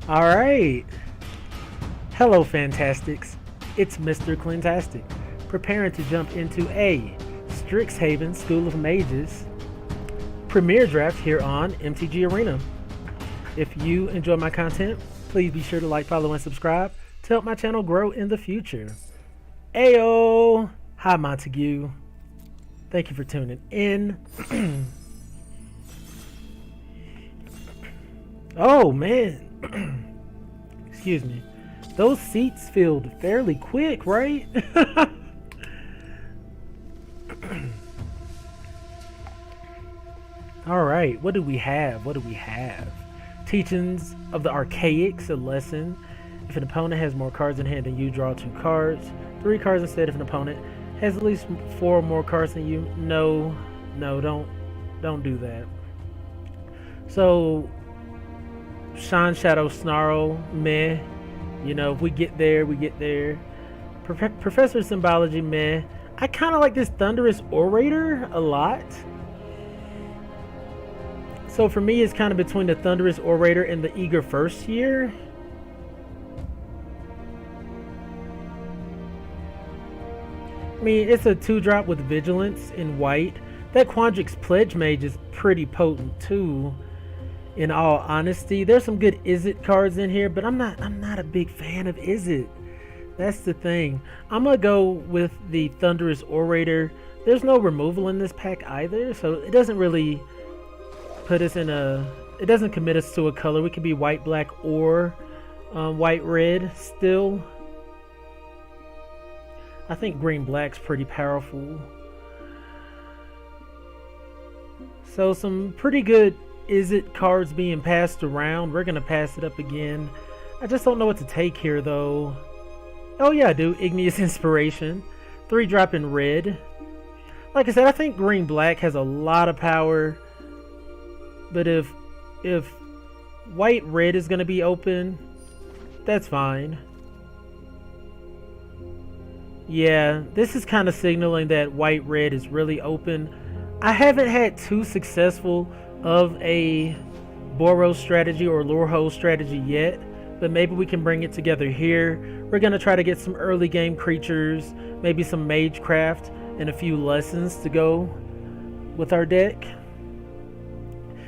Alright. Hello, Fantastics. It's Mr.Clintastik, preparing to jump into a Strixhaven School of Mages premiere draft here on MTG Arena. If you enjoy my content, please be sure to like, follow, and subscribe to help my channel grow in the future. Ayo! Hi, Montague. Thank you for tuning in. Oh, man. Excuse me. Those seats filled fairly quick, right? Alright, what do we have? Teachings of the Archaics, a lesson. If an opponent has more cards in hand than you, draw 2 cards. 3 cards instead if an opponent has at least 4 more cards than you. No, don't do that. So, Shine, Shadow, Snarl, meh. You know, if we get there, we get there. Professor Symbology, meh. I kind of like this Thunderous Orator a lot. So for me, it's kind of between the Thunderous Orator and the Eager First Year. I mean, it's a 2-drop with Vigilance in white. That Quandrix Pledge Mage is pretty potent too. In all honesty, there's some good Izzet cards in here, but I'm not a big fan of Izzet. That's the thing. I'm gonna go with the Thunderous Orator. There's no removal in this pack either, so it doesn't really put us in a. It doesn't commit us to a color. We could be white, black, or white, red. Still, I think green, black's pretty powerful. So some pretty good Izzet cards being passed around. We're gonna pass it up again. I just don't know what to take here though. Oh yeah, I do. Igneous Inspiration. 3-drop in red. Like I said, I think green black has a lot of power. But if white red is gonna be open, that's fine. Yeah, this is kind of signaling that white red is really open. I haven't had too successful of a Boros strategy or Lorehold strategy yet, but maybe we can bring it together here. We're going to try to get some early game creatures, maybe some Magecraft, and a few lessons to go with our deck.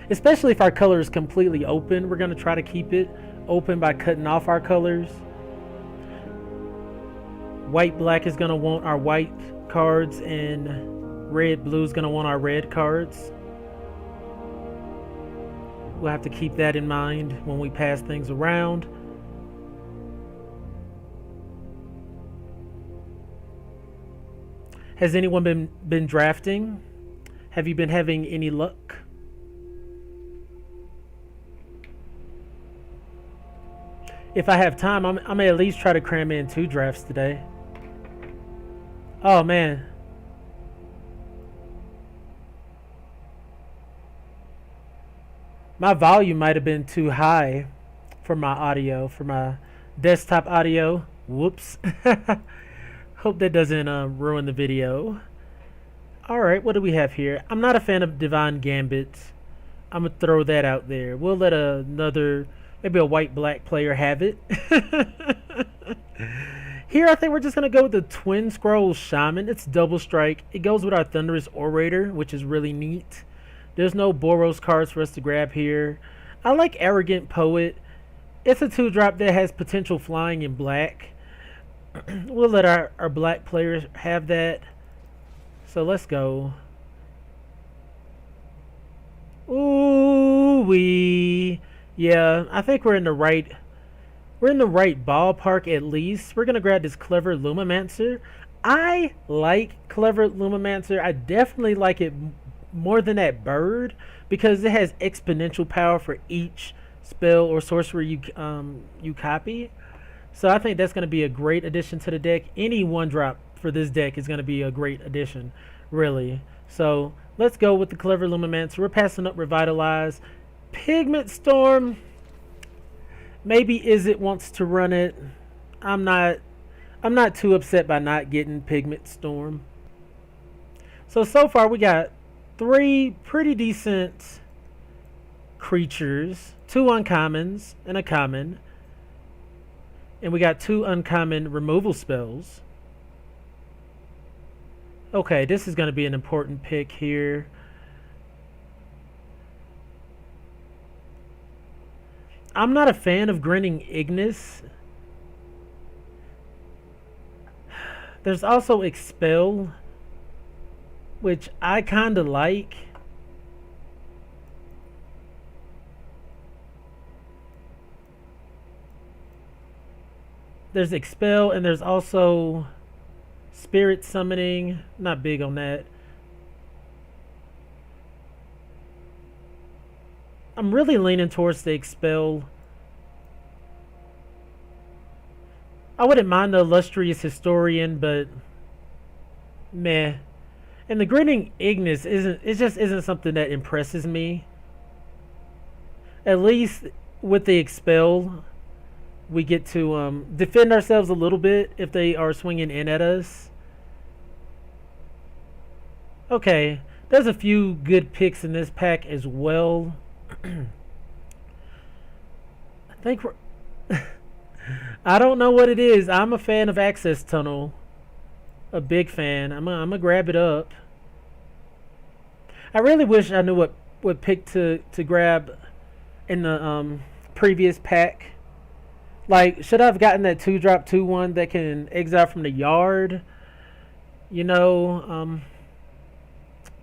Especially if our color is completely open, we're going to try to keep it open by cutting off our colors. White black is going to want our white cards, and red blue is going to want our red cards. We'll have to keep that in mind when we pass things around. Has anyone been drafting? Have you been having any luck? If I have time, I may at least try to cram in 2 drafts today. Oh man. My volume might have been too high for my audio, for my desktop audio. Whoops. Hope that doesn't ruin the video. Alright, what do we have here? I'm not a fan of Divine Gambit. I'm going to throw that out there. We'll let another, maybe a white-black player have it. Here, I think we're just going to go with the Twin Scroll Shaman. It's double strike. It goes with our Thunderous Orator, which is really neat. There's no Boros cards for us to grab here. I like Arrogant Poet. It's a 2-drop that has potential flying in black. We'll let our black players have that. So let's go. Ooh wee. Yeah, I think we're in the right ballpark at least. We're gonna grab this Clever Lumimancer. I like Clever Lumimancer. I definitely like it more than that bird because it has exponential power for each spell or sorcery you copy. So I think that's going to be a great addition to the deck. Any 1-drop for this deck is going to be a great addition, really. So let's go with the Clever Lumimancer. We're passing up Revitalize. Pigment Storm. Maybe Izzet wants to run it. I'm not too upset by not getting Pigment Storm. So far we got 3 pretty decent creatures, 2 uncommons and a common. And we got 2 uncommon removal spells. Okay, this is going to be an important pick here. I'm not a fan of Grinning Ignis. There's also Expel, which I kind of like. There's Expel, and there's also Spirit Summoning. Not big on that. I'm really leaning towards the Expel. I wouldn't mind the Illustrious Historian, but meh. And the Grinning Ignis isn't something that impresses me. At least with the Expel, we get to defend ourselves a little bit if they are swinging in at us. Okay, there's a few good picks in this pack as well. I think we're I don't know what it is. I'm a fan of Access Tunnel. A big fan. I'm gonna grab it up. I really wish I knew what pick to grab in the previous pack. Like, should I have gotten that 2-drop 2/1 that can exile from the yard? You know,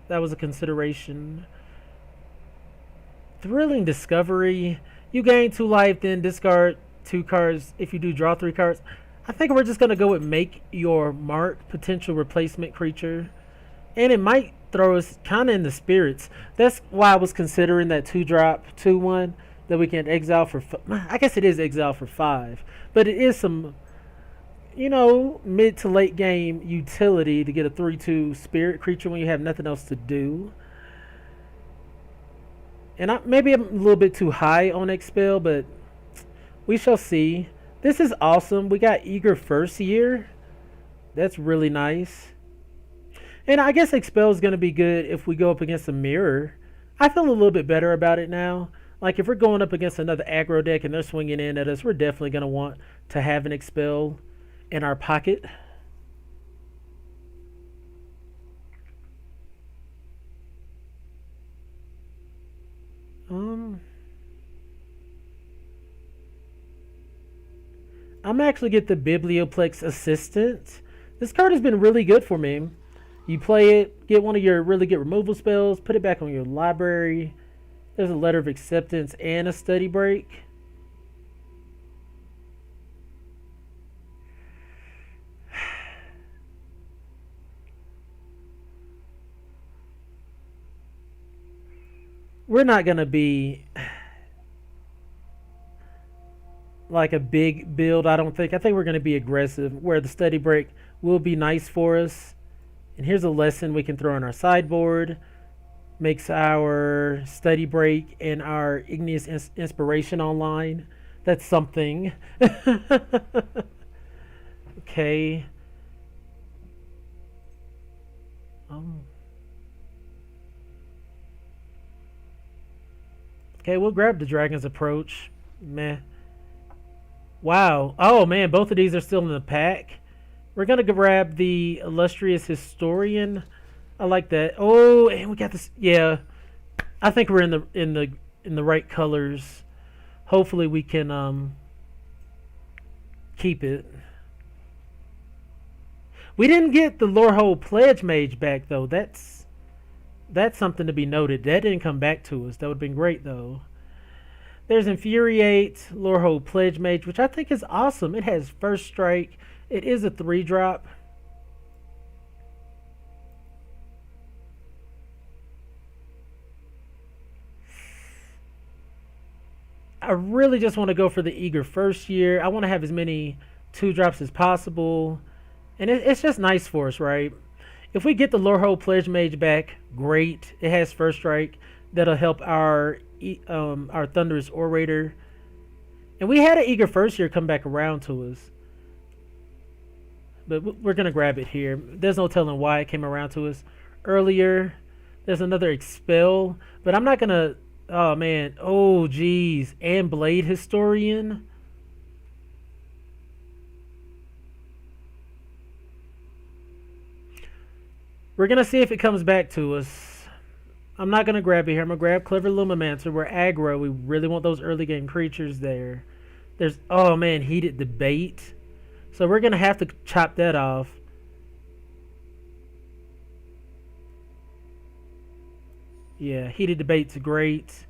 that was a consideration. Thrilling Discovery. You gain 2 life, then discard 2 cards if you do draw 3 cards. I think we're just going to go with Make Your Mark, potential replacement creature. And it might throw us kind of in the spirits. That's why I was considering that 2-drop 2/1 that we can exile for... I guess it is exile for 5. But it is some, you know, mid to late game utility to get a 3/2 spirit creature when you have nothing else to do. And maybe I'm a little bit too high on Expel, but we shall see. This is awesome. We got Eager First Year. That's really nice. And I guess Expel is going to be good if we go up against a mirror. I feel a little bit better about it now. Like, if we're going up against another aggro deck and they're swinging in at us, we're definitely going to want to have an Expel in our pocket. I'm actually get the Biblioplex Assistant. This card has been really good for me. You play it, get one of your really good removal spells, put it back on your library. There's a Letter of Acceptance and a Study Break. We're not going to be like a big build, I don't think. I think we're going to be aggressive, where the Study Break will be nice for us. And here's a lesson we can throw on our sideboard. Makes our Study Break and our Igneous Inspiration online. That's something. Okay. Okay, we'll grab the Dragon's Approach. Meh. Wow. Oh, man, both of these are still in the pack. We're going to grab the Illustrious Historian. I like that. Oh, and we got this. Yeah. I think we're in the right colors. Hopefully we can keep it. We didn't get the Lorehold Pledge Mage back though. That's something to be noted. That didn't come back to us. That would have been great though. There's Infuriate, Lorehold Pledge Mage, which I think is awesome. It has First Strike. It is a 3-drop. I really just want to go for the Eager First Year. I want to have as many 2-drops as possible. And it's just nice for us, right? If we get the Lorehold Pledge Mage back, great. It has First Strike. That'll help our Thunderous Orator. And we had an Eager First Year come back around to us. But we're going to grab it here. There's no telling why it came around to us earlier. There's another Expel. But I'm not going to... Oh, man. Oh, geez. And Blade Historian. We're going to see if it comes back to us. I'm not going to grab it here. I'm going to grab Clever Lumimancer. We're aggro. We really want those early game creatures there. There's, oh man, Heated Debate. So we're going to have to chop that off. Yeah, Heated Debate's great.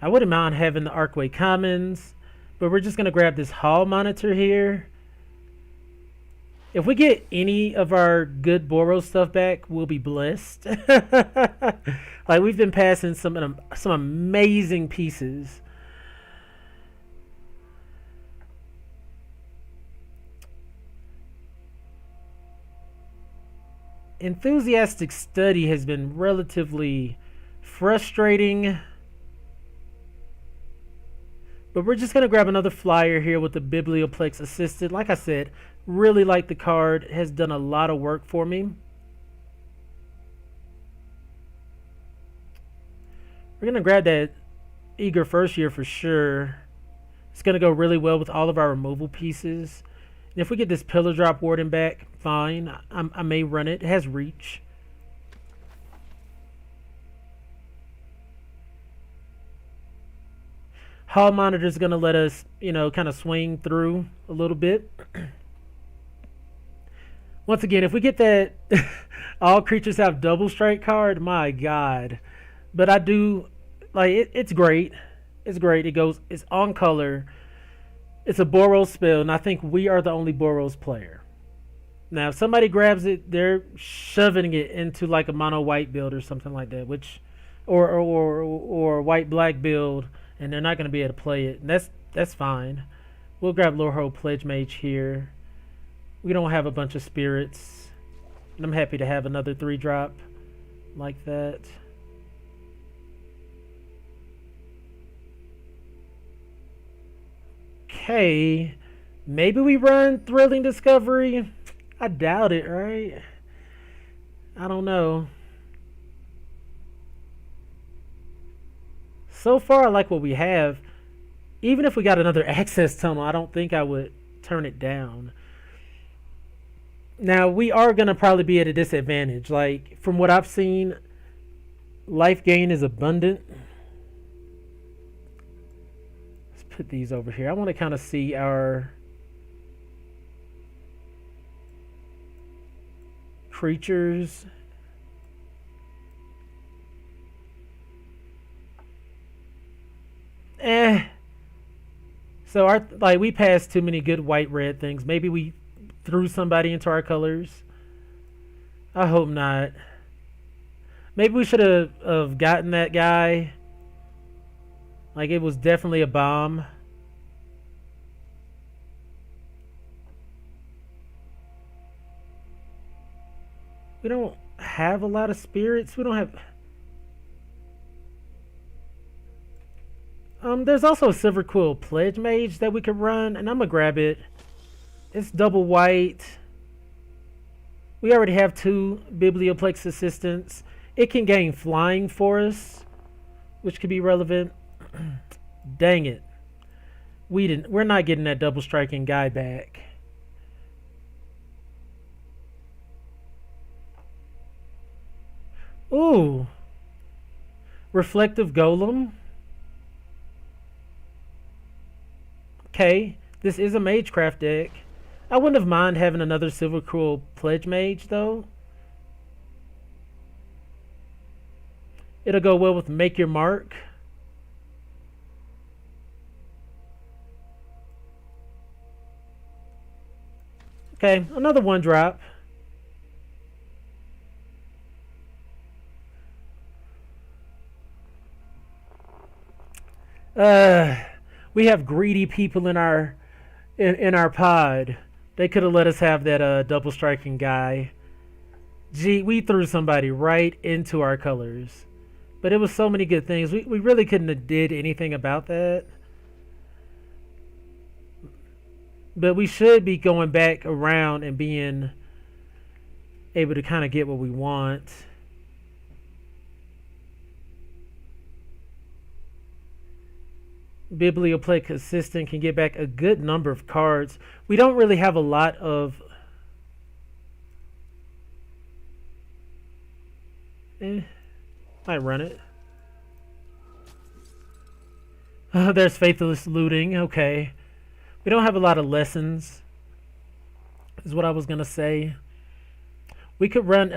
I wouldn't mind having the Arcway Commons, but we're just going to grab this Hall Monitor here. If we get any of our good Boros stuff back, we'll be blessed. Like, we've been passing some amazing pieces. Enthusiastic Study has been relatively frustrating. But we're just going to grab another flyer here with the Biblioplex Assisted. Like I said, really like the card. It has done a lot of work for me. We're going to grab that Eager First Year for sure. It's going to go really well with all of our removal pieces. And if we get this Pillar Drop Warden back, fine. I may run it. It has reach. Hall Monitor is going to let us, kind of swing through a little bit. Once again, if we get that all creatures have double strike card, my god. But I do, like, it's great. It's great. It's on color. It's a Boros spell, and I think we are the only Boros player. Now, if somebody grabs it, they're shoving it into like a mono white build or something like that, or white black build, and they're not going to be able to play it. And that's fine. We'll grab Lorehold Pledge Mage here. We don't have a bunch of spirits. And I'm happy to have another 3-drop like that. Okay. Maybe we run Thrilling Discovery. I doubt it, right? I don't know. So far, I like what we have. Even if we got another access tunnel, I don't think I would turn it down. Now, we are going to probably be at a disadvantage. Like, from what I've seen, life gain is abundant. Let's put these over here. I want to kind of see our creatures. So we passed too many good white-red things. Maybe we threw somebody into our colors. I hope not. Maybe we should have gotten that guy. Like, it was definitely a bomb. We don't have a lot of spirits. We don't have... There's also a Silver Quill Pledge Mage that we could run, and I'm gonna grab it. It's double white. We already have 2 Biblioplex Assistants. It can gain flying for us, which could be relevant. Dang it. We're not getting that double striking guy back. Ooh. Reflective Golem. Okay, this is a Magecraft deck. I wouldn't have mind having another Silver Quill Pledge Mage, though. It'll go well with Make Your Mark. Okay, another 1-drop. We have greedy people in our pod. They could have let us have that double striking guy. Gee, we threw somebody right into our colors. But it was so many good things. We really couldn't have did anything about that. But we should be going back around and being able to kind of get what we want. Biblioplay Assistant can get back a good number of cards. We don't really have a lot of... might run it. There's Faithless Looting. Okay. We don't have a lot of lessons, is what I was going to say. We could run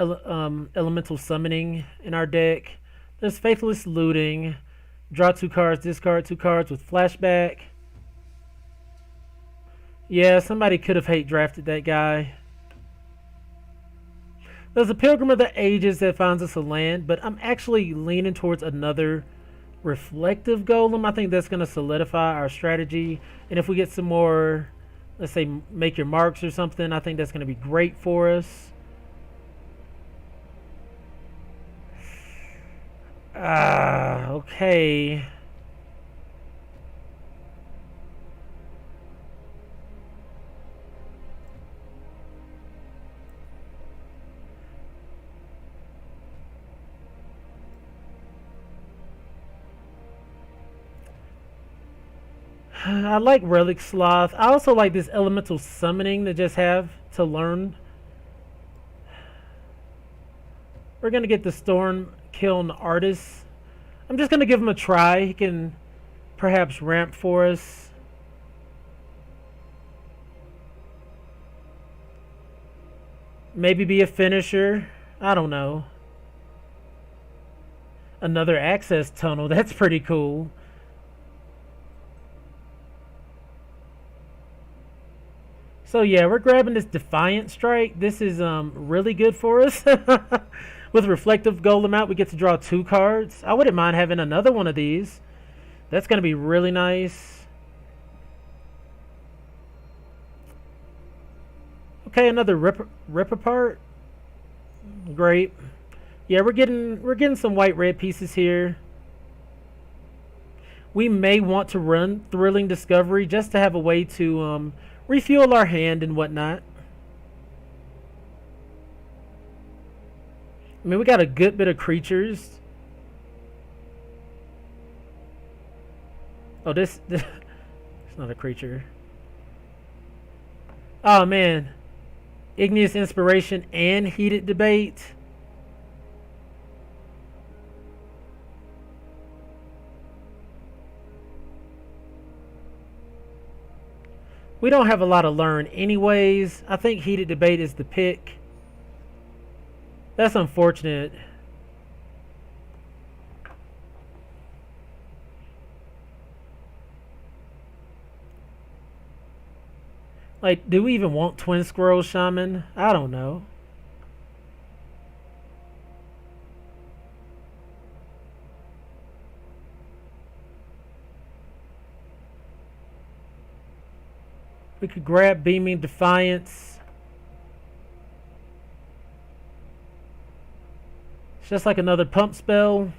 Elemental Summoning in our deck. There's Faithless Looting. Draw 2 cards, discard 2 cards with Flashback. Yeah, somebody could have hate drafted that guy. There's a Pilgrim of the Ages that finds us a land, but I'm actually leaning towards another Reflective Golem. I think that's going to solidify our strategy. And if we get some more, let's say, Make Your Marks or something, I think that's going to be great for us. Okay. I like Relic Sloth. I also like this Elemental Summoning to just have to learn. We're going to get the Storm Kiln Artist. I'm just going to give him a try. He can perhaps ramp for us. Maybe be a finisher. I don't know. Another access tunnel. That's pretty cool. So yeah, we're grabbing this Defiant Strike. This is really good for us. With Reflective Golem out, we get to draw 2 cards. I wouldn't mind having another one of these. That's going to be really nice. Okay, another rip apart. Great. Yeah, we're getting some white red pieces here. We may want to run Thrilling Discovery just to have a way to refuel our hand and whatnot. I mean, we got a good bit of creatures. Oh, this it's not a creature. Oh man, Igneous Inspiration and Heated Debate. We don't have a lot of learn anyways. I think Heated Debate is the pick. That's unfortunate. Like, do we even want Twin Squirrel Shaman? I don't know. We could grab Beaming Defiance. It's just like another pump spell.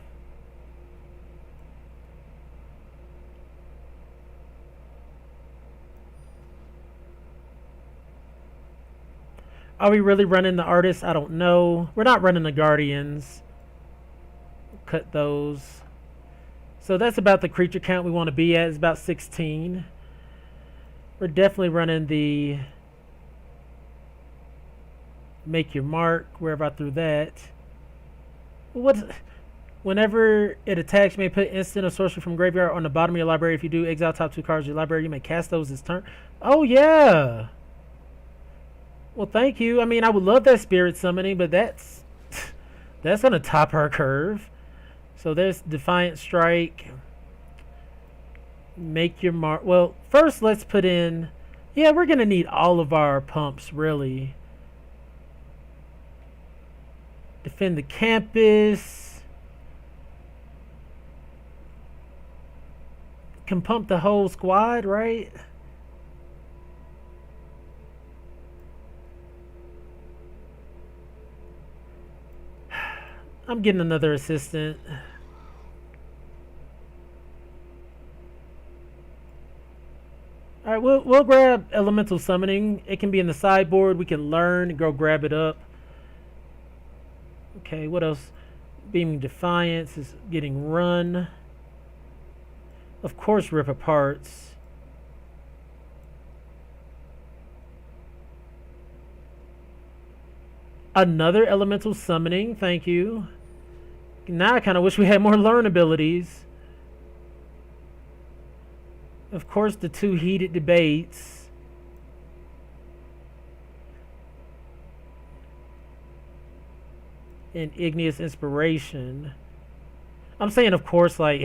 Are we really running the Artists? I don't know. We're not running the Guardians. Cut those. So that's about the creature count we want to be at. It's about 16. We're definitely running the Make Your Mark. Wherever I threw that. Whenever it attacks, you may put instant or sorcery from graveyard on the bottom of your library. If you do, exile top 2 cards of your library. You may cast those this turn. Oh yeah. Well, thank you. I mean, I would love that Spirit Summoning, but that's gonna top our curve. So there's Defiant Strike. Make Your Mark. Well, first let's put in. Yeah, we're gonna need all of our pumps really. Defend the Campus. Can pump the whole squad, right? I'm getting another assistant. Alright, we'll grab Elemental Summoning. It can be in the sideboard. We can learn and go grab it up. Okay, what else? Beaming Defiance is getting run. Of course, rip aparts. Another elemental summoning, thank you. Now I kind of wish we had more learn abilities. Of course, the two heated debates. And igneous inspiration. I'm saying, of course, like,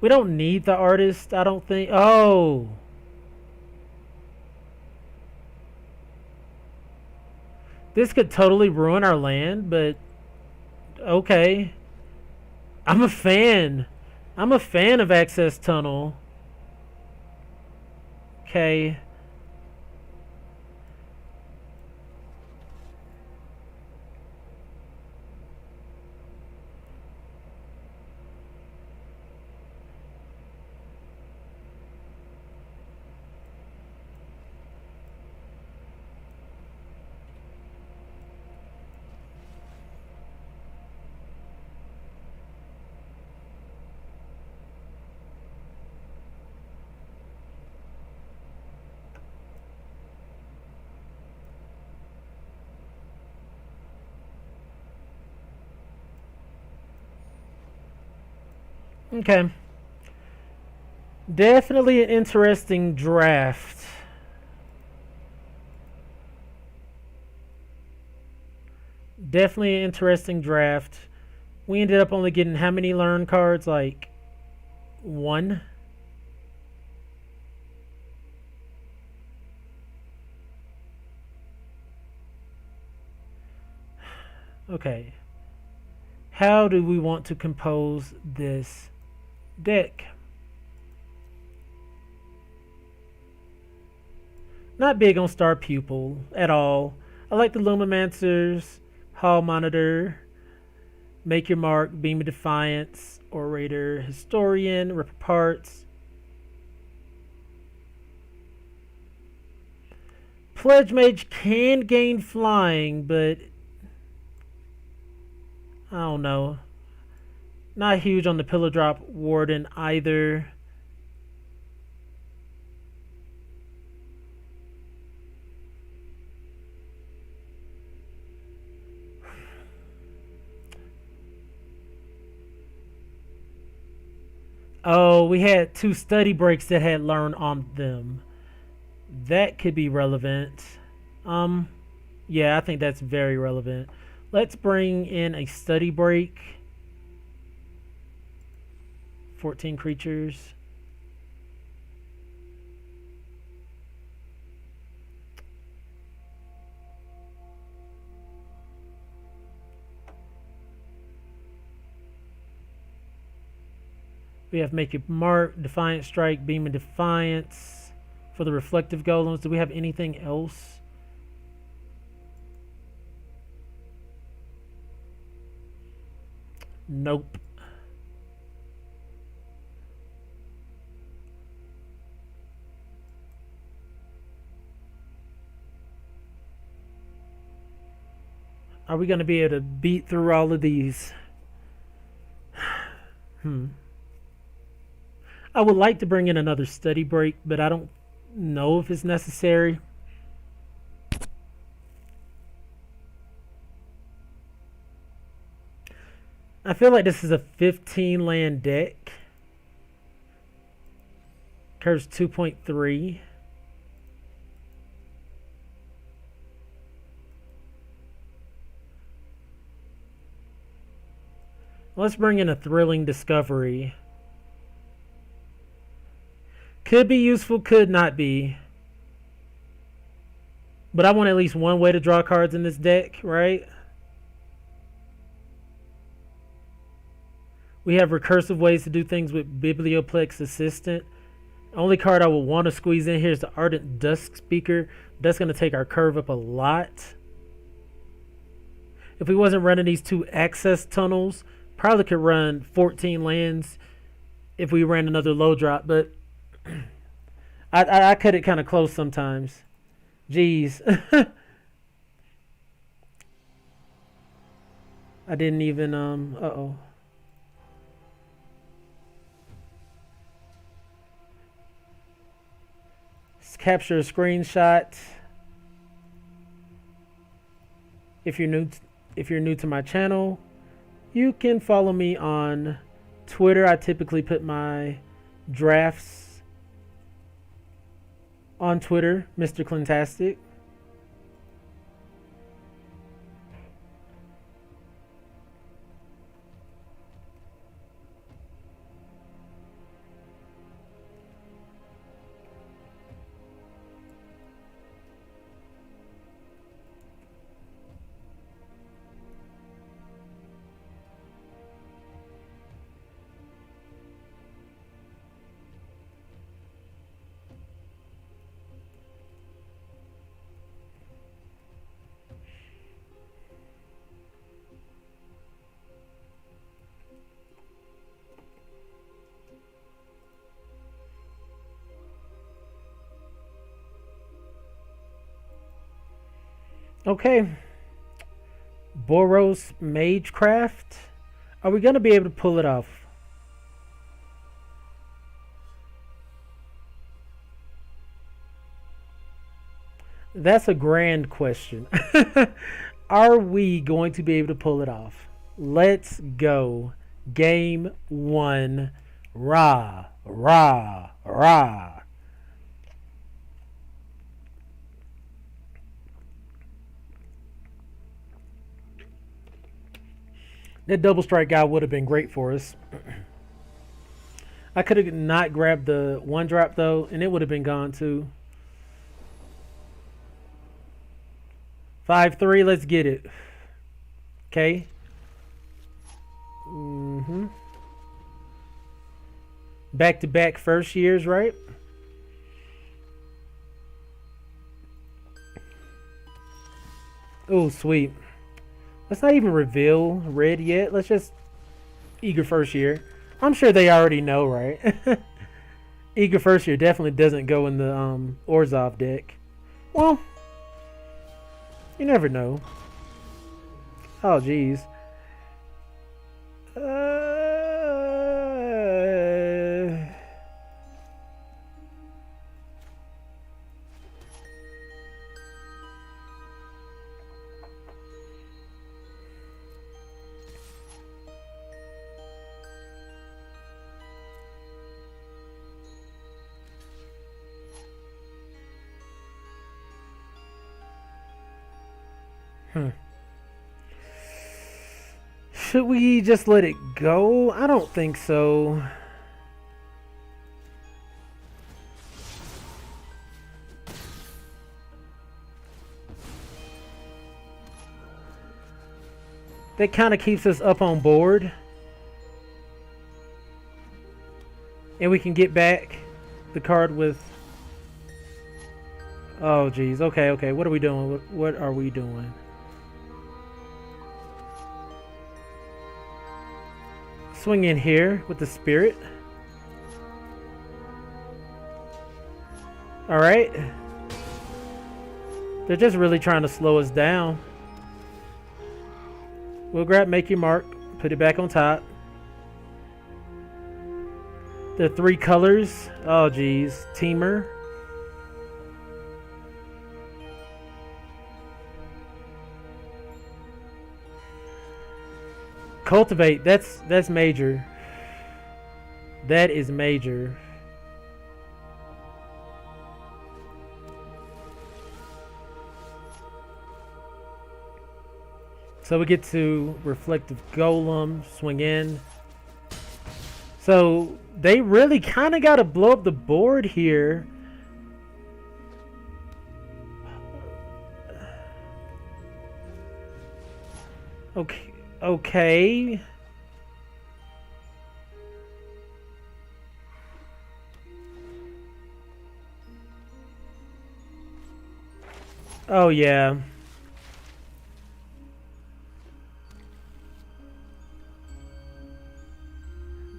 we don't need the artist, I don't think. Oh. This could totally ruin our land, but okay. I'm a fan. I'm a fan of Access Tunnel. Okay. Okay. Definitely an interesting draft. Definitely an interesting draft. We ended up only getting how many learn cards? Like one. Okay. How do we want to compose this deck? Not big on Star Pupil at all. I like the Lumimancers, Hall Monitor, Make Your Mark, Beam of Defiance, Orator, Historian, Rip Parts. Pledge Mage can gain flying, but I don't know. Not huge on the Pillar Drop Warden either. Oh, we had two study breaks that had learned on them. That could be relevant. Um, yeah, I think that's very relevant. Let's bring in a study break. 14 creatures. We have Make Your Mark, Defiant Strike, Beam of Defiance. For the Reflective Golems, do we have anything else? Nope. Are we going to be able to beat through all of these? I would like to bring in another study break, but I don't know if it's necessary. I feel like this is a 15 land deck. Curves 2.3. Let's bring in a Thrilling Discovery. Could be useful, could not be. But I want at least one way to draw cards in this deck, right? We have recursive ways to do things with Biblioplex Assistant. Only card I will want to squeeze in here is the Ardent Dusk Speaker. That's going to take our curve up a lot. If we wasn't running these two access tunnels, probably could run 14 lands if we ran another low drop, but I cut it kind of close sometimes. Jeez. I didn't even, uh-oh. capture a screenshot. If you're new to my channel, you can follow me on Twitter. I typically put my drafts on Twitter, Mr.Clintastik. Okay, Boros Magecraft. Are we going to be able to pull it off? That's a grand question. Are we going to be able to pull it off? Let's go. Game 1. Rah, rah, rah. That double strike guy would have been great for us. I could have not grabbed the one drop though, and it would have been gone too. 5-3, let's get it. Okay. Back-to-back first years, right? Oh, sweet. Let's not even reveal red yet. Let's just eager first year. I'm sure they already know, right? Eager first year definitely doesn't go in the Orzhov deck. Well, you never know. Oh, jeez. Should we just let it go? I don't think so. That kind of keeps us up on board. And we can get back the card with... Oh, geez. Okay, okay. What are we doing? What are we doing? Swing in here with the spirit. Alright. They're just really trying to slow us down. We'll grab Make Your Mark. Put it back on top. The 3 colors. Oh, geez. Teamer. Cultivate, that's major. That is major. So we get to Reflective Golem, swing in. So they really kind of got to blow up the board here. Okay. Okay. Oh, yeah.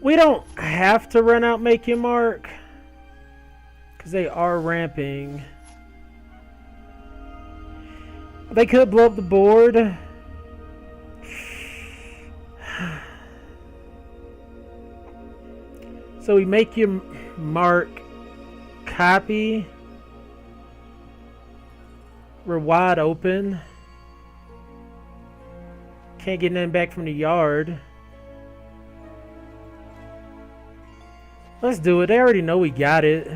We don't have to run out Make Your Mark, because they are ramping. They could blow up the board. So we Make Your Mark, copy. We're wide open. Can't get nothing back from the yard. Let's do it. They already know we got it.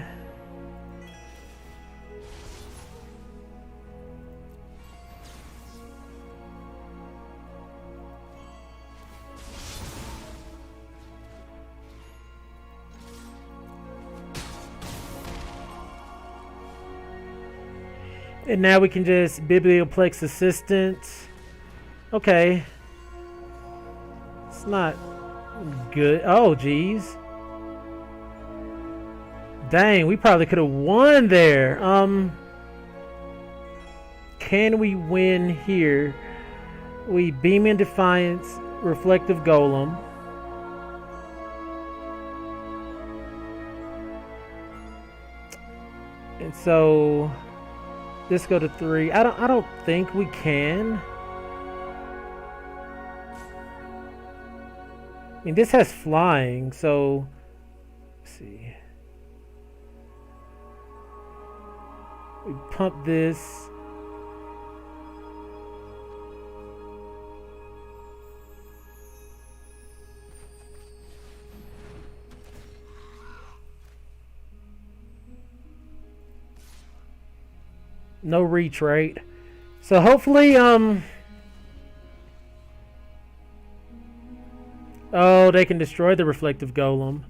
And now we can just Biblioplex Assistant. Okay. It's not good. Oh, geez. Dang, we probably could have won there. Can we win here? We Beam in Defiance, Reflective Golem. And so this go to 3. I don't think we can. I mean, this has flying, so let's see. We pump this. No reach, right? So hopefully, oh, they can destroy the Reflective Golem.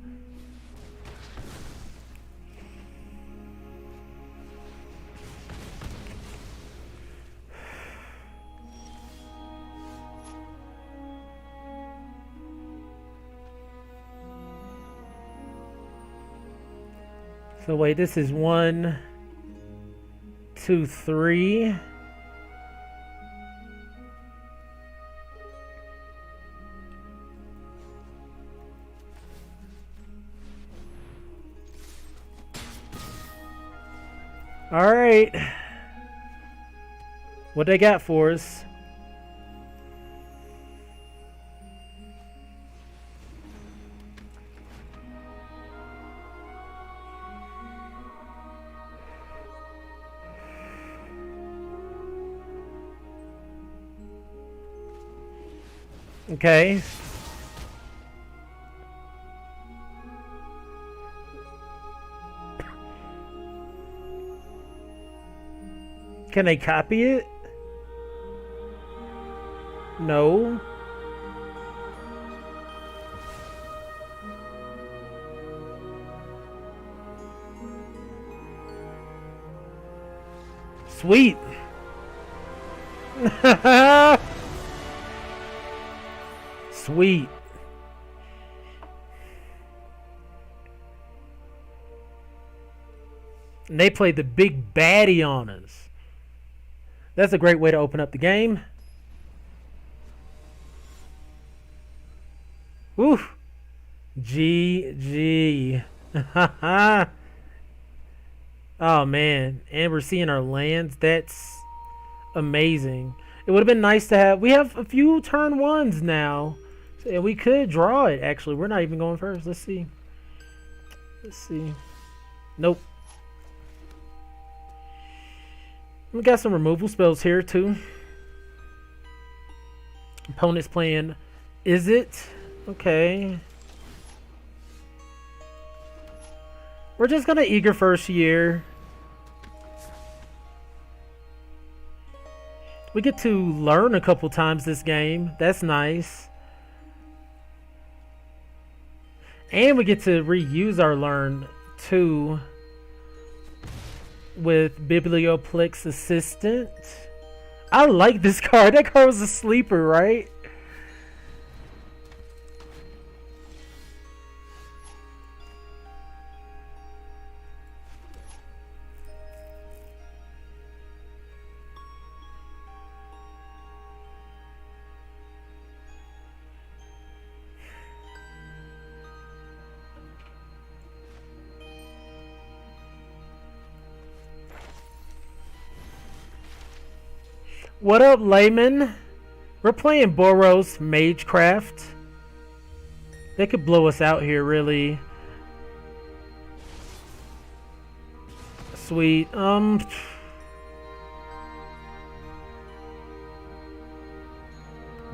So wait, this is 1, 2, 3. All right. What they got for us? Okay. Can they copy it? No. Sweet. Sweet. And they played the big baddie on us. That's a great way to open up the game. Woo. GG. Oh, man. And we're seeing our lands. That's amazing. It would have been nice to have... We have a few turn ones now. And we could draw it, actually. We're not even going first. Let's see. Let's see. Nope. We got some removal spells here, too. Opponent's playing... Is it? Okay. We're just going to Eager First Year. We get to learn a couple times this game. That's nice. And we get to reuse our learn, too, with Biblioplex Assistant. I like this card. That card was a sleeper, right? What up, Layman? We're playing Boros Magecraft. They could blow us out here, really. Sweet.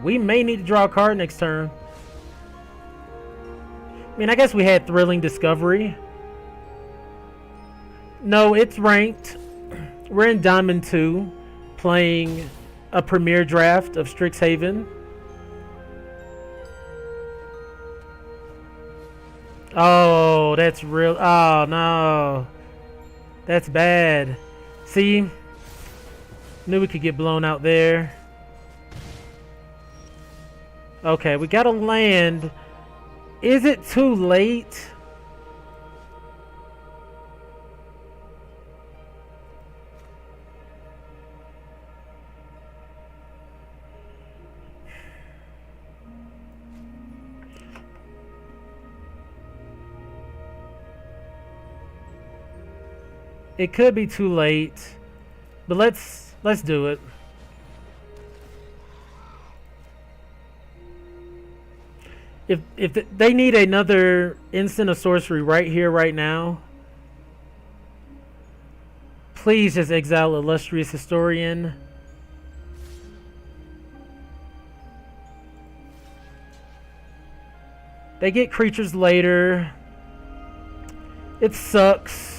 We may need to draw a card next turn. I mean, I guess we had Thrilling Discovery. No, it's ranked. We're in Diamond 2 playing a premier draft of Strixhaven. Oh, that's real. Oh, no. That's bad. See? Knew we could get blown out there. Okay, we got to land. Is it too late? It could be too late, but let's do it. If they need another instant of sorcery right here, right now, please just exile Illustrious Historian. They get creatures later. It sucks.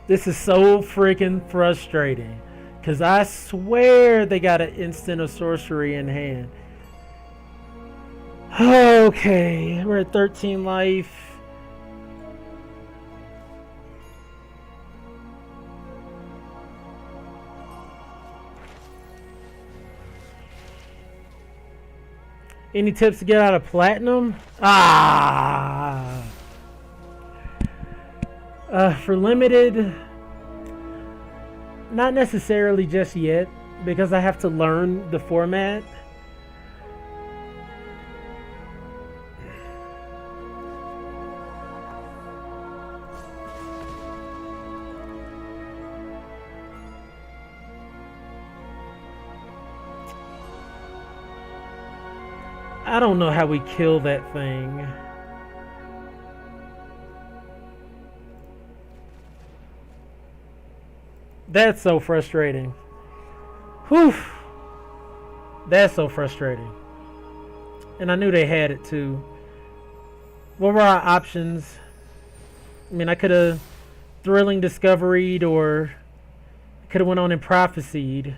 This is so freaking frustrating. Because I swear they got an instant of sorcery in hand. Okay, we're at 13 life. Any tips to get out of platinum? For limited, not necessarily just yet, because I have to learn the format. I don't know how we kill that thing. That's so frustrating. Whew. That's so frustrating. And I knew they had it too. What were our options? I mean, I could have Thrilling Discovery'd, or could have went on and Prophesied.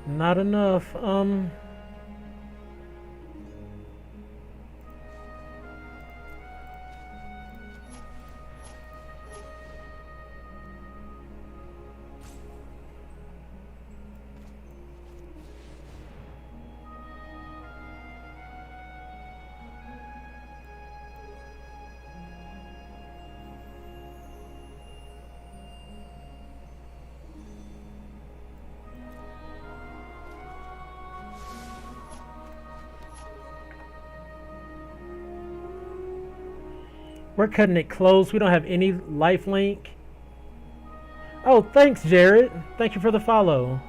Not enough. We're cutting it close. We don't have any life link. Oh, thanks, Jared. Thank you for the follow.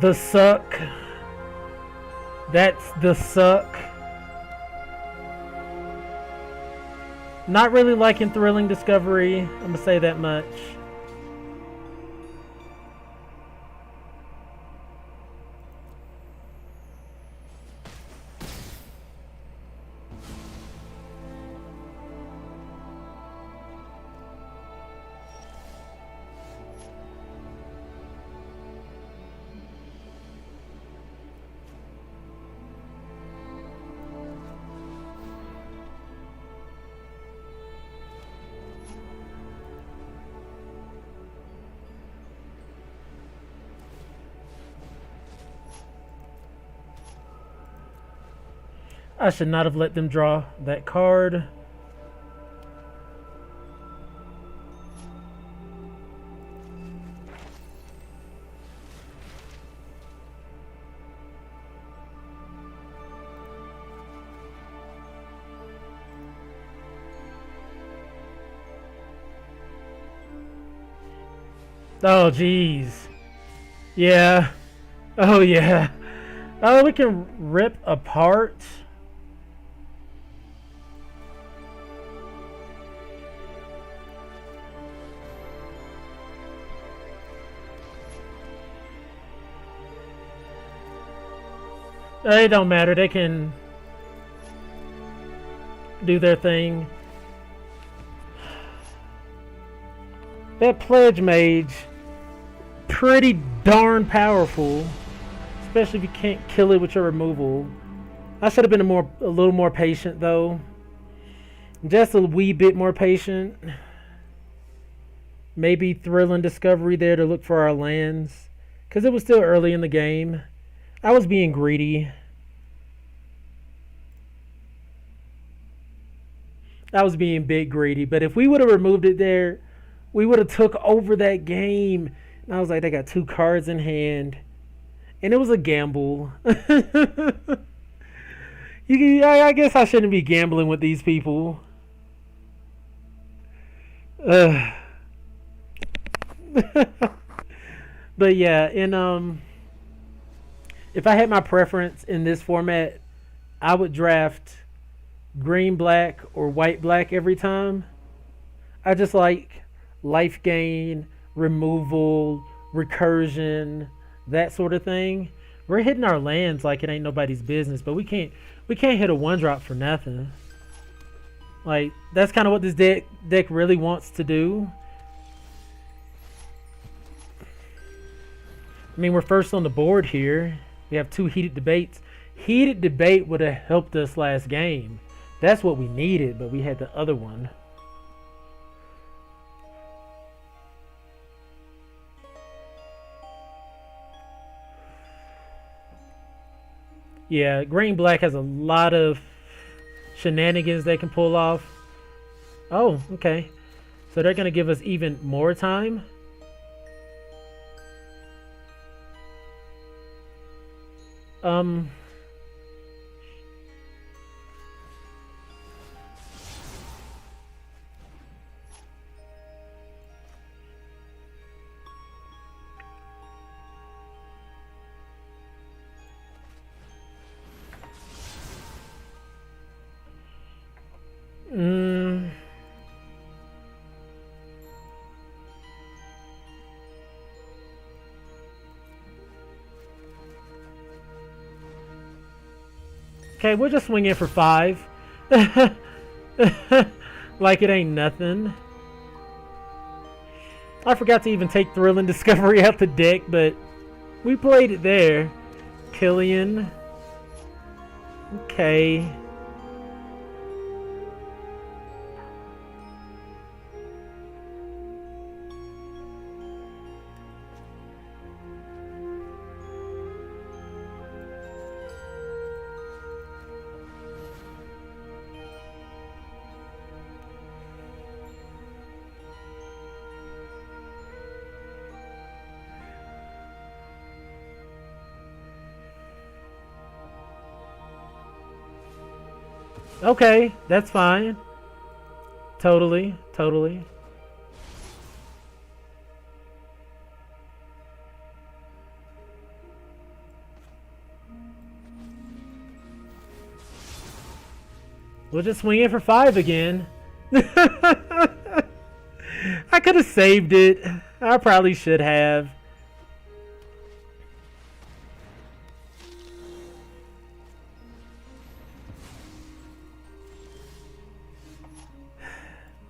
The suck. That's the suck. Not really liking Thrilling Discovery. I'm gonna say that much. I should not have let them draw that card. Oh, jeez. Yeah. Oh, yeah. Oh, we can rip apart. It don't matter. They can do their thing. That Pledge Mage, pretty darn powerful, especially if you can't kill it with your removal. I should have been a little more patient though. Just a wee bit more patient. Maybe Thrill and Discovery there to look for our lands, because it was still early in the game. I was being greedy. I was being big greedy, but if we would have removed it there, we would have took over that game. And I was like, they got 2 cards in hand. And it was a gamble. I guess I shouldn't be gambling with these people. But yeah, and if I had my preference in this format, I would draft green black or white black every time. I just like life gain, removal, recursion, that sort of thing. We're hitting our lands like it ain't nobody's business, but we can't hit a 1-drop for nothing. Like, that's kind of what this deck really wants to do. I mean, we're first on the board here. We have 2 heated debates. Heated debate would have helped us last game. That's what we needed, but we had the other one. Yeah, green black has a lot of shenanigans they can pull off. Oh, okay. So they're going to give us even more time. Okay, we'll just swing in for 5. Like it ain't nothing. I forgot to even take Thrill and Discovery out the deck, but we played it there. Killian. Okay. Okay, that's fine. Totally. We'll just swing in for 5 again. I could have saved it. I probably should have.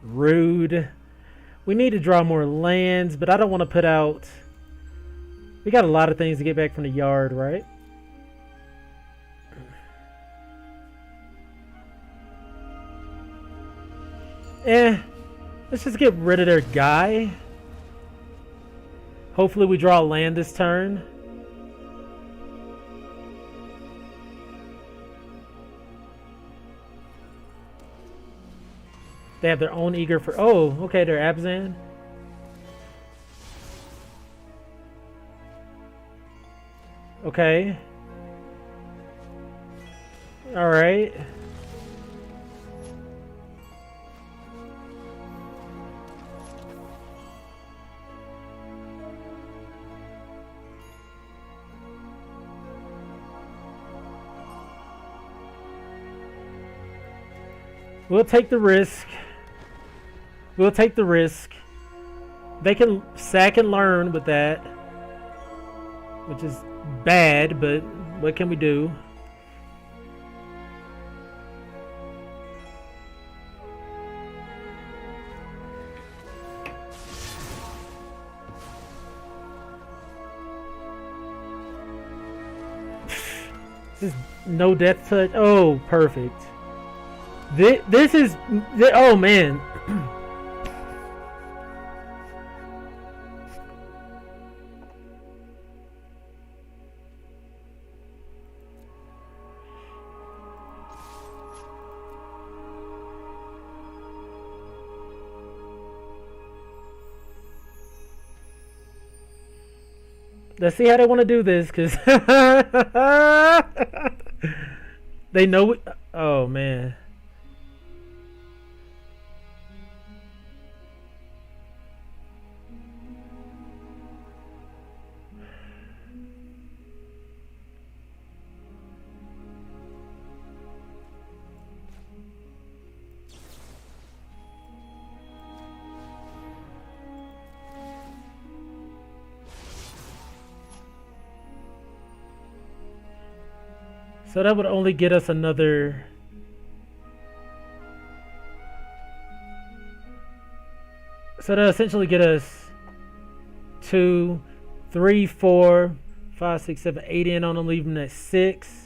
Rude. We need to draw more lands, but I don't want to put out... We got a lot of things to get back from the yard, right? Let's just get rid of their guy. Hopefully we draw a land this turn. They have their own eager for. Oh, okay, they're Abzan. Okay. Alright. We'll take the risk. We'll take the risk. They can sack and learn with that, which is bad, but what can we do? This is no death touch. Oh, perfect. This is... Oh, man. Let's see how they want to do this, because... they know... Oh, man. So that would only get us another... So that essentially get us 2, 3, 4, 5, 6, 7, 8 in on them, leaving them at 6.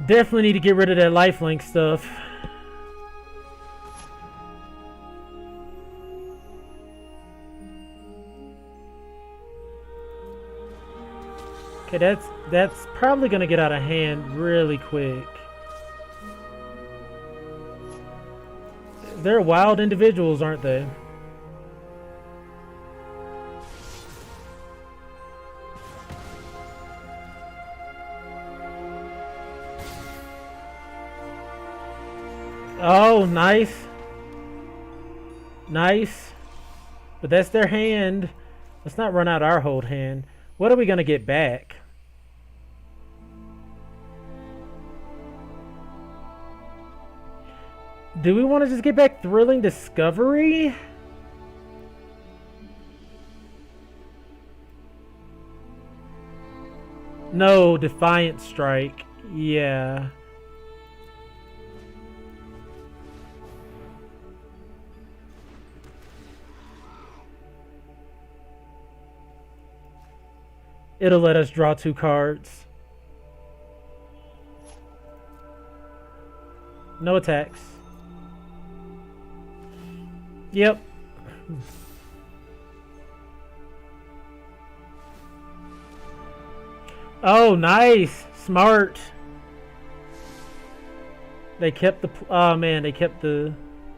Definitely need to get rid of that lifelink stuff. Okay, that's probably gonna get out of hand really quick. They're wild individuals, aren't they? Oh, nice. Nice. But that's their hand. Let's not run out our whole hand. What are we going to get back? Do we want to just get back Thrilling Discovery? No, Defiant Strike. Yeah. It'll let us draw 2 cards. No attacks. Yep. Oh, nice. Smart. They kept the... Oh, man. They kept the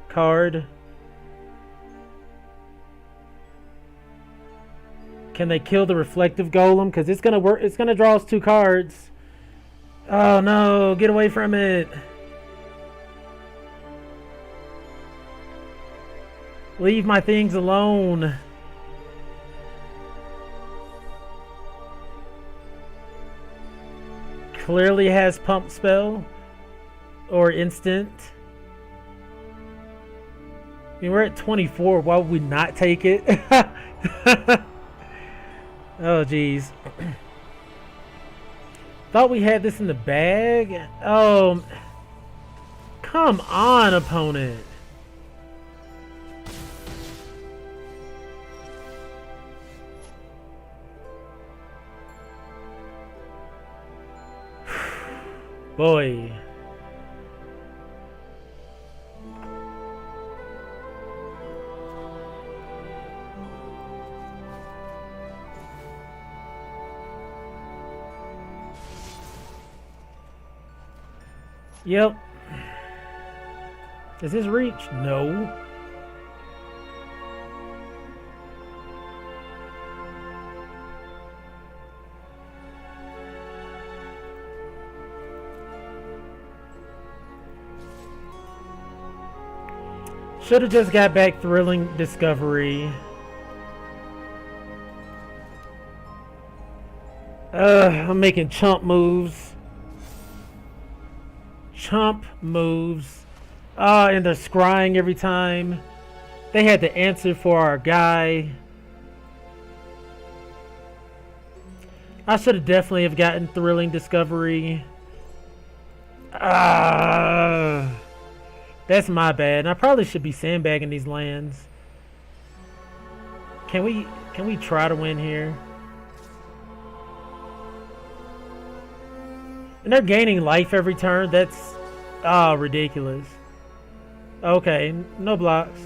card. Can they kill the reflective golem? Because it's gonna work. It's gonna draw us 2 cards. Oh no! Get away from it. Leave my things alone. Clearly has pump spell or instant. I mean, we're at 24. Why would we not take it? Oh, geez. Thought we had this in the bag. Oh, come on, opponent. Boy. Yep. Is this reach? No. Should have just got back thrilling discovery. I'm making chump moves. Chump moves. And they're scrying every time. They had the answer for our guy. I should have definitely have gotten thrilling discovery. That's my bad. I probably should be sandbagging these lands. Can we try to win here? And they're gaining life every turn. That's ridiculous. Okay, no blocks.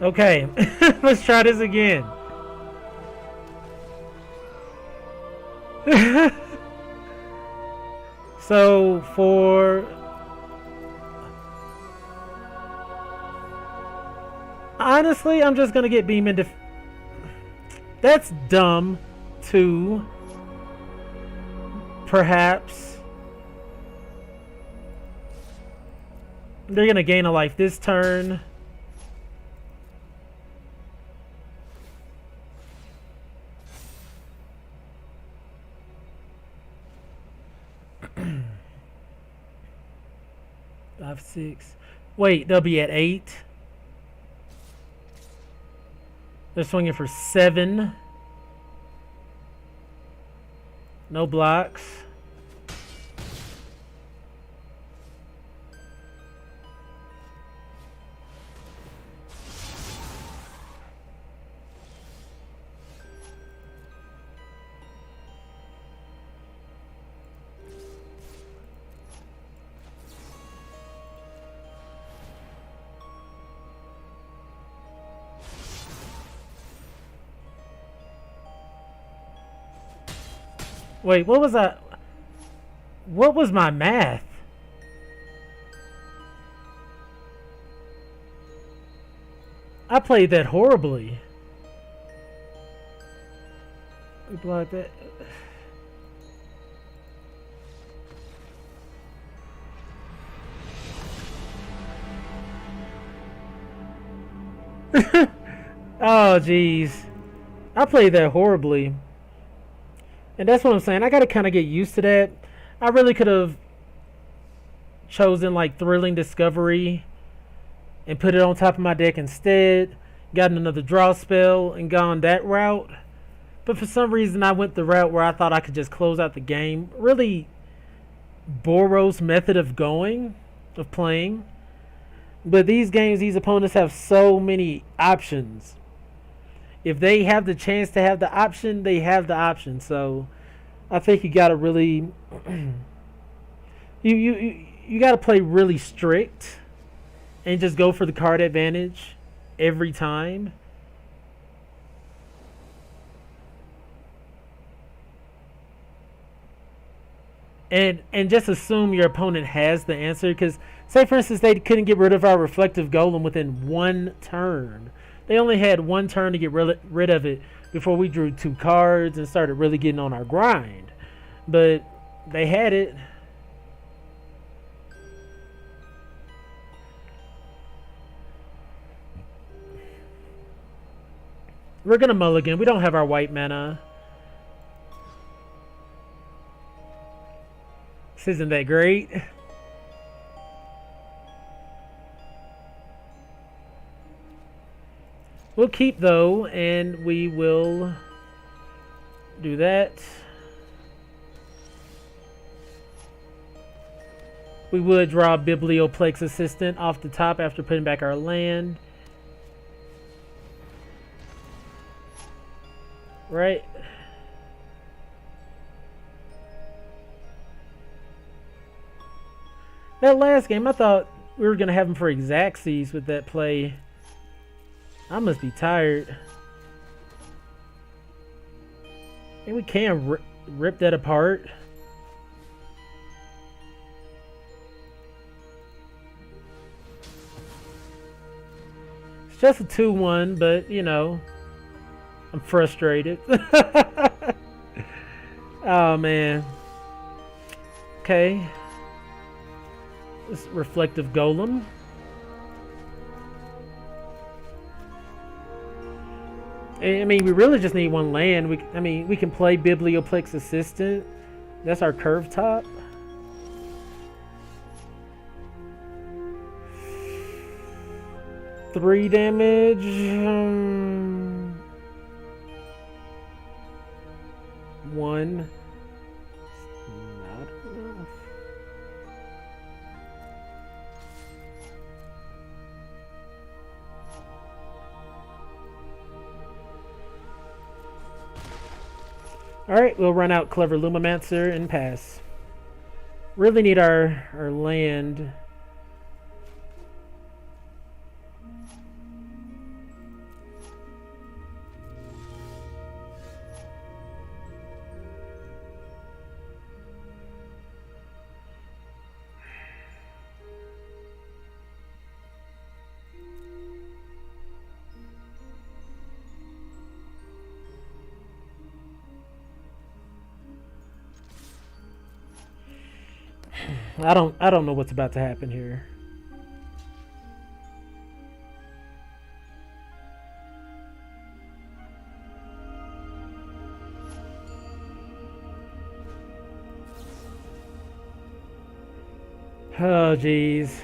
Okay, let's try this again. So for honestly, I'm just gonna get beam into. That's dumb, too. Perhaps they're gonna gain a life this turn. Five, 6. Wait, they'll be at 8. They're swinging for 7. No blocks. Wait, what was that? What was my math? I played that horribly. We blocked that. Oh, jeez. I played that horribly. And that's what I'm saying. I gotta kind of get used to that. I really could have chosen like Thrilling Discovery and put it on top of my deck instead. Gotten another draw spell and gone that route. But for some reason I went the route where I thought I could just close out the game. Really Boros method of playing. But these games, these opponents have so many options. If they have the chance to have the option, they have the option. So I think you gotta really you gotta play really strict and just go for the card advantage every time. And just assume your opponent has the answer, because say for instance they couldn't get rid of our reflective golem within one turn. They only had one turn to get rid of it before we drew 2 cards and started really getting on our grind. But they had it. We're going to mulligan. We don't have our white mana. This isn't that great. We'll keep though, and we will do that. We would draw Biblioplex Assistant off the top after putting back our land. right? That last game, I thought we were gonna have him for Exacxies with that play. I must be tired. And we can rip that apart. It's just a 2-1, but you know, I'm frustrated. Oh man. Okay. This reflective golem. I mean, we really just need one land. We can play Biblioplex Assistant. That's our curve top. Three damage. One. Not enough. Alright, we'll run out Clever Lumamancer and pass. Really need our land. I don't know what's about to happen here. Oh jeez.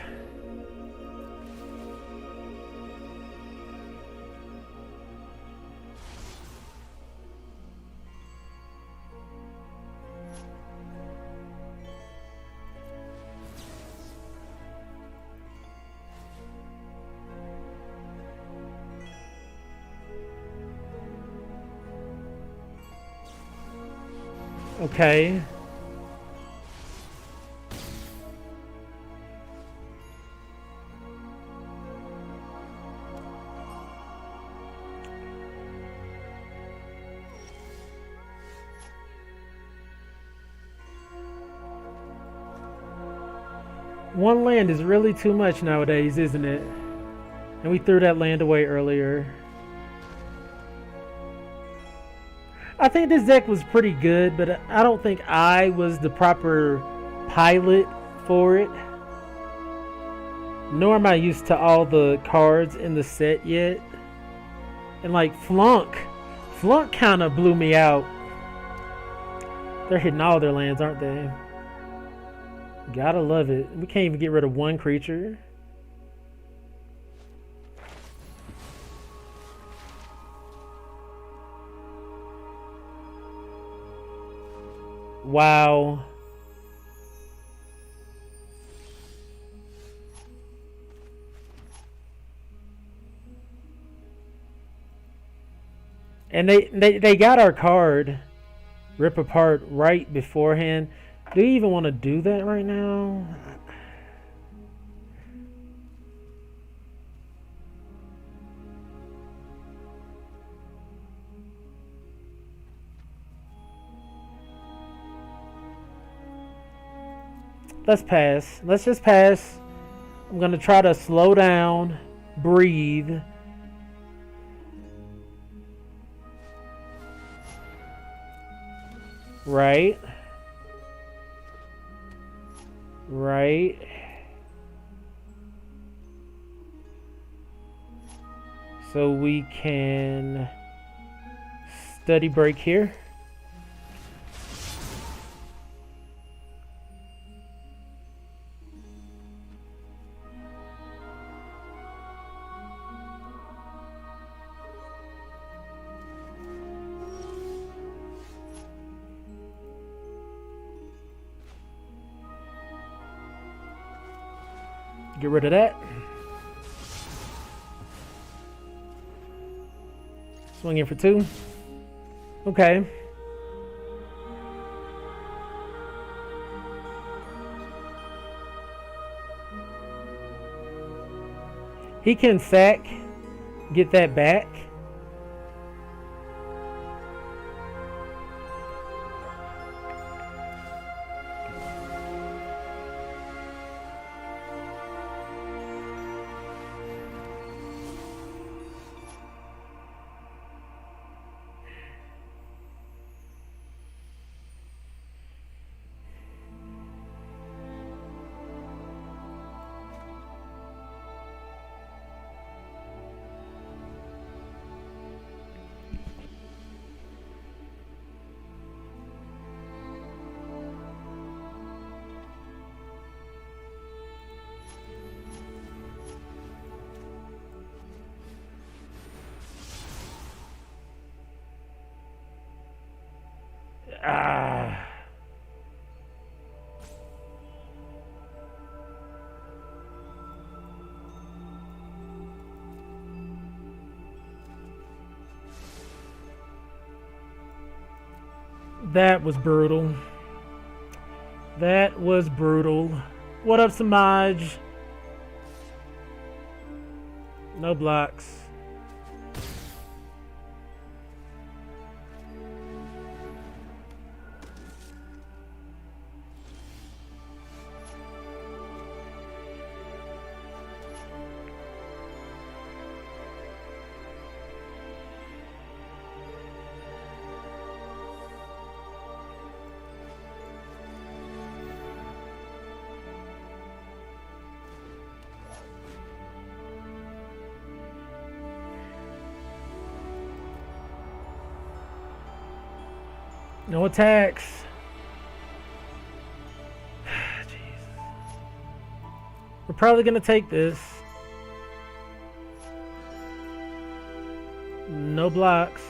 Okay. One land is really too much nowadays, isn't it? And we threw that land away earlier. I think this deck was pretty good, but I don't think I was the proper pilot for it. Nor am I used to all the cards in the set yet. And like Flunk kind of blew me out. They're hitting all their lands, aren't they? Gotta love it. We can't even get rid of one creature. Wow. And they got our card rip apart right beforehand. Do you even want to do that right now? Let's pass. Let's just pass. I'm going to try to slow down, breathe. Right. Right. So we can study break here. Get rid of that. Swing in for 2. Okay. He can sack, get that back. Ah. That was brutal. That was brutal. What up, Samaj? No blocks. No attacks. Jeez. We're probably gonna take this. No blocks.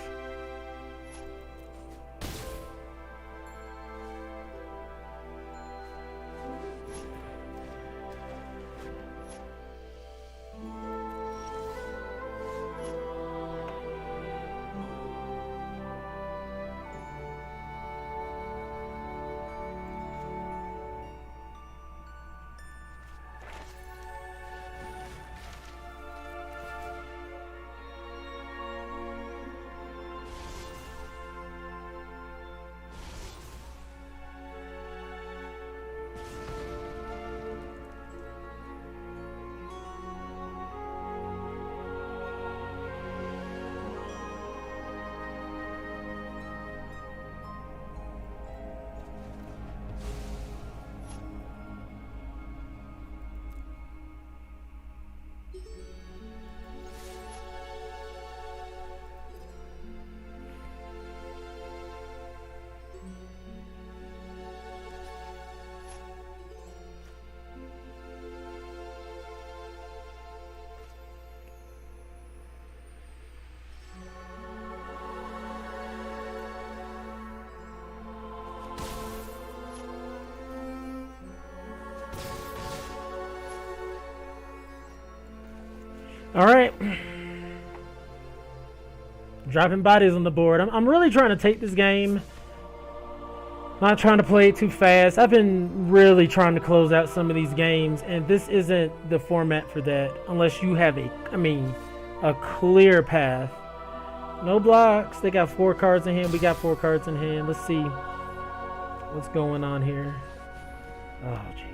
All right. Dropping bodies on the board. I'm really trying to take this game. Not trying to play it too fast. I've been really trying to close out some of these games, and this isn't the format for that unless you have a clear path. No blocks. They got 4 cards in hand. We got 4 cards in hand. Let's see what's going on here. Oh, jeez.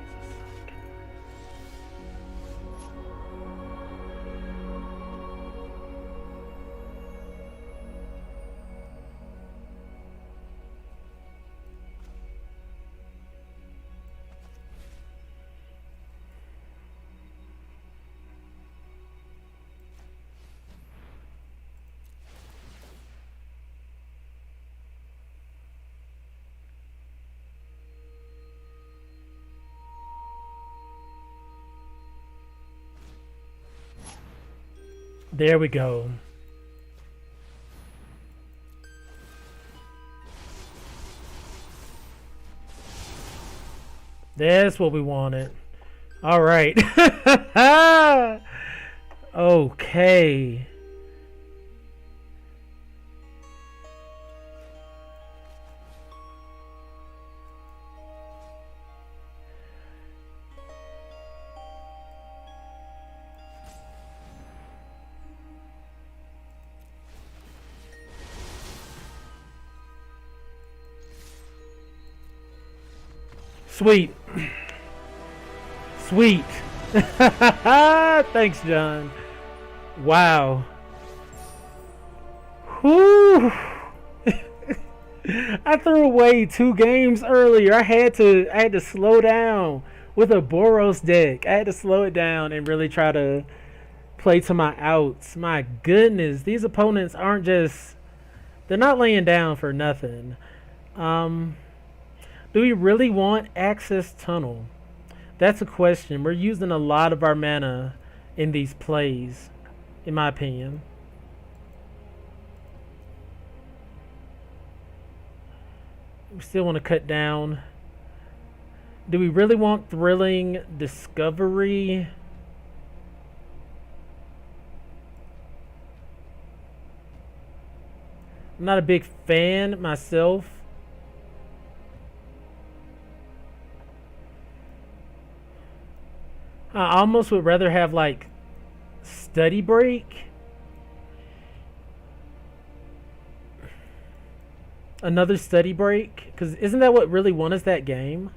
There we go. That's what we wanted. All right. Okay. Sweet. Sweet. Thanks, John. Wow. Whew. I threw away 2 games earlier. I had to slow down with a Boros deck. I had to slow it down and really try to play to my outs. My goodness, these opponents aren't just, they're not laying down for nothing. Do we really want Access Tunnel? That's a question. We're using a lot of our mana in these plays, in my opinion. We still want to cut down. Do we really want Thrilling Discovery? I'm not a big fan myself. I almost would rather have like Study Break. Another Study Break, because isn't that what really won us that game?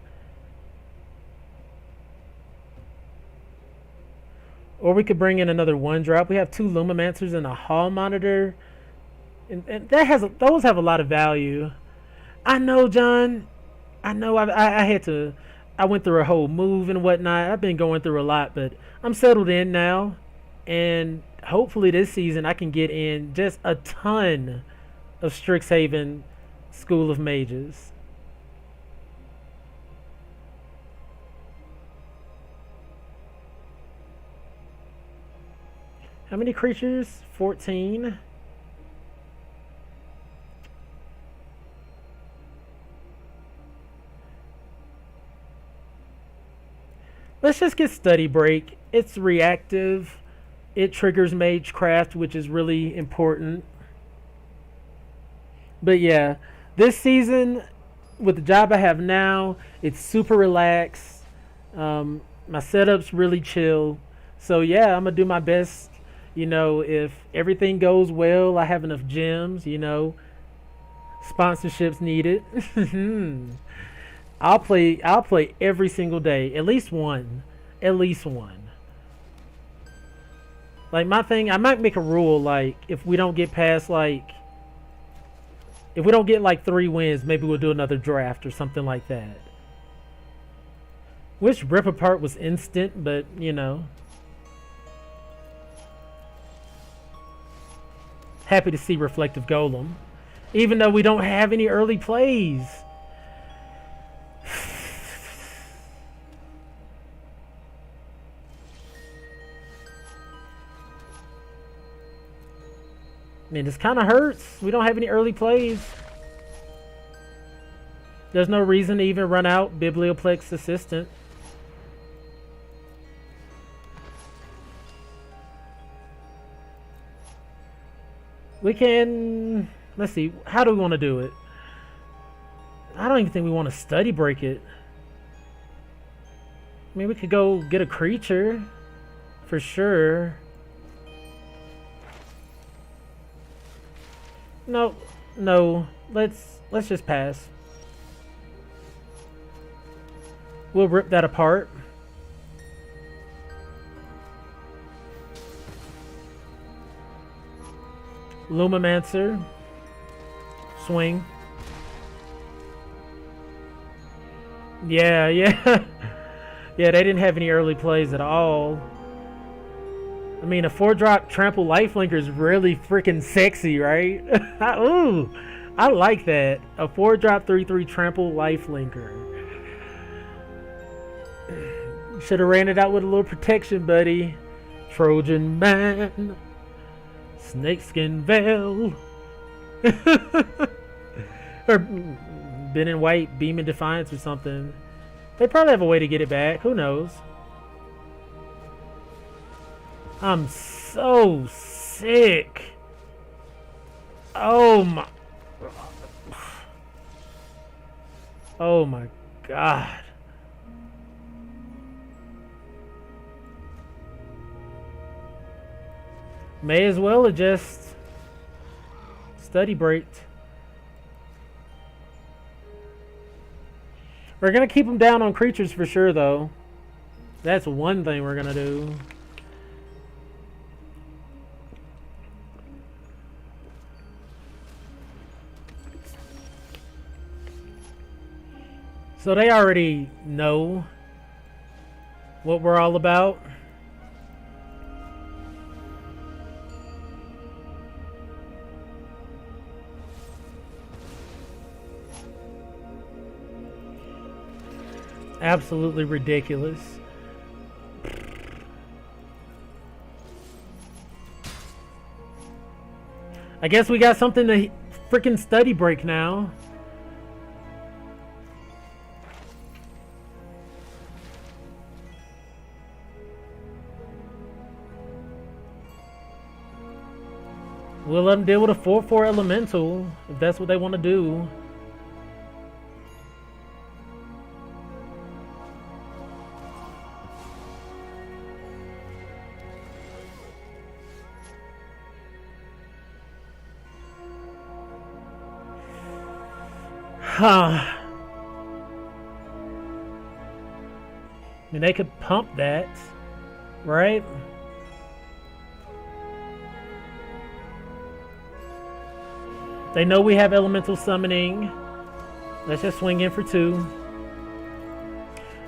Or we could bring in another 1-drop. We have 2 Lumimancers and a Hall Monitor, and that has those have a lot of value. I know, John. I know. I had to. I went through a whole move and whatnot. I've been going through a lot, but I'm settled in now, and hopefully this season I can get in just a ton of Strixhaven School of Mages. How many creatures? 14. Let's just get Study Break. It's reactive. It triggers Magecraft, which is really important. But yeah, this season, with the job I have now, it's super relaxed. My setup's really chill. So yeah, I'm going to do my best. You know, if everything goes well, I have enough gems, you know, sponsorships needed. I'll play every single day, at least one. Like my thing, I might make a rule, like if we don't get past like, if we don't get like 3 wins, maybe we'll do another draft or something like that. Wish Rip Apart was instant, but you know. Happy to see Reflective Golem, even though we don't have any early plays. I mean, this kind of hurts. We don't have any early plays. There's no reason to even run out Biblioplex Assistant. We can... Let's see. How do we want to do it? I don't even think we want to Study Break it. I mean, we could go get a creature. For sure. No, let's just pass. We'll rip that apart. Lumimancer. Swing. Yeah. Yeah, they didn't have any early plays at all. I mean, a 4-drop Trample Lifelinker is really freaking sexy, right? Ooh, I like that. A 4-drop 3/3 Trample Lifelinker. Should have ran it out with a little protection, buddy. Trojan Man. Snakeskin Veil. Or been in white, Beam in Defiance or something. They probably have a way to get it back. Who knows? I'm so sick. Oh my God. May as well have just Study Breaked. We're gonna keep them down on creatures for sure, though. That's one thing we're gonna do. So they already know what we're all about. Absolutely ridiculous. I guess we got something to freaking study break now. We'll let them deal with a 4/4 elemental if that's what they want to do. I mean, they could pump that, right? They know we have elemental summoning. Let's just swing in for 2.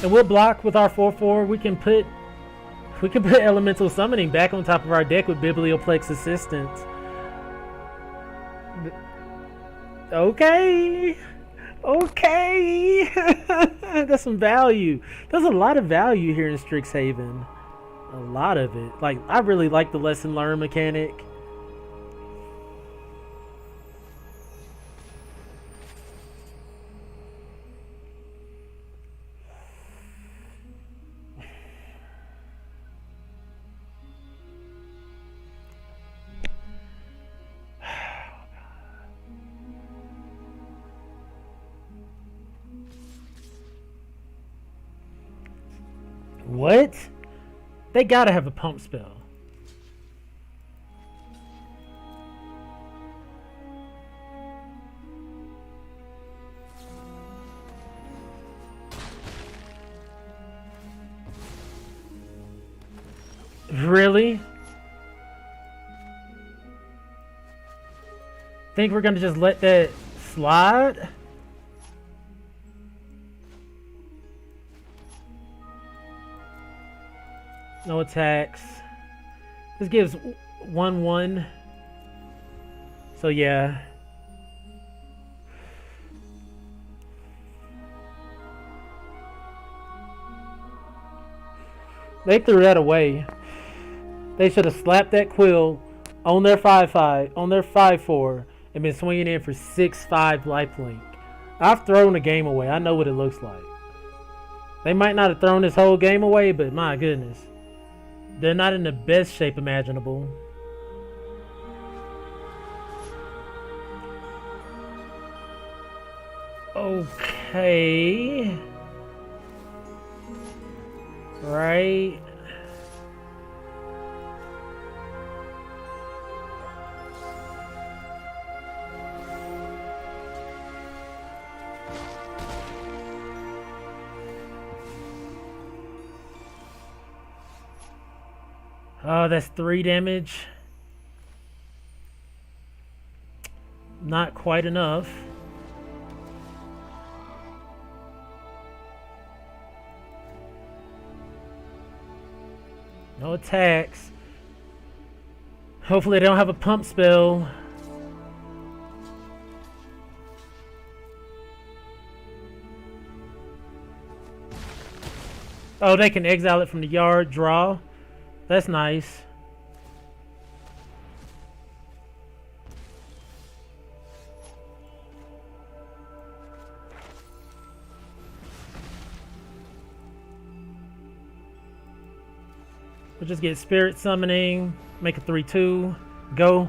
And we'll block with our 4/4. We can put elemental summoning back on top of our deck with Biblioplex Assistance. Okay. Okay. That's some value. There's a lot of value here in Strixhaven. A lot of it. Like, I really like the lesson learned mechanic. What? They gotta have a pump spell. Really? Think we're gonna just let that slide? No attacks. This gives 1/1. So yeah. They threw that away. They should have slapped that quill on their 5/5, on their 5/4, and been swinging in for 6/5 lifelink. I've thrown a game away. I know what it looks like. They might not have thrown this whole game away, but my goodness. They're not in the best shape imaginable. Okay. Right. Oh, that's 3 damage. Not quite enough. No attacks. Hopefully they don't have a pump spell. Oh, they can exile it from the yard, draw. That's nice. We'll just get Spirit Summoning, make a 3/2, go.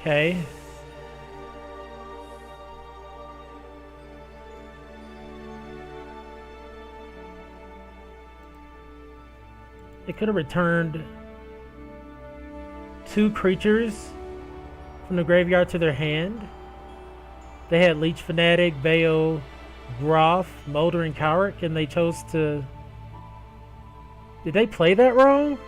Okay. It could have returned 2 creatures from the graveyard to their hand. They had Leech Fanatic, Bayo, Groff, Moldering Cowrick, and they chose to... Did they play that wrong?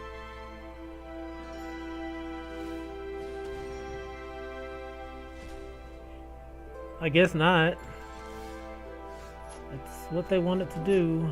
I guess not. That's what they wanted to do.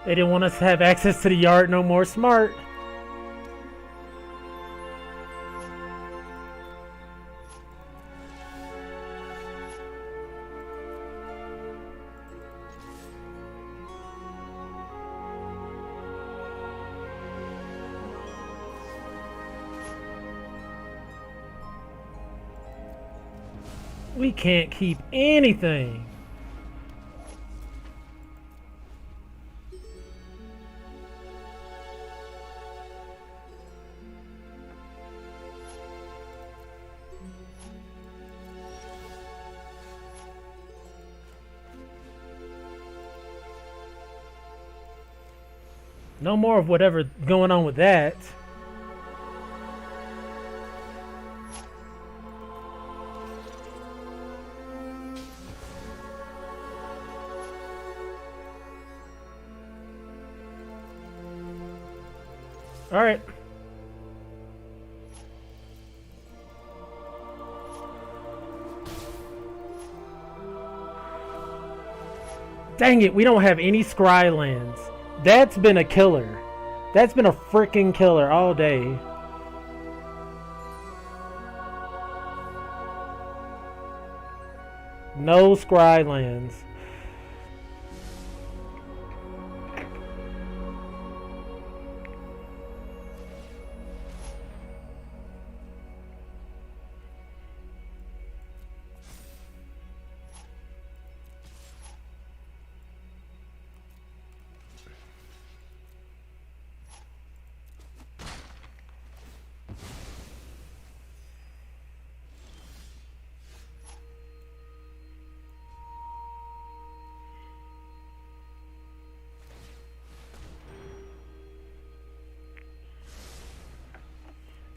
They didn't want us to have access to the yard no more. Smart. We can't keep anything. No more of whatever going on with that. All right. Dang it, we don't have any Scry lands. That's been a killer. That's been a freaking killer all day. No Scry lands.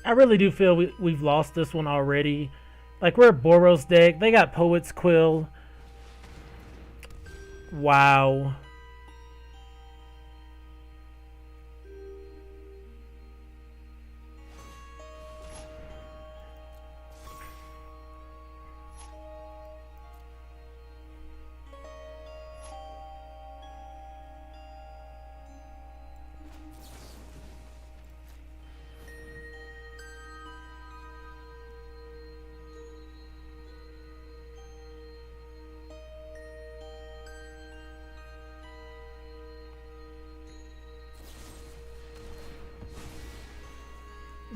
I really do feel we've lost this one already. Like, we're a Boros deck. They got Poet's Quill. Wow.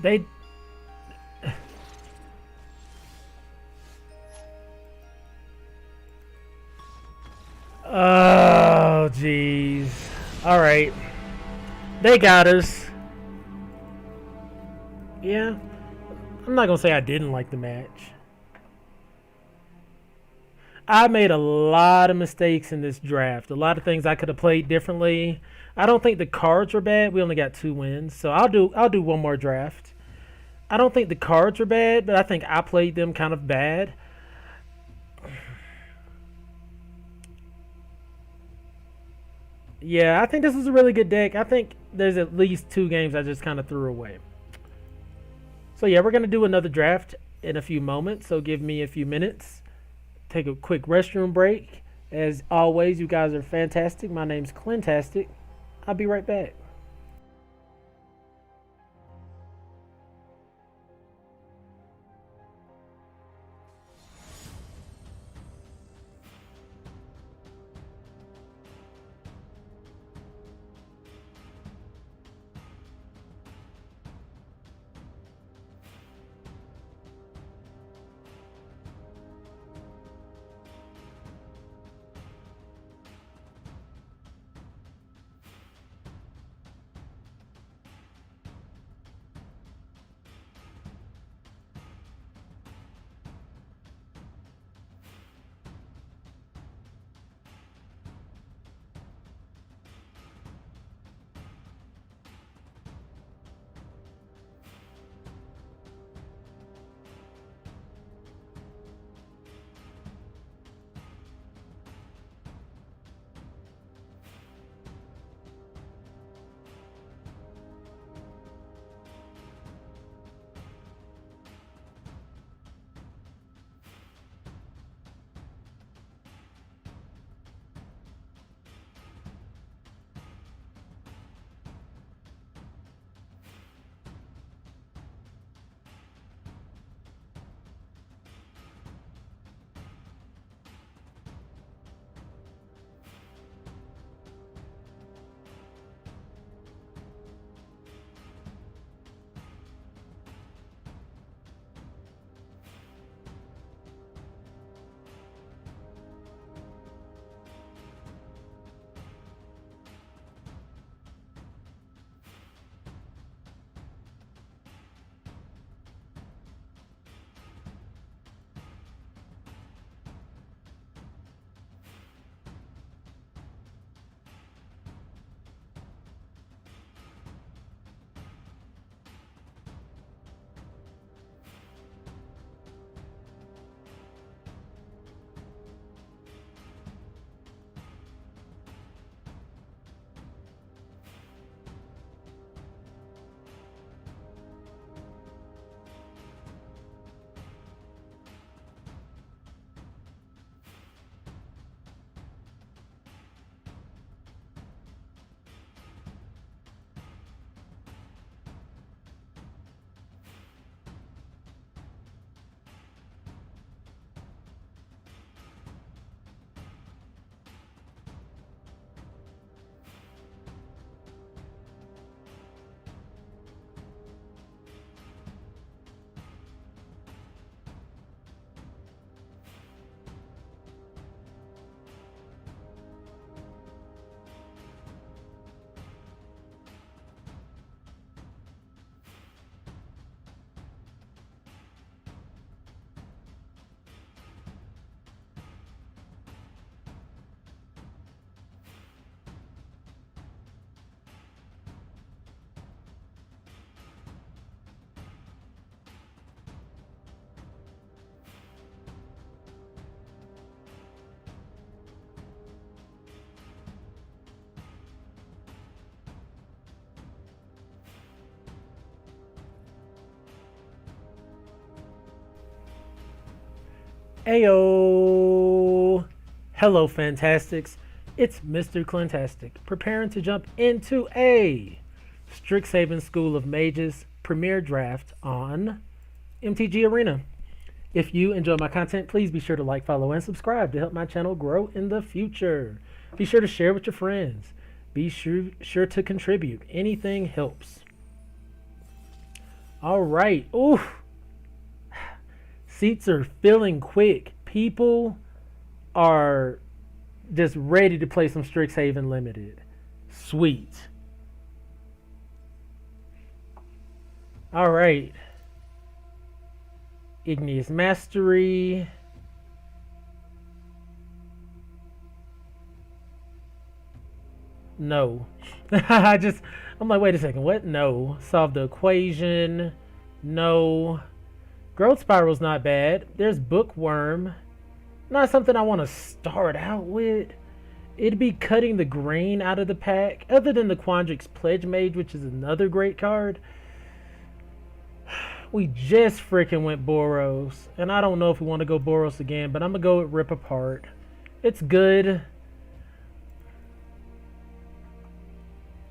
They... Oh, jeez. Alright. They got us. Yeah. I'm not gonna say I didn't like the match. I made a lot of mistakes in this draft. A lot of things I could have played differently. I don't think the cards were bad. We only got 2 wins, so I'll do one more draft. I don't think the cards were bad, but I think I played them kind of bad. Yeah, I think this is a really good deck. I think there's at least 2 games I just kind of threw away. So yeah, we're going to do another draft in a few moments, so give me a few minutes. Take a quick restroom break. As always, you guys are fantastic. My name's Clintastik. I'll be right back. Ayo! Hello, Fantastics. It's Mr.Clintastik, preparing to jump into a Strixhaven School of Mages premiere draft on MTG Arena. If you enjoy my content, please be sure to like, follow, and subscribe to help my channel grow in the future. Be sure to share with your friends. Be sure to contribute. Anything helps. All right. Ooh. Seats are filling quick. People are just ready to play some Strixhaven Limited. Sweet. All right. Igneous Mastery. No. I'm like, wait a second. What? No. Solve the equation. No. Growth Spiral's not bad. There's Bookworm. Not something I want to start out with. It'd be cutting the grain out of the pack. Other than the Quandrix Pledge Mage, which is another great card. We just freaking went Boros. And I don't know if we want to go Boros again, but I'm going to go with Rip Apart. It's good.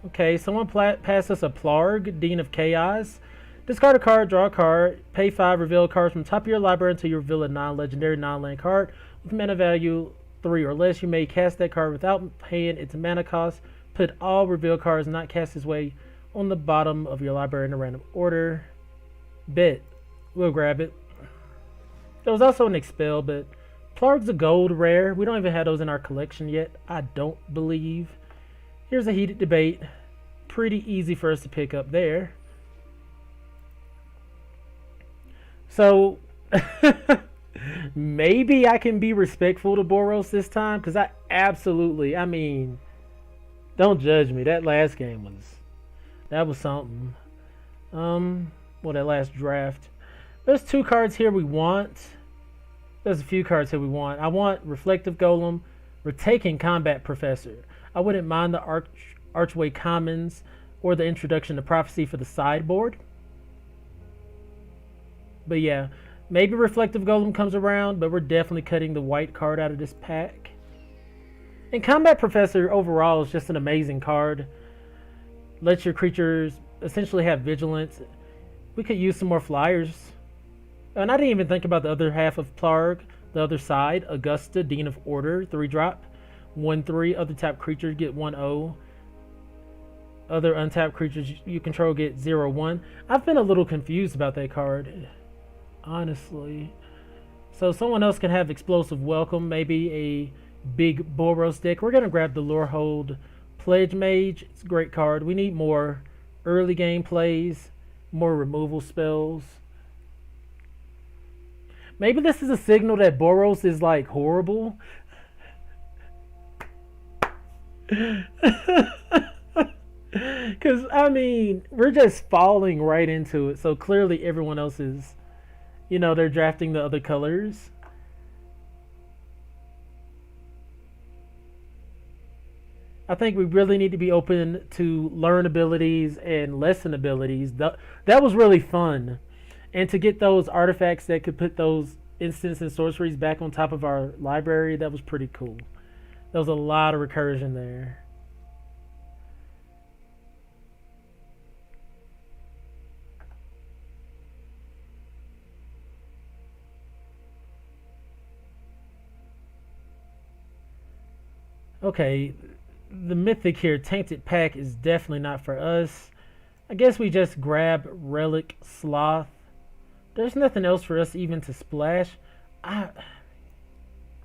Okay, someone passed us a Plarg, Dean of Chaos. Discard a card, draw a card, pay 5, reveal a card from the top of your library until you reveal a non-legendary non-land card with mana value 3 or less. You may cast that card without paying its mana cost. Put all reveal cards not cast this way on the bottom of your library in a random order. Bet. We'll grab it. There was also an Expel, but Plarg's a gold rare. We don't even have those in our collection yet, I don't believe. Here's a heated debate. Pretty easy for us to pick up there. So, maybe I can be respectful to Boros this time, because I mean, don't judge me. That last game was something. Well, that last draft. There's 2 cards here we want. There's a few cards here we want. I want Reflective Golem. We're taking Combat Professor. I wouldn't mind the Archway Commons or the introduction to Prophecy for the sideboard. But yeah, maybe Reflective Golem comes around, but we're definitely cutting the white card out of this pack. And Combat Professor overall is just an amazing card. Lets your creatures essentially have vigilance. We could use some more flyers. And I didn't even think about the other half of Plarg, the other side. Augusta, Dean of Order, 3-drop. 1/3, other tapped creatures get 1/0. Other untapped creatures you control get 0/1. I've been a little confused about that card, honestly. So someone else can have Explosive Welcome, maybe a big Boros deck. We're going to grab the Lorehold Pledge Mage. It's a great card. We need more early game plays, more removal spells. Maybe this is a signal that Boros is like horrible. Because, I mean, we're just falling right into it. So clearly everyone else is, they're drafting the other colors. I think we really need to be open to learn abilities and lesson abilities. That was really fun. And to get those artifacts that could put those instants and sorceries back on top of our library, that was pretty cool. There was a lot of recursion there. Okay, the mythic here, Tainted Pack, is definitely not for us. I guess we just grab Relic Sloth. There's nothing else for us even to splash.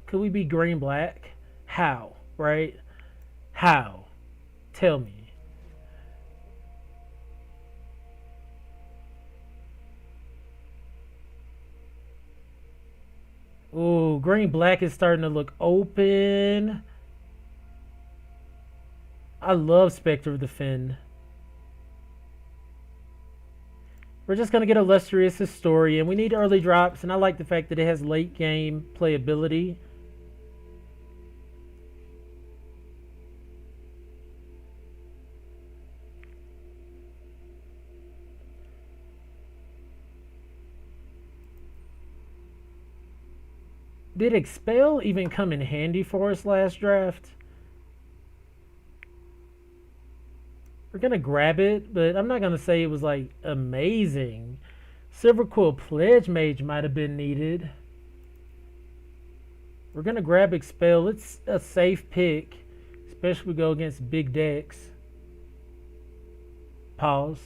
Could we be green-black? How, right? How? Tell me. Ooh, green-black is starting to look open. I love Spectre of the Fen. We're just going to get Illustrious Historian. We need early drops, and I like the fact that it has late game playability. Did Expel even come in handy for us last draft? We're gonna grab it, but I'm not gonna say it was like amazing. Silver Quill Pledge Mage might have been needed. We're gonna grab Expel. It's a safe pick, especially if we go against big decks. Pause.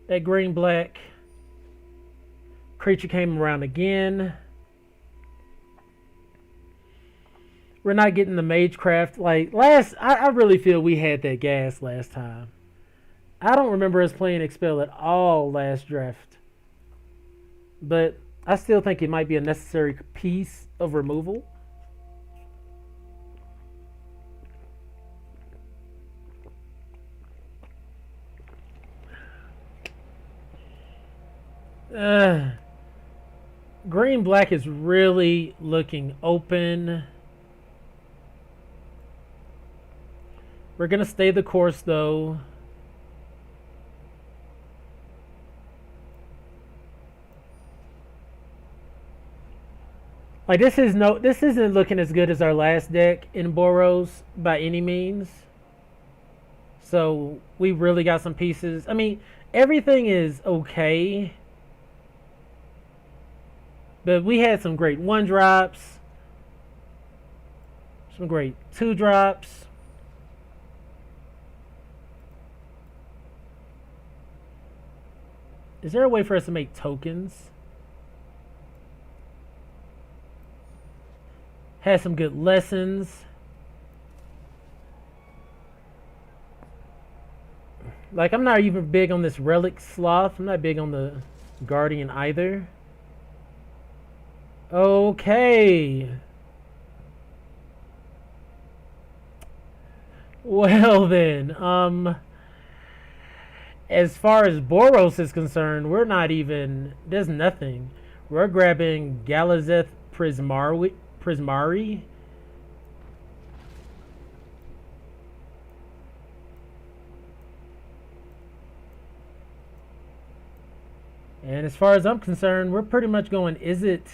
That green black creature came around again. We're not getting the Magecraft. Like last, I really feel we had that gas last time. I don't remember us playing Expel at all last draft. But I still think it might be a necessary piece of removal. Green black is really looking open. We're gonna stay the course though. Like this isn't looking as good as our last deck in Boros by any means. So we really got some pieces. I mean, everything is okay. But we had some great 1-drops. Some great 2-drops. Is there a way for us to make tokens? Had some good lessons. Like, I'm not even big on this Relic Sloth. I'm not big on the Guardian either. Okay. Well then, as far as Boros is concerned, we're not even, there's nothing. We're grabbing Galazeth Prismari. And as far as I'm concerned, we're pretty much going, is it?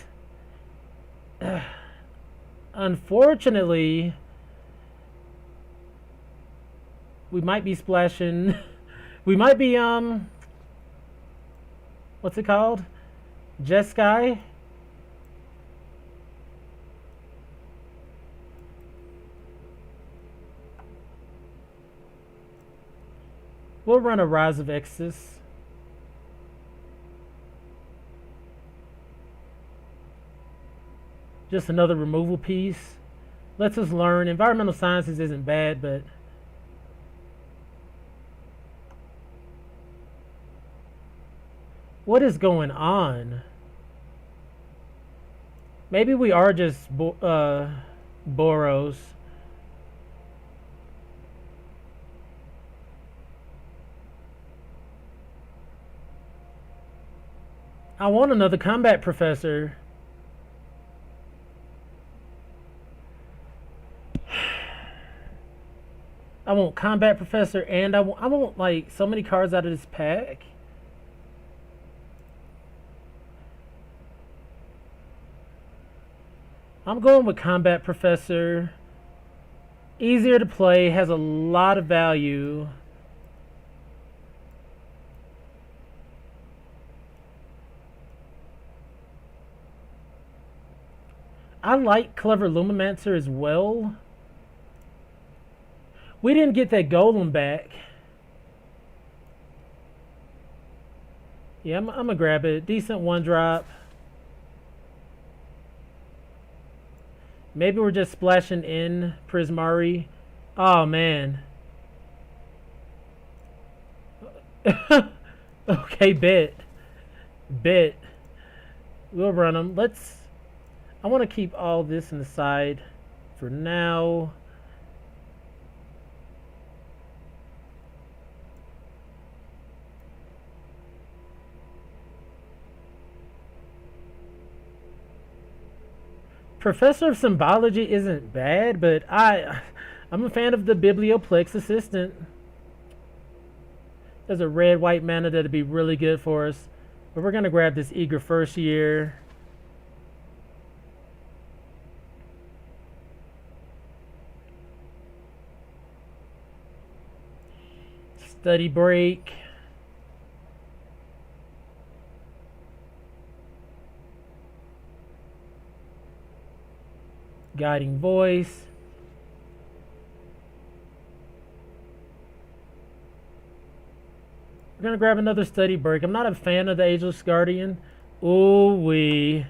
Unfortunately, we might be splashing. We might be, what's it called? Jeskai? We'll run a Rise of Exodus. Just another removal piece. Lets us learn. Environmental sciences isn't bad, but what is going on? Maybe we are just Boros. I want another combat professor. I want combat professor, and I want like so many cards out of this pack. I'm going with combat professor. Easier to play, has a lot of value. I like Clever Lumimancer as well. We didn't get that golem back. Yeah, I'm gonna grab it. Decent 1-drop. Maybe we're just splashing in Prismari. Oh man. Okay, bet. We'll run them. I want to keep all this in the side for now. Professor of Symbology isn't bad, but I'm a fan of the Biblioplex Assistant. There's a red-white mana that'd be really good for us. But we're going to grab this Eager First Year. Study break. Guiding voice. We're gonna grab another study break. I'm not a fan of the Ageless Guardian. Ooh wee.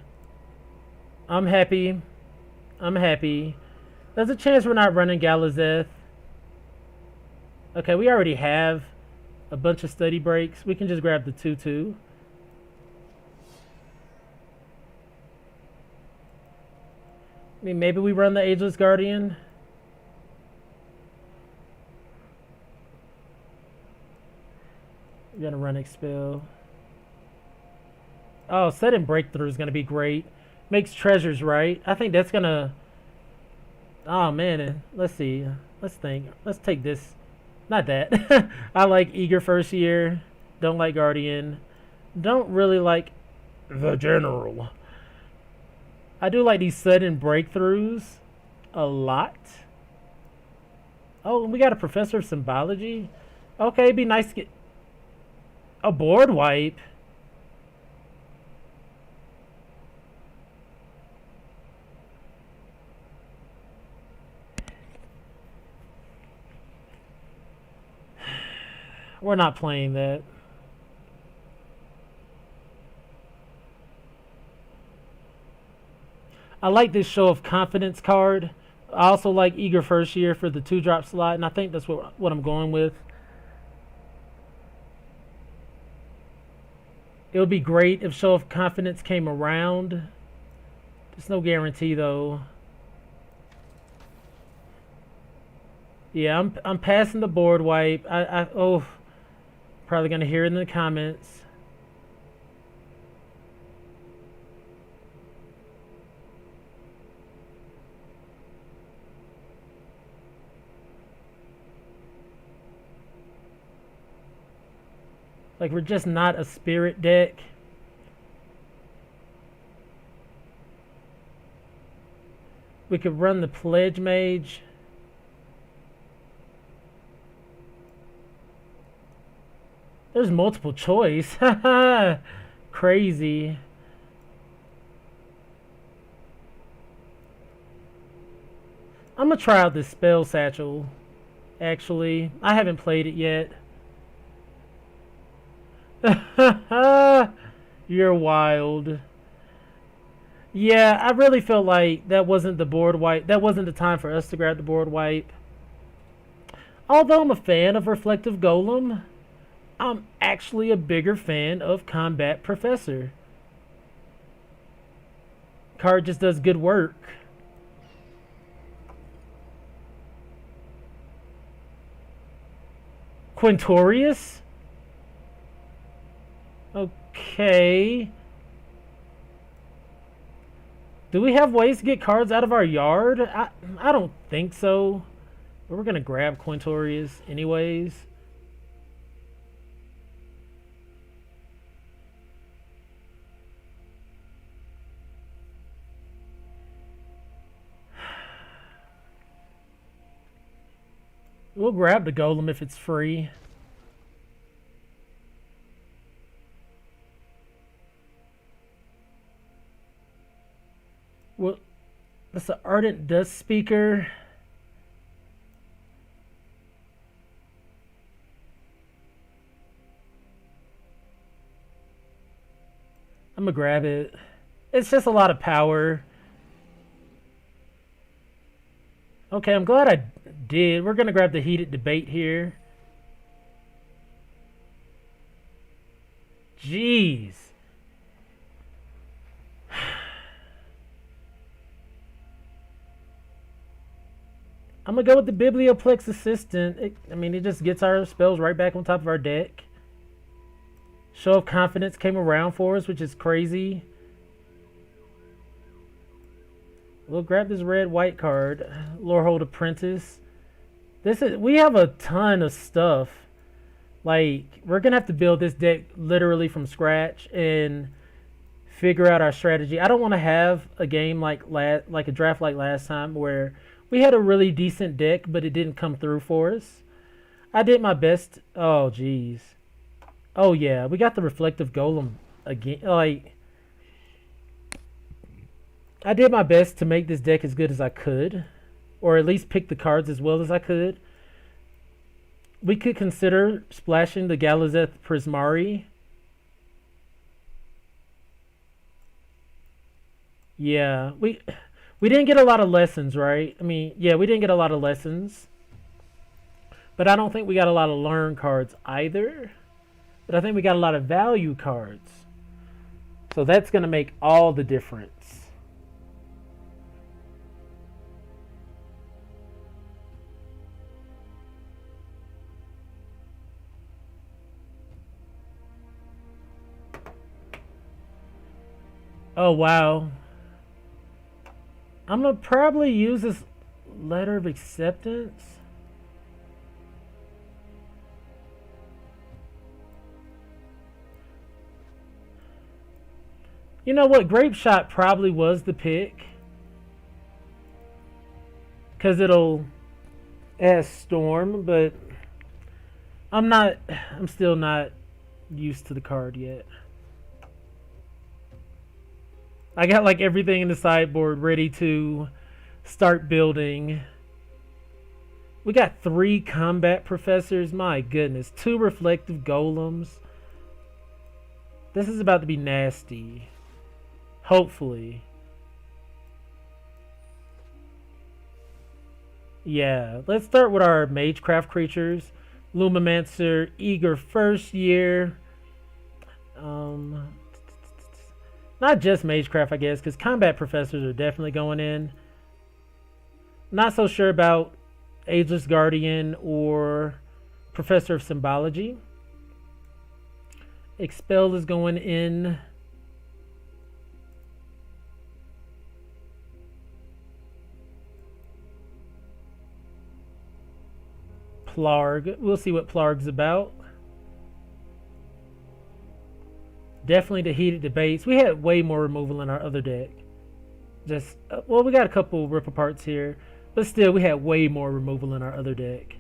I'm happy. I'm happy. There's a chance we're not running Galazeth. Okay, we already have a bunch of study breaks. We can just grab the 2-2. I mean, maybe we run the Ageless Guardian. We're gonna run Expel. Oh, sudden breakthrough is gonna be great. Makes treasures, right? I think that's gonna... Oh man, let's see. Let's think. Let's take this. Not that. I like Eager First Year. Don't like Guardian. Don't really like the General. I do like these sudden breakthroughs a lot. Oh, we got a Professor of Symbology. Okay, it'd be nice to get a board wipe. We're not playing that. I like this Show of Confidence card. I also like Eager First Year for the 2-drop slot, and I think that's what I'm going with. It would be great if Show of Confidence came around. There's no guarantee though. Yeah, I'm passing the board wipe. Oh, probably gonna hear it in the comments. Like, we're just not a spirit deck. We could run the Pledge Mage. There's multiple choice. Crazy. I'm gonna try out this Spell Satchel. Actually, I haven't played it yet. You're wild. Yeah, I really felt like that wasn't the board wipe. That wasn't the time for us to grab the board wipe. Although I'm a fan of Reflective Golem, I'm actually a bigger fan of Combat Professor. Card just does good work. Quintorius? Okay. Do we have ways to get cards out of our yard? I don't think so. But we're going to grab Quintorius anyways. We'll grab the Golem if it's free. Well, that's an Ardent Dust Speaker. I'm gonna grab it. It's just a lot of power. Okay, I'm glad I did. We're gonna grab the Heated Debate here. Jeez. I'm gonna go with the Biblioplex Assistant. It just gets our spells right back on top of our deck. Show of Confidence came around for us, which is crazy. We'll grab this red-white card. Lorehold Apprentice. We have a ton of stuff. Like, we're gonna have to build this deck literally from scratch and figure out our strategy. I don't want to have a game like a draft like last time where we had a really decent deck, but it didn't come through for us. I did my best. Oh, jeez. Oh, yeah. We got the reflective golem again. Like, I did my best to make this deck as good as I could. Or at least pick the cards as well as I could. We could consider splashing the Galazeth Prismari. Yeah, we didn't get a lot of lessons, right? I mean, yeah, we didn't get a lot of lessons. But I don't think we got a lot of learn cards either. But I think we got a lot of value cards. So that's going to make all the difference. Oh, wow. I'm going to probably use this letter of acceptance. You know what? Grape Shot probably was the pick. Because it'll ask Storm, but I'm still not used to the card yet. I got like everything in the sideboard ready to start building. We got 3 combat professors. My goodness. 2 reflective golems. This is about to be nasty. Hopefully. Yeah. Let's start with our Magecraft creatures. Lumamancer, Eager First Year. Not just Magecraft, I guess, because combat professors are definitely going in. Not so sure about Ageless Guardian or Professor of Symbology. Expel is going in. Plarg. We'll see what Plarg's about. Definitely the heated debates. We had way more removal in our other deck. Just, well, we got a couple rip aparts here. But still, we had way more removal in our other deck.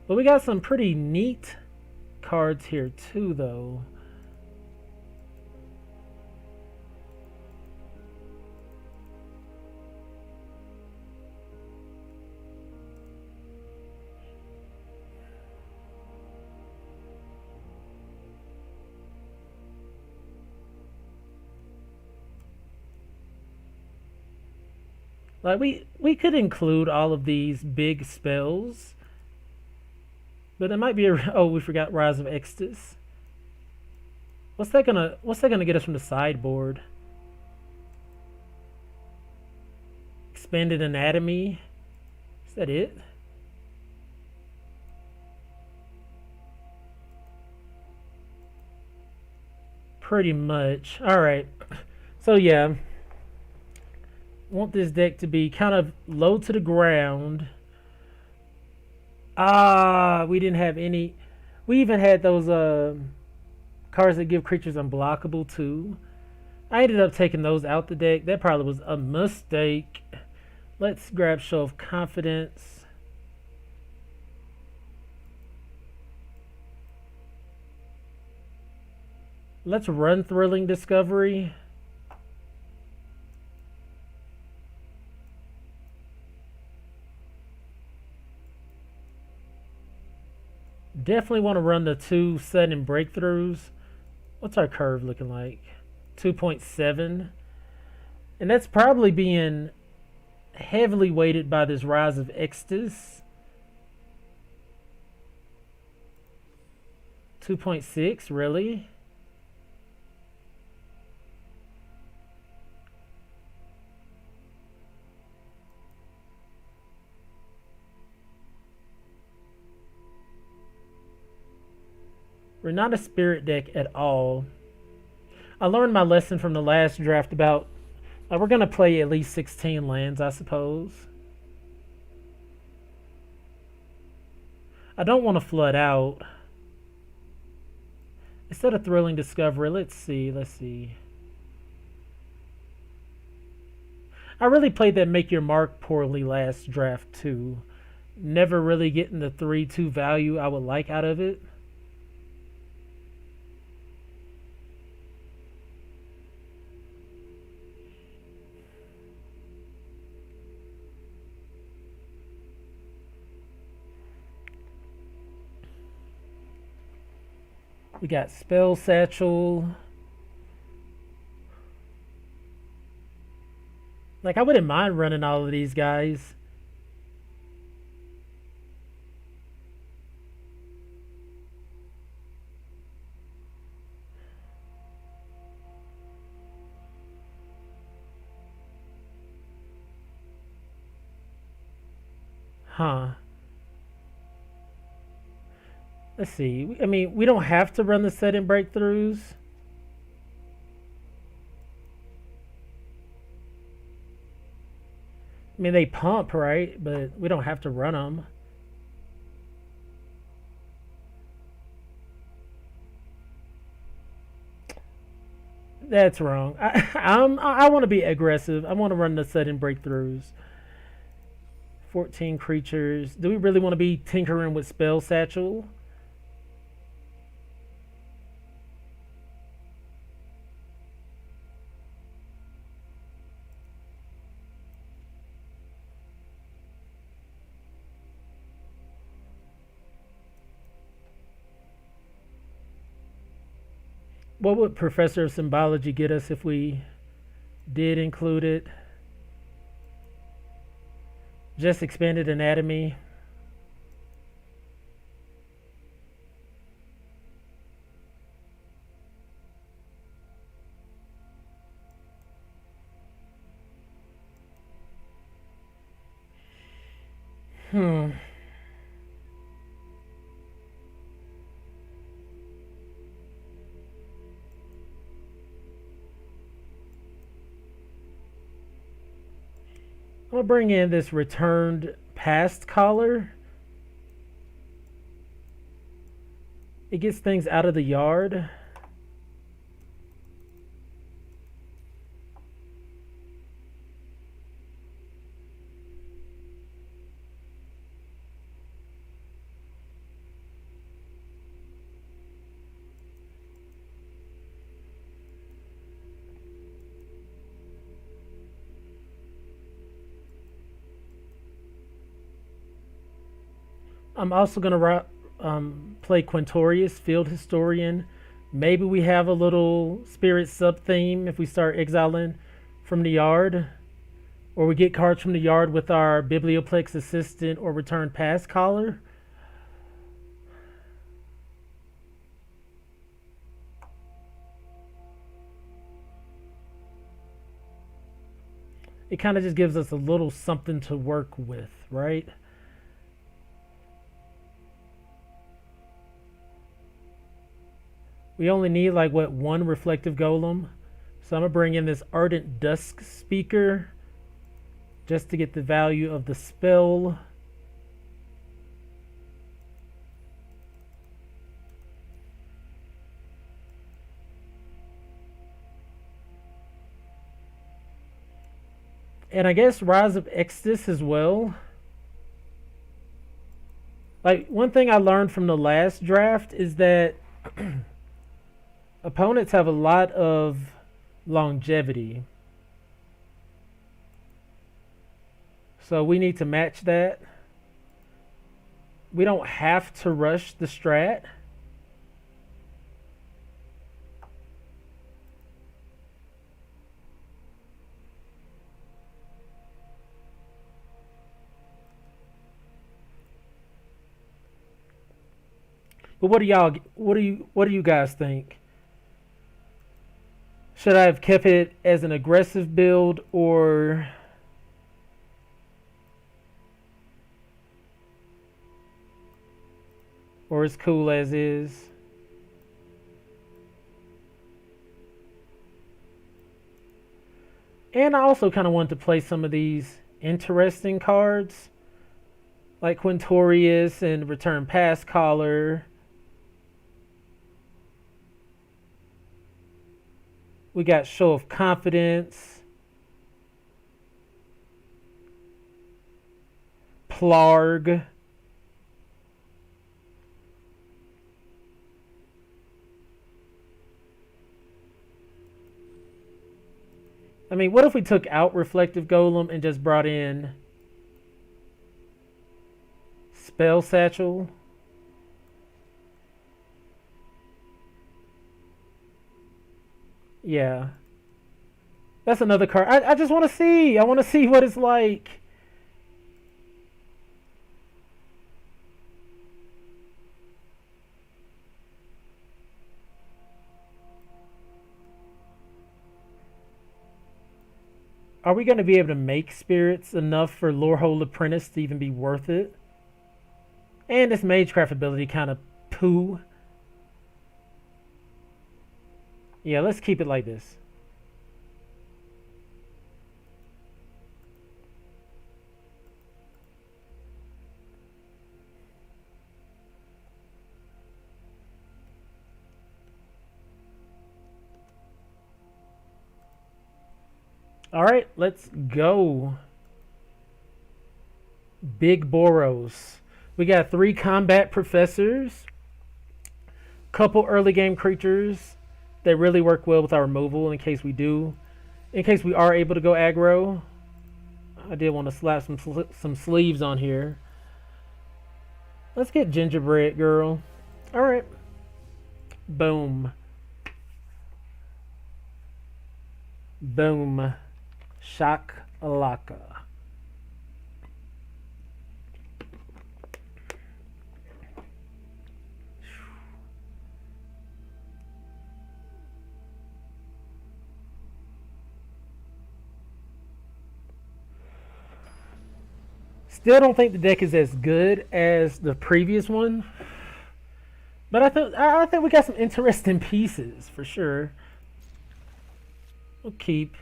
But we got some pretty neat cards here too, though. Like we could include all of these big spells, but it might be a oh we forgot Rise of Extus. What's that gonna get us from the sideboard? Expanded Anatomy. Is that it? Pretty much. All right. So yeah. Want this deck to be kind of low to the ground. We didn't have any. We even had those cards that give creatures unblockable too. I ended up taking those out the deck. That probably was a mistake. Let's grab Show of Confidence. Let's run Thrilling Discovery. Definitely want to run the 2 sudden breakthroughs. What's our curve looking like? 2.7. And that's probably being heavily weighted by this Rise of Extus. 2.6, really? We're not a spirit deck at all. I learned my lesson from the last draft about we're going to play at least 16 lands, I suppose. I don't want to flood out. Instead of Thrilling Discovery, let's see. I really played that Make Your Mark poorly last draft too. never really getting the 3/2 value I would like out of it. We got Spell Satchel. Like, I wouldn't mind running all of these guys. Huh. Let's see. I mean, we don't have to run the setting breakthroughs. I mean, they pump, right? But we don't have to run them. That's wrong. I want to be aggressive. I want to run the setting breakthroughs. 14 creatures. Do we really want to be tinkering with Spell Satchel? What would Professor of Symbology get us if we did include it? Just expanded anatomy. Hmm. I'm gonna bring in this returned past collar. It gets things out of the yard. I'm also gonna play Quintorius, Field Historian. Maybe we have a little spirit sub theme if we start exiling from the yard, or we get cards from the yard with our Biblioplex Assistant or Return Past collar. It kind of just gives us a little something to work with, right? We only need like what, one reflective golem. So I'm gonna bring in this Ardent Dusk Speaker just to get the value of the spell. And I guess Rise of Exodus as well. Like, one thing I learned from the last draft is that opponents have a lot of longevity. So we need to match that. We don't have to rush the strat. But what do you guys think? Should I have kept it as an aggressive build, or as cool as is? And I also kind of want to play some of these interesting cards like Quintorius and Return Pass Collar. We got Show of Confidence. Plarg. I mean, what if we took out Reflective Golem and just brought in Spell Satchel? Yeah. That's another card. I just want to see. I want to see what it's like. Are we going to be able to make spirits enough for Lorehold Apprentice to even be worth it? And this Magecraft ability kind of poo. Yeah, let's keep it like this. Alright, let's go. Big Boros. We got 3 combat professors. Couple early game creatures that really work well with our removal in case we are able to go aggro. I did want to slap some sleeves on here. Let's get Gingerbread Girl. Alright. Boom. Boom. Shakalaka. Still don't think the deck is as good as the previous one, but I think we got some interesting pieces for sure. We'll keep.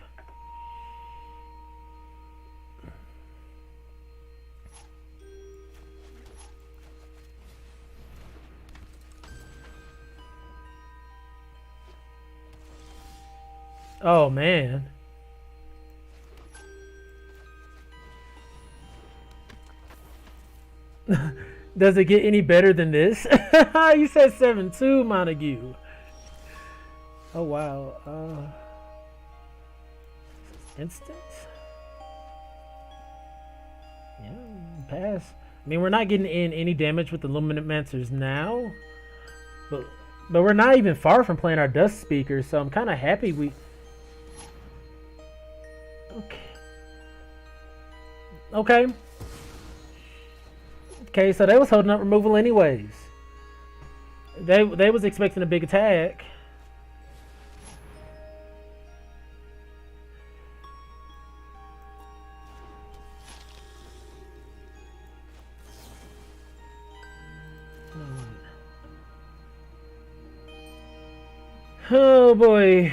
Oh man. Does it get any better than this? You said 7-2, Montague. Oh wow. Instant? Yeah, pass. I mean, we're not getting in any damage with the Luminamancers now, but we're not even far from playing our Dust Speakers, so I'm kind of happy we. Okay. Okay, so they was holding up removal anyways. They was expecting a big attack. Oh boy.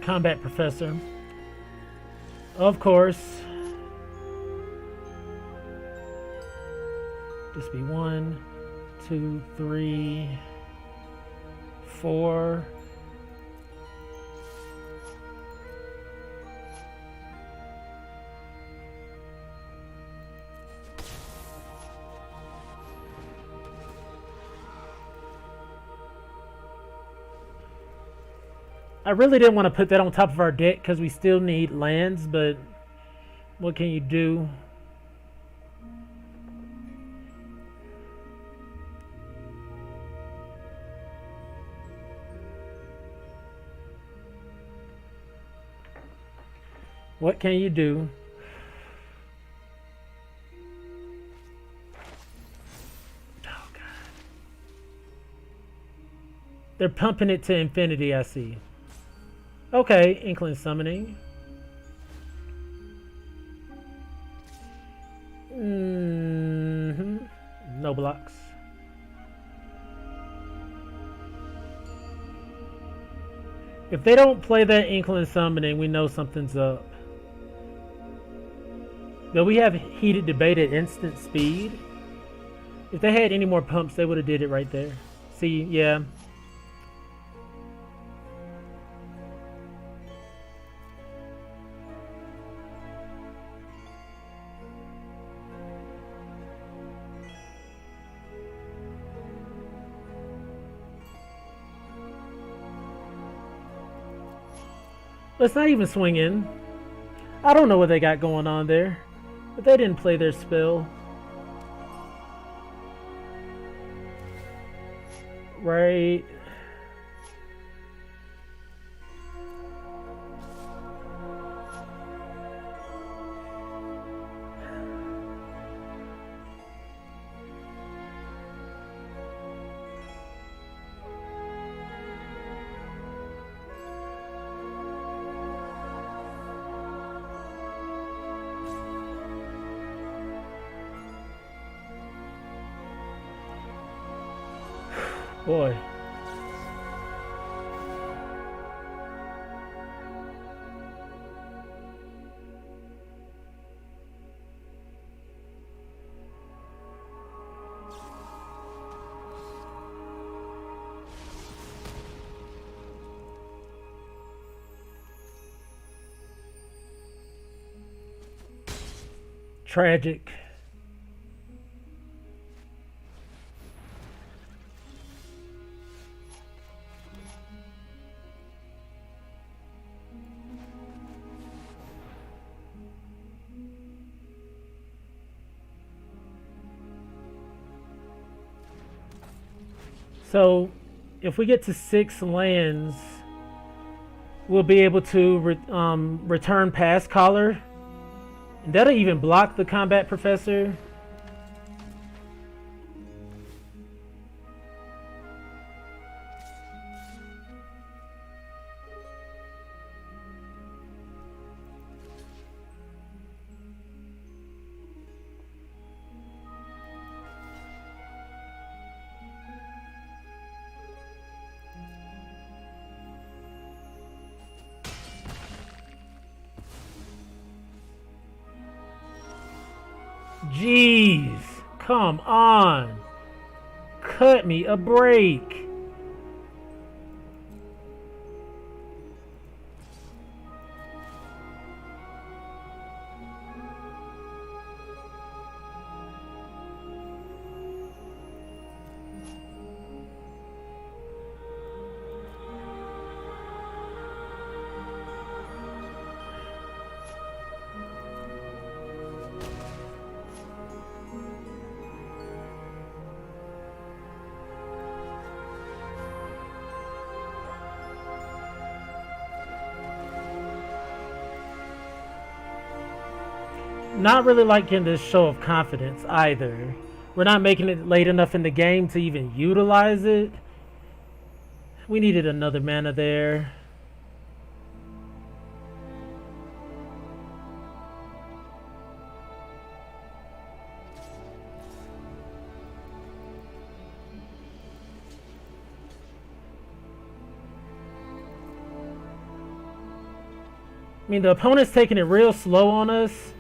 Combat Professor. Of course. This be 1, 2, 3, 4. I really didn't want to put that on top of our deck because we still need lands, but what can you do? What can you do? Oh, God. They're pumping it to infinity, I see. Okay, Inkling Summoning. No blocks. If they don't play that Inkling Summoning, we know something's up. Though we have heated debate at instant speed. If they had any more pumps, they would have did it right there. See, yeah. Let's not even swing in. I don't know what they got going on there. But they didn't play their spell. Right. Boy. Tragic. So, if we get to 6 lands, we'll be able to return past Collar. And that'll even block the Combat Professor. Jeez, come on. Cut me a break. Not really liking this show of confidence either. We're not making it late enough in the game to even utilize it. We needed another mana there. I mean, the opponent's taking it real slow on us.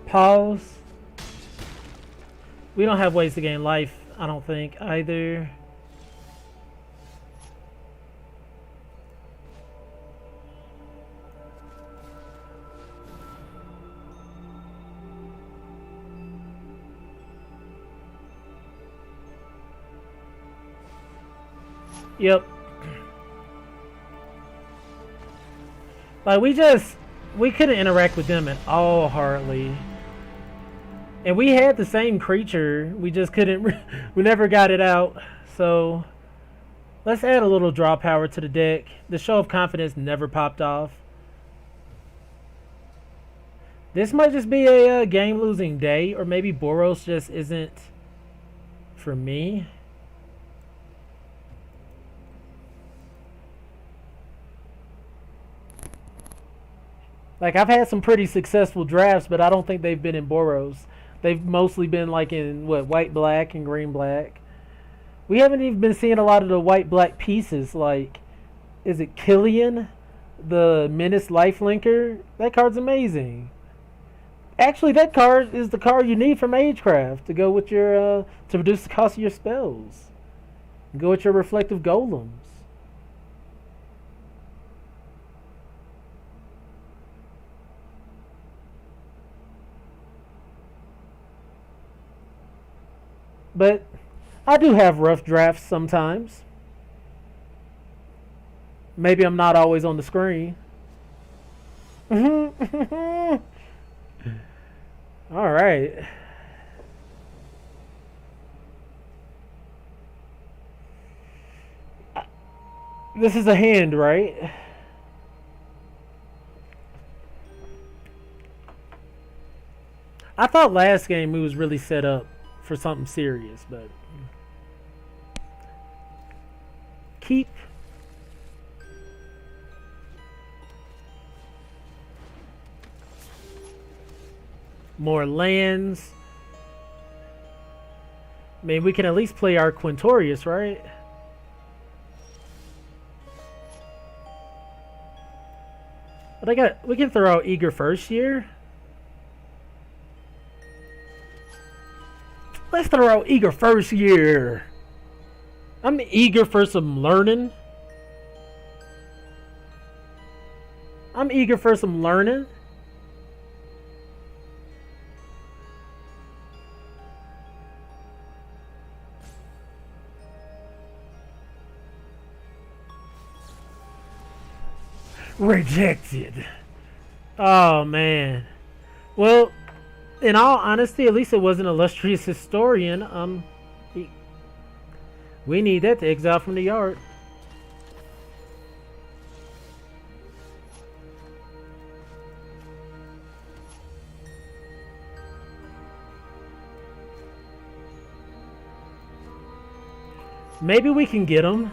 Pause. We don't have ways to gain life, I don't think, either. Yep. Like, we couldn't interact with them at all, hardly. And we had the same creature, we just couldn't, we never got it out. So, let's add a little draw power to the deck. The show of confidence never popped off. This might just be a game-losing day, or maybe Boros just isn't for me. Like, I've had some pretty successful drafts, but I don't think they've been in Boros. They've mostly been like in what, white black and green black. We haven't even been seeing a lot of the white black pieces. Like, is it Killian, the Menace Lifelinker? That card's amazing. Actually, that card is the card you need from Magecraft to go with your to reduce the cost of your spells. Go with your reflective golems. But I do have rough drafts sometimes. Maybe I'm not always on the screen. All right. This is a hand, right? I thought last game we was really set up for something serious, but keep. More lands. I mean, we can at least play our Quintorius, right? But we can throw out Eager First Year. Let's throw out Eager First Year. I'm eager for some learning. I'm eager for some learning. Rejected. Oh, man. Well, in all honesty, at least it was an illustrious historian. We need that to exile from the yard. Maybe we can get them.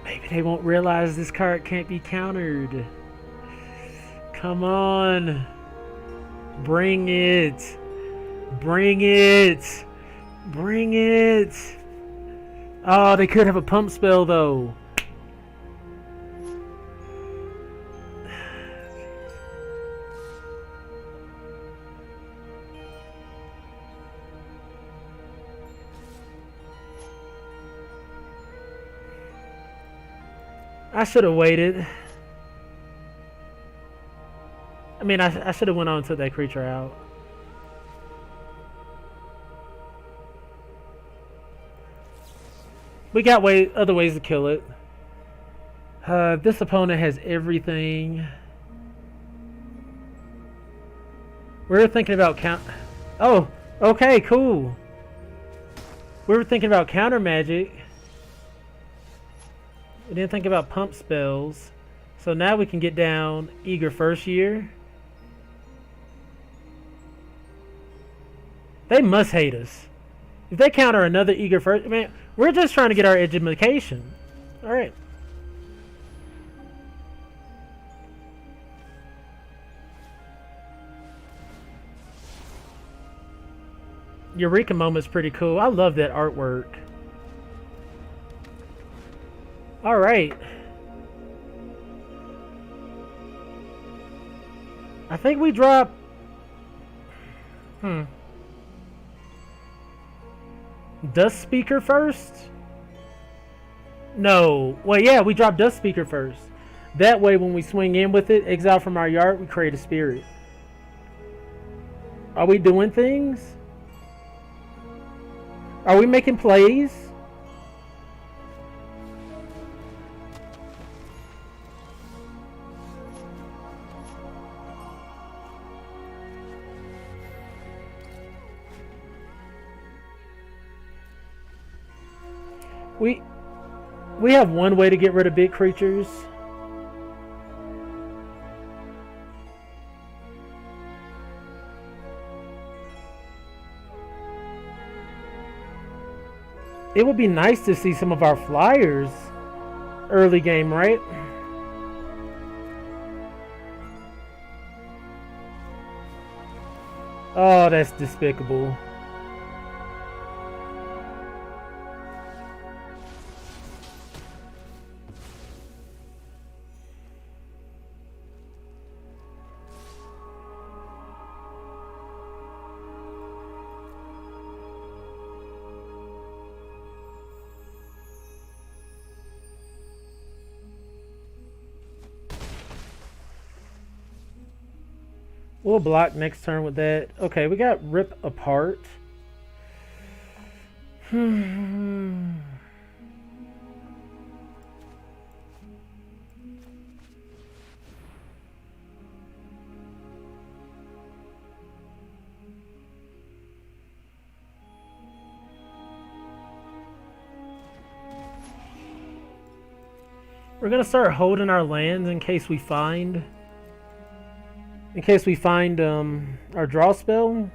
Maybe they won't realize this card can't be countered. Come on. Bring it. Bring it. Bring it. Oh, they could have a pump spell, though. I should have waited. I mean, I should have went on and took that creature out. We got other ways to kill it. This opponent has everything. We were thinking about Oh, okay, cool. We were thinking about counter magic. We didn't think about pump spells. So now we can get down Eager First Year. They must hate us. If they counter another Eager First... Man, we're just trying to get our education. Alright. Eureka Moment's pretty cool. I love that artwork. Alright. I think we drop... Dust Speaker first? No. Well, yeah, we drop Dust Speaker first. That way, when we swing in with it, exile from our yard, we create a spirit. Are we doing things? Are we making plays? We have one way to get rid of big creatures. It would be nice to see some of our flyers early game, right? Oh, that's despicable. We'll block next turn with that. Okay, we got rip apart. We're gonna start holding our lands in case we find our draw spell.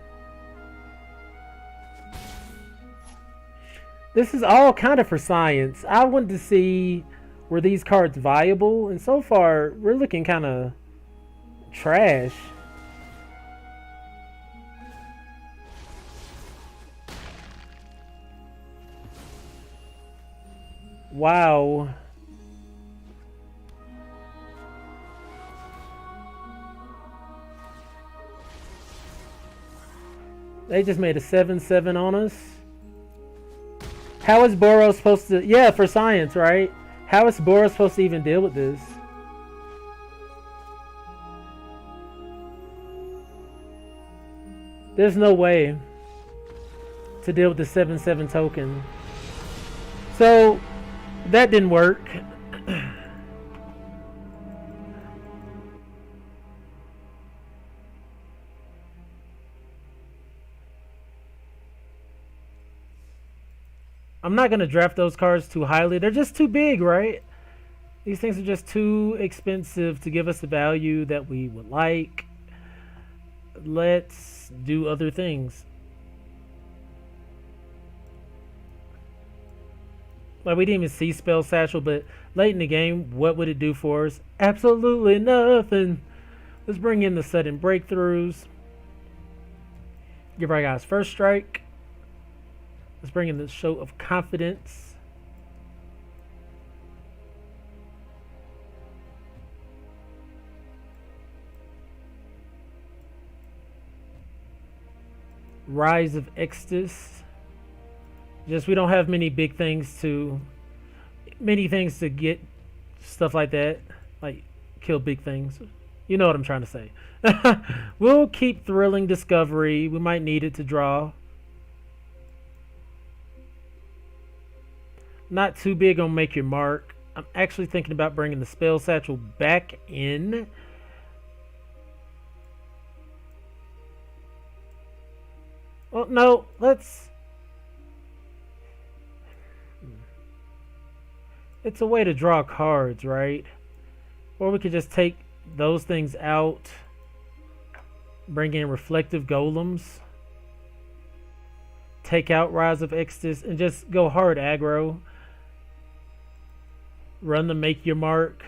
This is all kind of for science. I wanted to see were these cards viable, and so far we're looking kind of trash. Wow. They just made a 7/7 on us. How is Boros supposed to... Yeah, for science, right? How is Boros supposed to even deal with this? There's no way to deal with the 7/7 token. So, that didn't work. I'm not going to draft those cards too highly. They're just too big, right? These things are just too expensive to give us the value that we would like. Let's do other things. Like, we didn't even see Spell Satchel, but late in the game, what would it do for us? Absolutely nothing. Let's bring in the sudden breakthroughs. Give our guys first strike. Let's bring in the show of confidence. Rise of Extus. Just we don't have many things to get stuff like that. Like kill big things. You know what I'm trying to say. We'll keep Thrilling Discovery. We might need it to draw. Not too big on Make Your Mark. I'm actually thinking about bringing the Spell Satchel back in. Well, no, let's... It's a way to draw cards, right? Or we could just take those things out. Bring in Reflective Golems. Take out Rise of Extus and just go hard aggro. Run the Make Your Mark.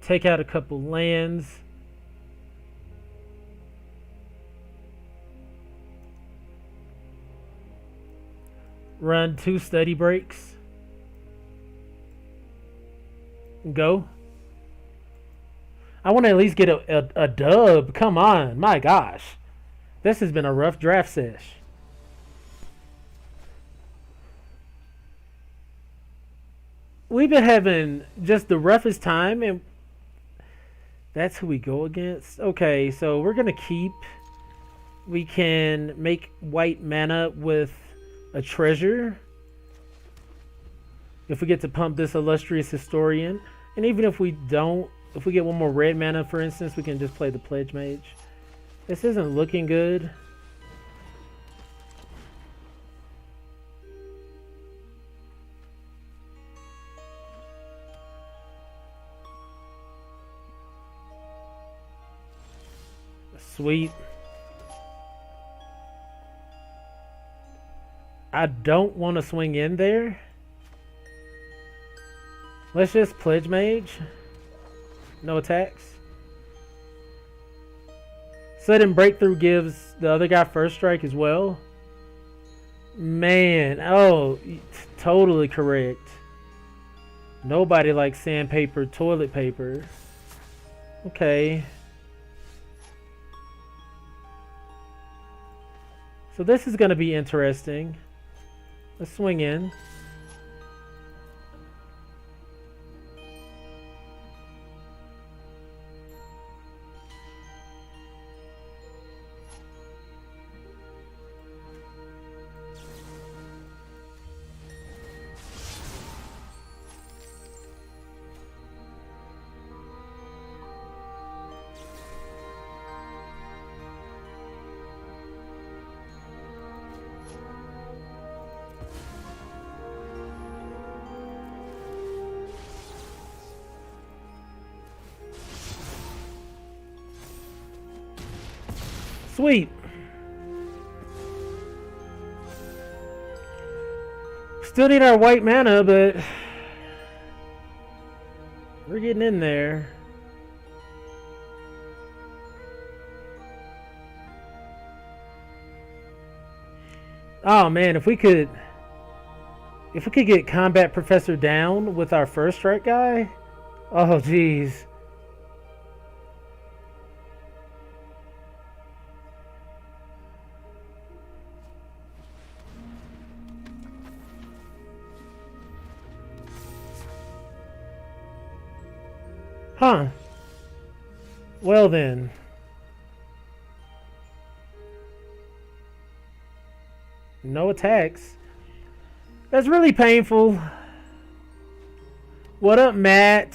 Take out a couple lands. Run 2 study breaks. Go. I want to at least get a dub. Come on. My gosh. This has been a rough draft sesh. We've been having just the roughest time, and that's who we go against. Okay, so we're going to keep. We can make white mana with a treasure. If we get to pump this Illustrious Historian. And even if we don't, if we get one more red mana, for instance, we can just play the Pledge Mage. This isn't looking good. Sweet. I don't want to swing in there. Let's just Pledge Mage. No attacks. Sudden Breakthrough gives the other guy first strike as well. Man, oh, totally correct. Nobody likes sandpaper, toilet paper. Okay. So this is going to be interesting. Let's swing in. Sweet. Still need our white mana, but we're getting in there. Oh man, if we could get Combat Professor down with our first strike guy. Oh geez. Huh. Well then. No attacks. That's really painful. What up, Matt?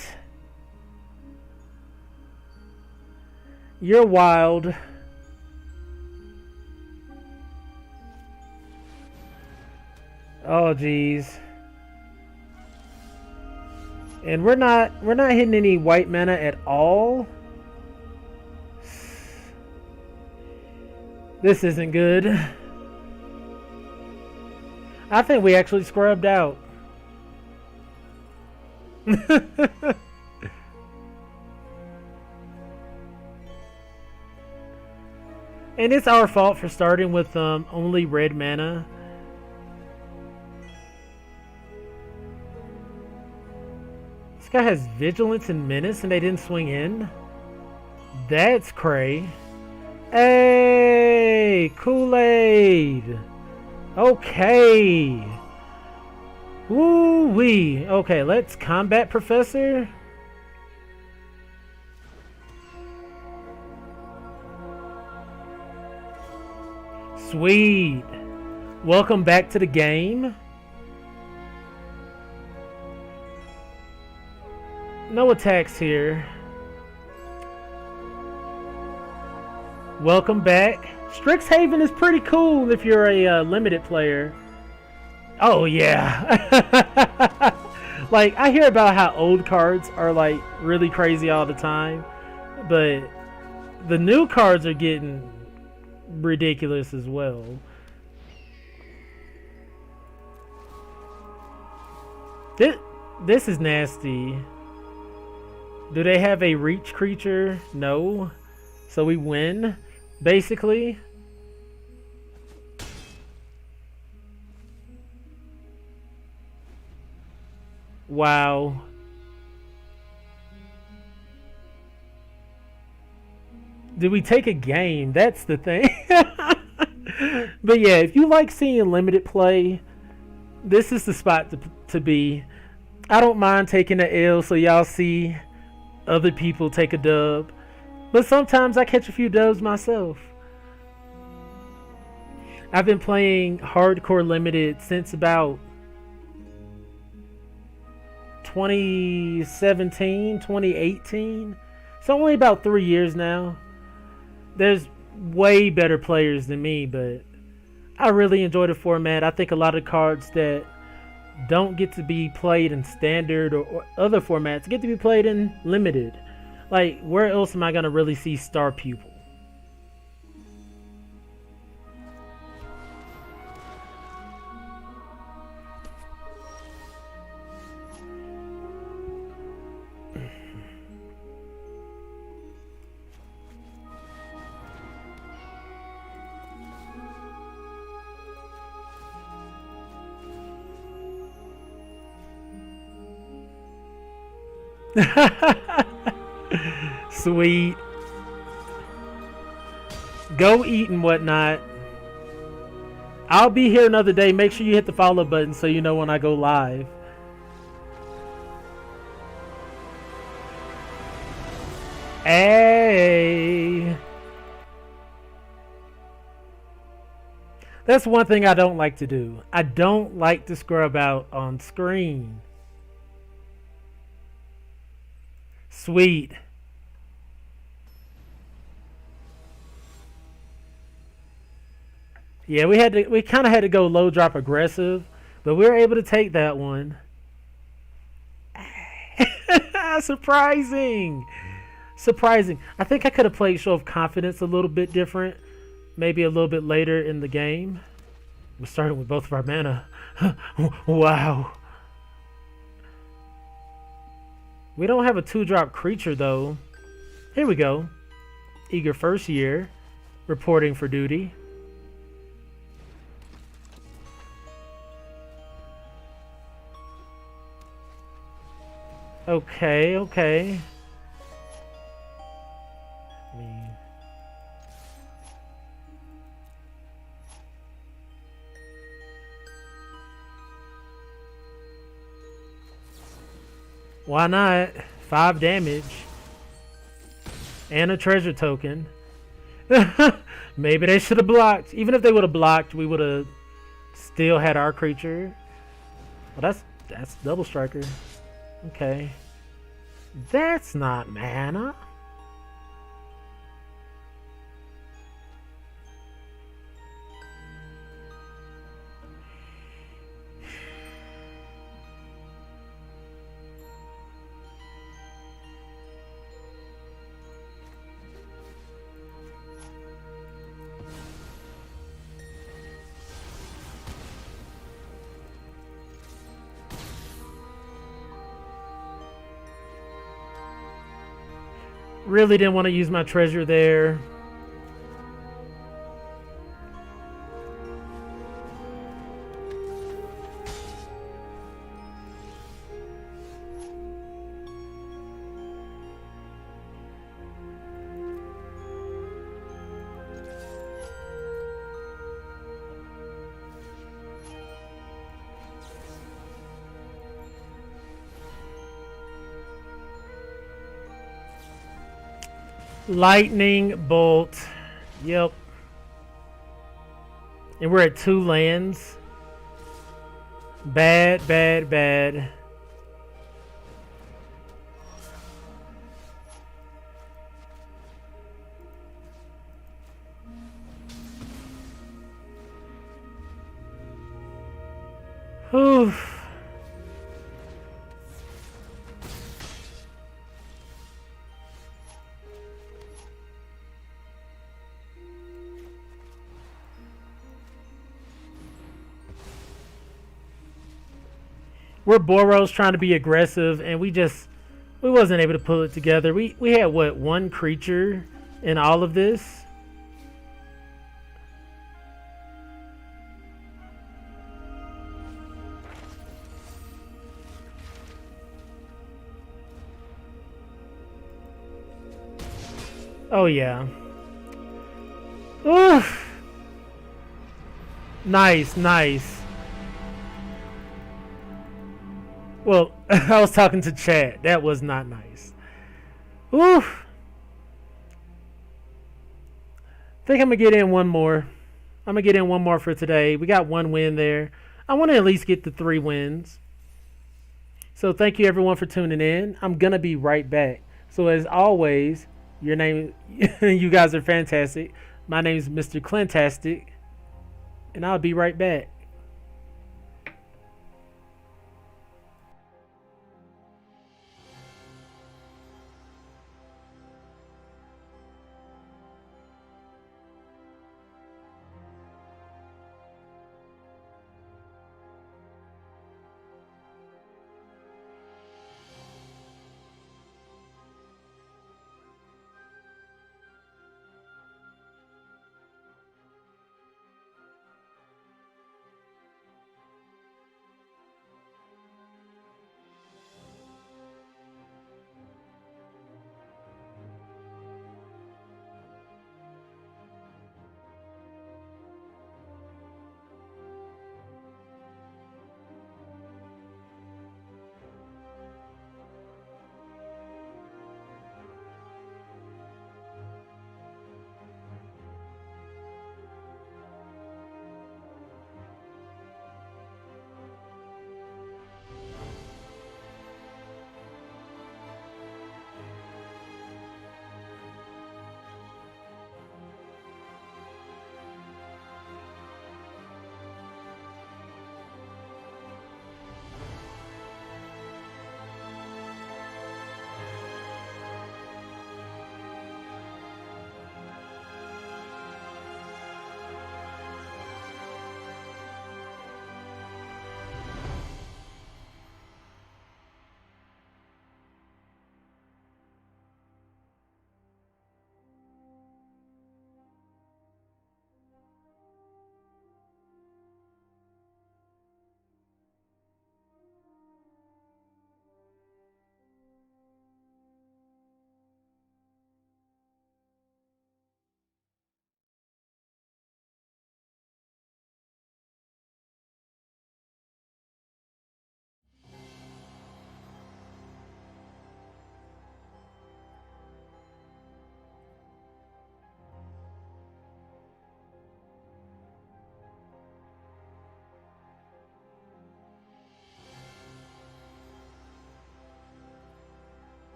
You're wild. Oh geez. And we're not hitting any white mana at all. This isn't good. I think we actually scrubbed out. And it's our fault for starting with only red mana. This guy has Vigilance and Menace and they didn't swing in? That's cray. Hey, Kool-Aid. Okay. Woo-wee. Okay, let's Combat Professor. Sweet. Welcome back to the game. No attacks here. Welcome back. Strixhaven is pretty cool if you're a limited player. Oh yeah. Like I hear about how old cards are like really crazy all the time, but the new cards are getting ridiculous as well. This is nasty. Do they have a reach creature? No. So we win, basically. Wow. Did we take a game? That's the thing. But yeah, if you like seeing limited play, this is the spot to be. I don't mind taking an L so y'all see other people take a dub. But sometimes I catch a few dubs myself. I've been playing hardcore limited since about 2017, 2018. So only about 3 years now. There's way better players than me, but I really enjoy the format. I think a lot of cards that don't get to be played in standard or other formats get to be played in limited. Like, where else am I going to really see Star Pupil? Sweet. Go eat and whatnot. I'll be here another day. Make sure you hit the follow button so you know when I go live. Hey. That's one thing I don't like to do. I don't like to scrub out on screen. Sweet. Yeah, we kind of had to go low drop aggressive, but we were able to take that one. Surprising. Surprising. I think I could have played Show of Confidence a little bit different. Maybe a little bit later in the game. We're starting with both of our mana. Wow. We don't have a 2-drop creature though. Here we go. Eager first year. Reporting for duty. Okay, okay. Why not? 5 damage. And a treasure token. Maybe they should have blocked. Even if they would have blocked, we would have still had our creature. Well, that's double striker. Okay. That's not mana. Really didn't want to use my treasure there. Lightning bolt. Yep. And we're at 2 lands. Bad, bad, bad. Oof. We're Boros trying to be aggressive, and we wasn't able to pull it together. We had what, 1 creature in all of this? Oh yeah. Oof. Nice, nice. Well, I was talking to chat. That was not nice. Oof. I think I'm going to get in one more. I'm going to get in one more for today. We got 1 win there. I want to at least get to 3 wins. So thank you everyone for tuning in. I'm going to be right back. So as always, your name, you guys are fantastic. My name is Mr.Clintastik. And I'll be right back.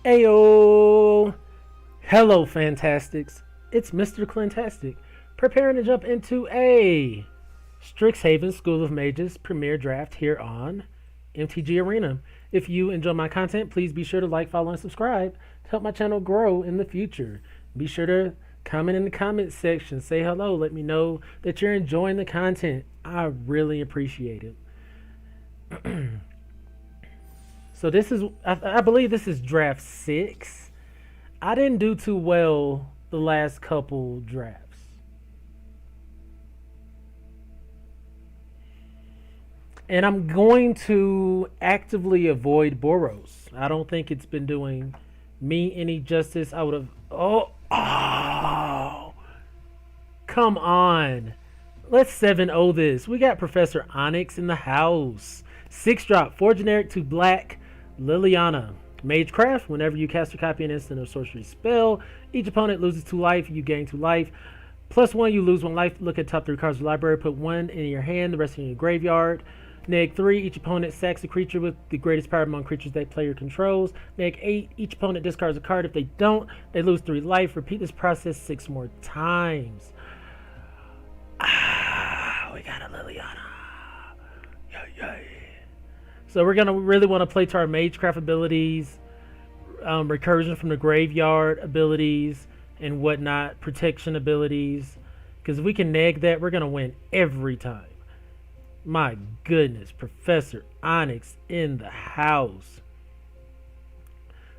Ayo! Hello, Fantastics. It's Mr.Clintastik, preparing to jump into a Strixhaven School of Mages premiere draft here on MTG Arena. If you enjoy my content, please be sure to like, follow, and subscribe to help my channel grow in the future. Be sure to comment in the comment section, say hello, let me know that you're enjoying the content. I really appreciate it. So this is, I believe this is draft 6. I didn't do too well the last couple drafts. And I'm going to actively avoid Boros. I don't think it's been doing me any justice. I would have, oh, come on. Let's 7-0 this. We got Professor Onyx in the house. 6-drop, 4 generic, 2 black, Liliana. Magecraft, whenever you cast or copy an instant or sorcery spell, each opponent loses 2 life, you gain 2 life. +1, you lose 1 life. Look at top 3 cards of the library, put 1 in your hand, the rest in your graveyard. -3, each opponent sacks a creature with the greatest power among creatures that player controls. -8, each opponent discards a card. If they don't, they lose 3 life. Repeat this process 6 more times. We got a Liliana. Yay. So we're going to really want to play to our Magecraft abilities, recursion from the graveyard abilities, and whatnot, protection abilities. Because if we can neg that, we're going to win every time. My goodness, Professor Onyx in the house.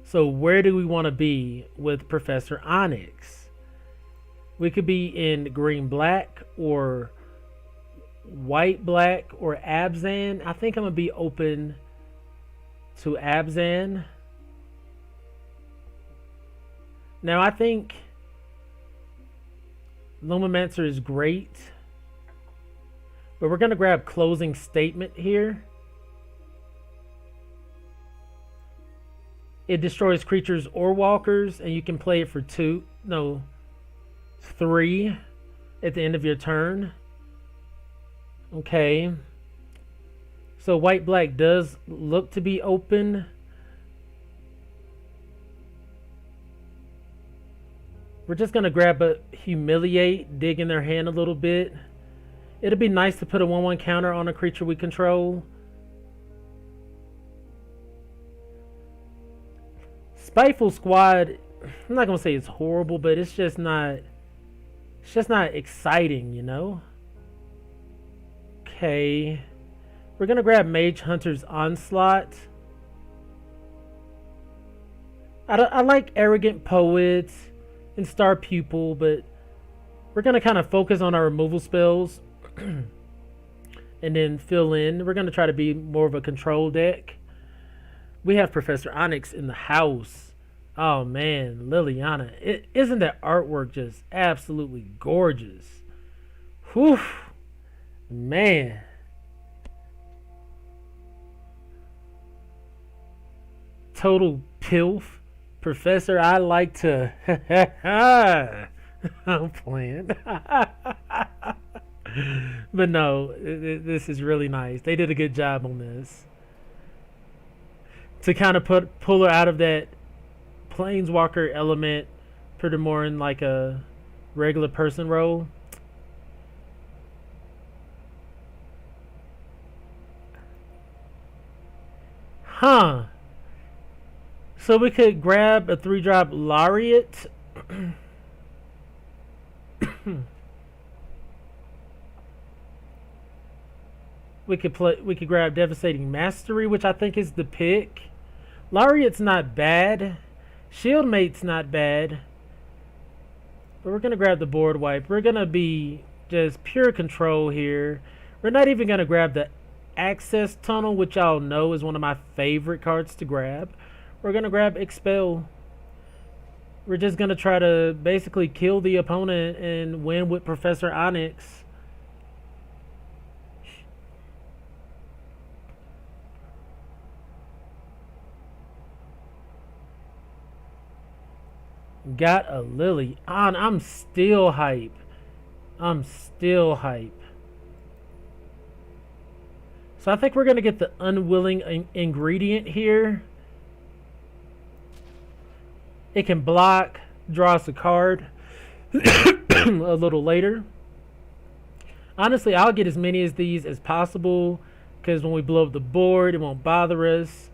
So where do we want to be with Professor Onyx? We could be in green-black or white-black or Abzan. I think I'm going to be open to Abzan. Now, I think Lumimancer is great, but we're going to grab Closing Statement here. It destroys creatures or walkers, and you can play it for 3 at the end of your turn. Okay. So white-black does look to be open. We're just going to grab a Humiliate, dig in their hand a little bit. It'll be nice to put a 1/1 counter on a creature we control. Spiteful Squad, I'm not going to say it's horrible, but it's just not exciting, you know? Okay. We're going to grab Mage Hunter's Onslaught. I like Arrogant Poet and Star Pupil, but we're going to kind of focus on our removal spells and then fill in. We're going to try to be more of a control deck. We have Professor Onyx in the house. Oh man, Liliana. Isn't that artwork just absolutely gorgeous? Whew. Man. Total pilf. Professor, I like to... I'm playing. But no, this is really nice. They did a good job on this. To kind of pull her out of that Planeswalker element, put her more in like a regular person role. Huh. So we could grab a 3-drop Laureate. We could grab Devastating Mastery, which I think is the pick. Laureate's not bad. Shieldmate's not bad. But we're going to grab the board wipe. We're going to be just pure control here. We're not even going to grab the Access Tunnel, which y'all know is one of my favorite cards to grab. We're going to grab Expel. We're just going to try to basically kill the opponent and win with Professor Onyx. Got a Lily on. I'm still hype. So I think we're going to get the Unwilling Ingredient here. It can block, draw us a card a little later. Honestly, I'll get as many of these as possible because when we blow up the board, it won't bother us.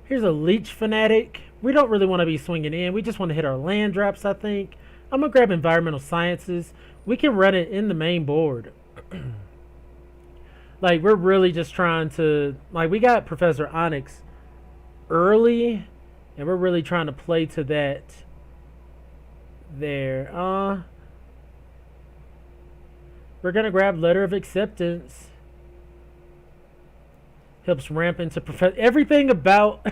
Here's a Leech Fanatic. We don't really want to be swinging in. We just want to hit our land drops, I think. I'm going to grab Environmental Sciences. We can run it in the main board. Like, we're really just trying to... Like, we got Professor Onyx early, and we're really trying to play to that there. We're going to grab Letter of Acceptance. Helps ramp into Professor... Everything about...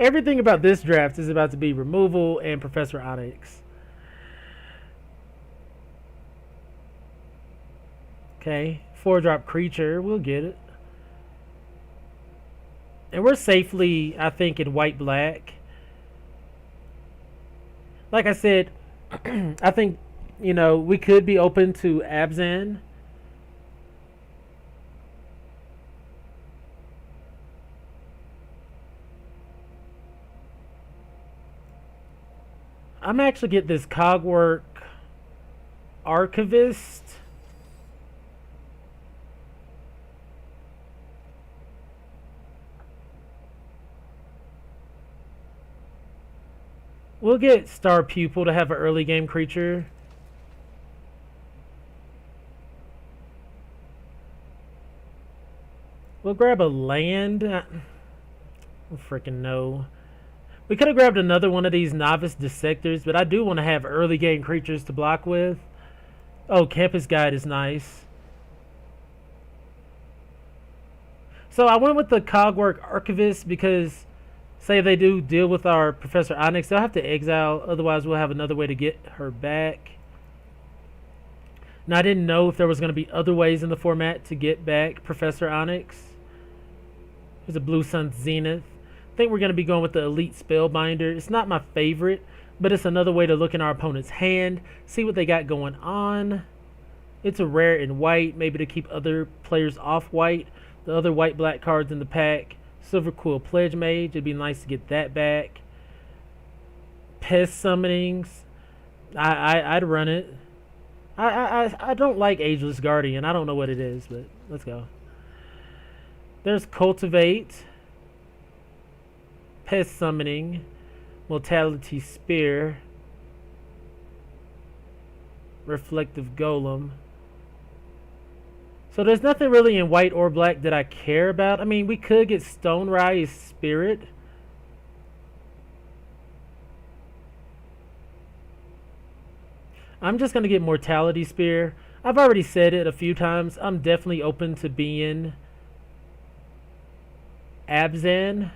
everything about this draft is about to be removal and Professor Onyx. Okay. 4-drop creature. We'll get it. And we're safely, I think, in white-black. Like I said, I think, you know, we could be open to Abzan. I'm actually get this Cogwork Archivist. We'll get Star Pupil to have an early game creature. We'll grab a land. I freaking know. We could have grabbed another one of these Novice Dissectors, but I do want to have early game creatures to block with. Oh, Campus Guide is nice. So I went with the Cogwork Archivist because, say they do deal with our Professor Onyx, they'll have to exile. Otherwise, we'll have another way to get her back. Now, I didn't know if there was going to be other ways in the format to get back Professor Onyx. There's a Blue Sun Zenith. I think we're going to be going with the Elite Spellbinder. It's not my favorite, but it's another way to look in our opponent's hand, see what they got going on. It's a rare in white, maybe to keep other players off white. The other white-black cards in the pack. Silver Quill Pledge Mage. It'd be nice to get that back. Pest Summonings. I'd run it. I don't like Ageless Guardian. I don't know what it is, but let's go. There's Cultivate. Pest Summoning. Mortality Spear. Reflective Golem. So there's nothing really in white or black that I care about. I mean, we could get Stonerise Spirit. I'm just going to get Mortality Spear. I've already said it a few times. I'm definitely open to being Abzan.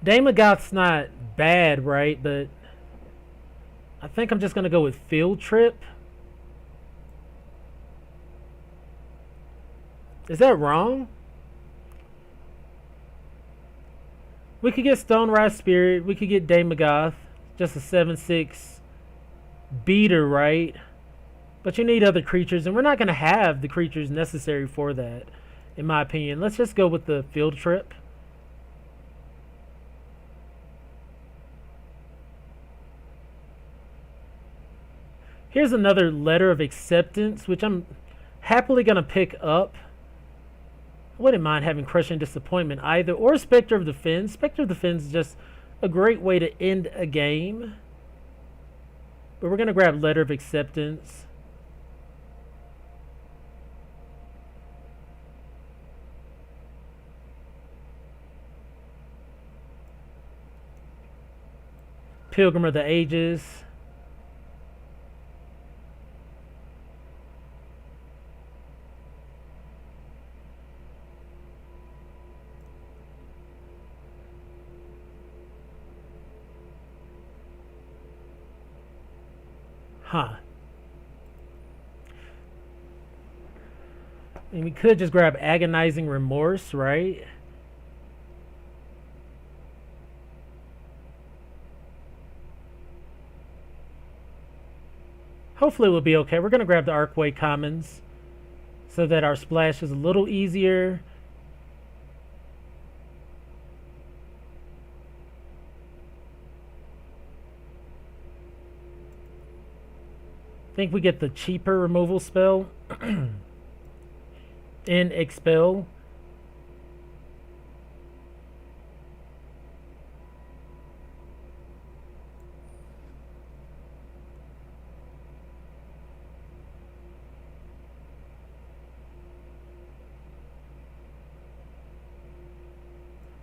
Daemogoth's not bad, right? But I think I'm just going to go with Field Trip. Is that wrong? We could get Stonerise Spirit. We could get Daemogoth. Just a 7/6 beater, right? But you need other creatures, and we're not going to have the creatures necessary for that, in my opinion. Let's just go with the Field Trip. Here's another Letter of Acceptance, which I'm happily going to pick up. I wouldn't mind having Crushing Disappointment either, or Spectre of Defense. Spectre of Defense is just a great way to end a game. But we're going to grab Letter of Acceptance. Pilgrim of the Ages. Huh. And we could just grab Agonizing Remorse, right? Hopefully we'll be okay. We're going to grab the Arcway Commons so that our splash is a little easier. I think we get the cheaper removal spell in Expel.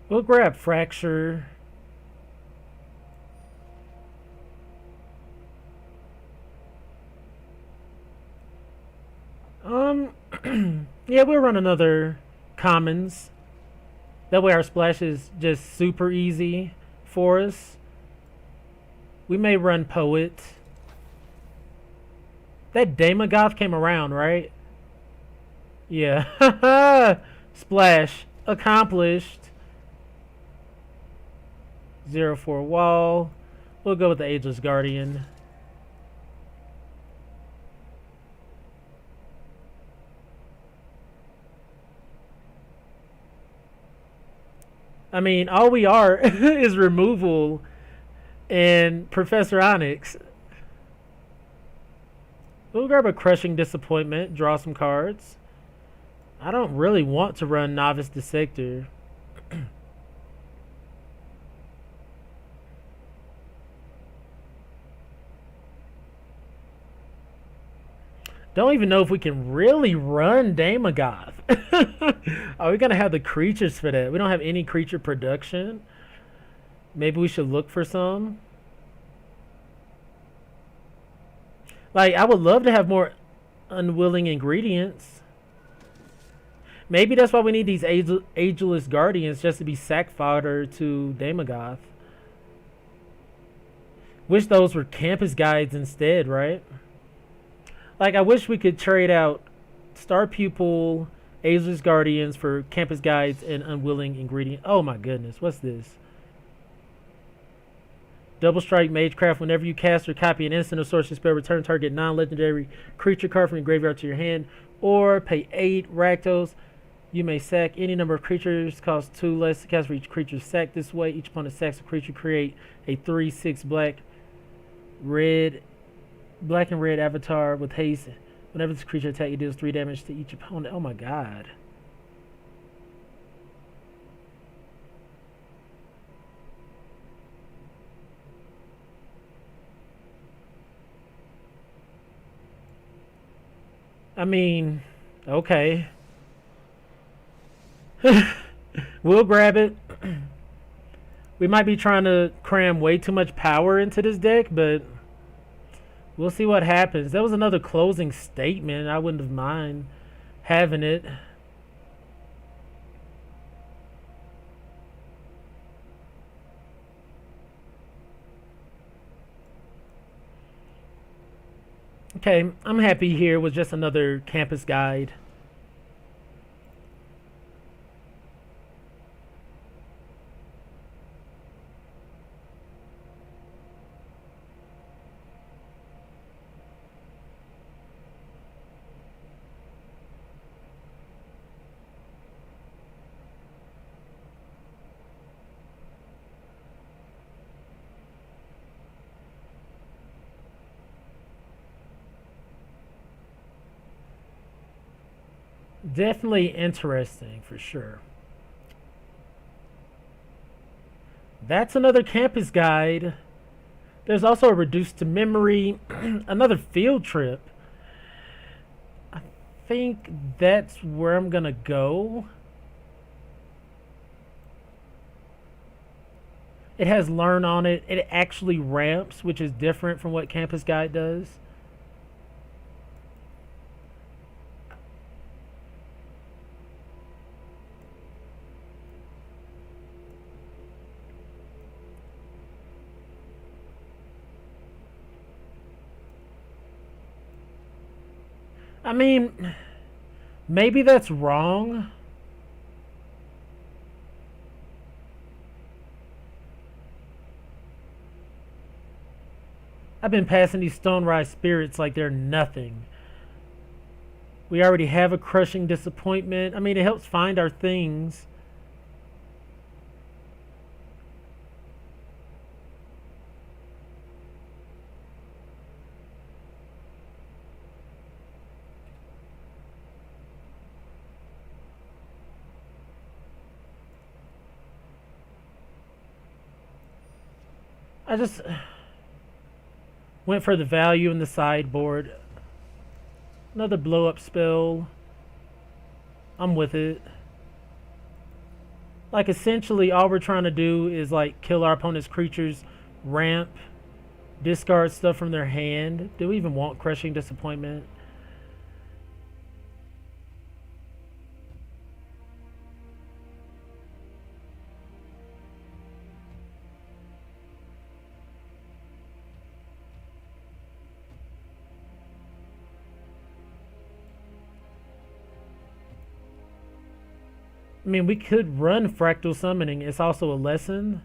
We'll grab Fracture. Yeah, we'll run another Commons. That way our splash is just super easy for us. We may run Poet. That Demagoth came around, right? Yeah. Splash. Accomplished. 0-4 wall. We'll go with the Ageless Guardian. I mean, all we are is removal and Professor Onyx. We'll grab a Crushing Disappointment, draw some cards. I don't really want to run Novice Dissector. Don't even know if we can really run Demagoth. Are we going to have the creatures for that? We don't have any creature production. Maybe we should look for some. Like, I would love to have more unwilling ingredients. Maybe that's why we need these Ageless Guardians, just to be sack fodder to Demagoth. Wish those were campus guides instead, right? Like, I wish we could trade out Star Pupil, Ageless Guardians for campus guides and unwilling ingredient. Oh my goodness, what's this? Double Strike Magecraft. Whenever you cast or copy an instant or sorcery spell, return target non-legendary creature card from your graveyard to your hand, or pay 8 Rakdos. You may sack any number of creatures, cost 2 less to cast for each creature sacked this way. Each opponent sacks a creature, create a 3/6 black and red avatar with haste. Whenever this creature attack, it deals 3 damage to each opponent. Oh my god. I mean, okay. We'll grab it. We might be trying to cram way too much power into this deck, but we'll see what happens. That was another closing statement. I wouldn't have mind having it. Okay, I'm happy here with just another campus guide. Definitely interesting for sure. That's another campus guide. There's also a reduced to memory, another field trip. I think that's where I'm gonna go. It has learn on it. It actually ramps, which is different from what campus guide does. I mean, Maybe that's wrong. I've been passing these Stonerise spirits like they're nothing. We already have a crushing disappointment. I mean, it helps find our things. I just went for the value in the sideboard. Another blow up spell. I'm with it. Like, essentially, all we're trying to do is, like, kill our opponent's creatures, ramp, discard stuff from their hand. Do we even want Crushing Disappointment? I mean, we could run Fractal Summoning. It's also a lesson.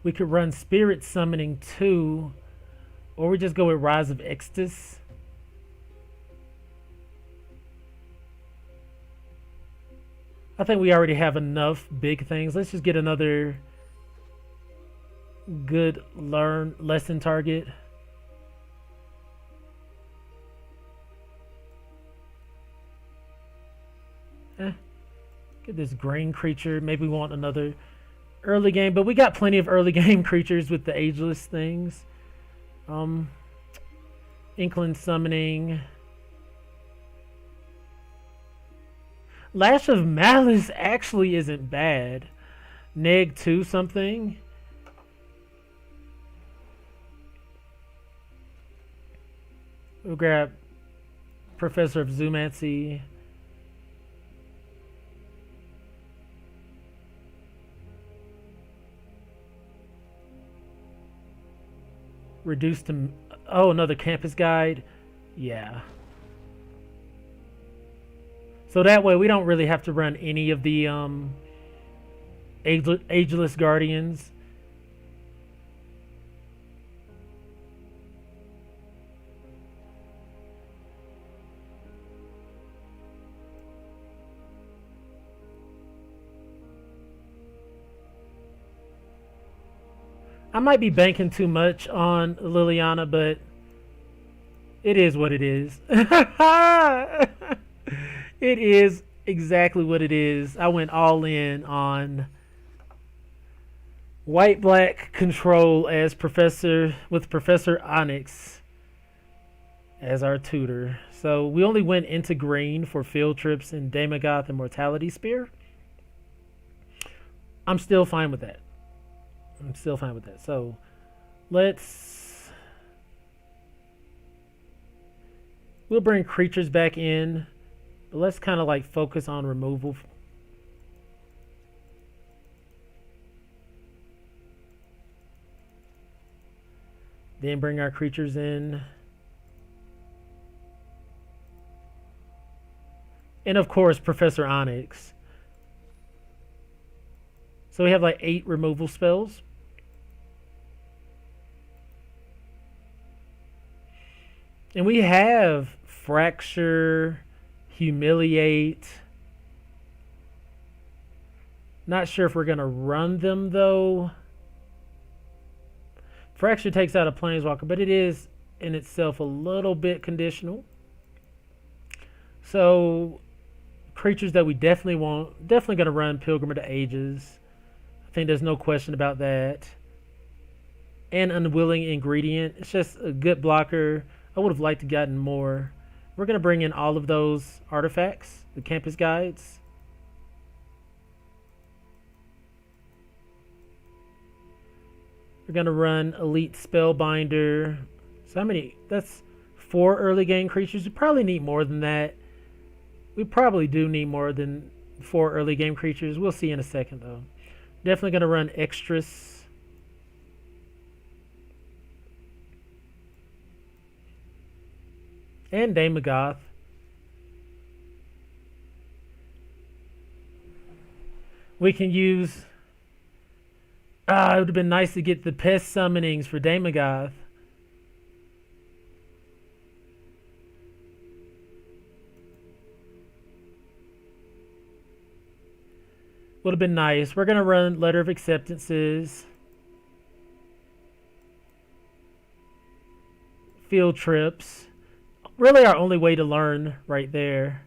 We could run Spirit Summoning too. Or we just go with Rise of Extus. I think we already have enough big things. Let's just get another good lesson target. Get this green creature. Maybe we want another early game, but we got plenty of early game creatures with the ageless things. Inkling Summoning. Lash of Malice actually isn't bad. Neg 2 something. We'll grab Professor of Zoomancy. Reduced to... Oh, another campus guide. Yeah. So that way we don't really have to run any of the ageless guardians. I might be banking too much on Liliana, but it is what it is. It is exactly what it is. I went all in on white-black control as with Professor Onyx as our tutor. So we only went into green for field trips and Daemogoth and Mortality Spear. I'm still fine with that. So we'll bring creatures back in, but let's kind of like focus on removal. Then bring our creatures in. And of course, Professor Onyx. So we have like 8 removal spells. And we have Fracture, Humiliate. Not sure if we're going to run them though. Fracture takes out a Planeswalker, but it is in itself a little bit conditional. So creatures that we definitely want, definitely going to run Pilgrim of the Ages. I think there's no question about that. And Unwilling Ingredient. It's just a good blocker. I would have liked to gotten more. We're going to bring in all of those artifacts, the campus guides. We're going to run Elite Spellbinder. So how many? That's 4 early game creatures. We probably need more than that. We probably do need more than 4 early game creatures. We'll see in a second though. Definitely going to run extras. And Daemagoth. We can use... it would have been nice to get the pest summonings for Daemagoth. Would have been nice. We're going to run Letter of Acceptances. Field trips. Really our only way to learn right there.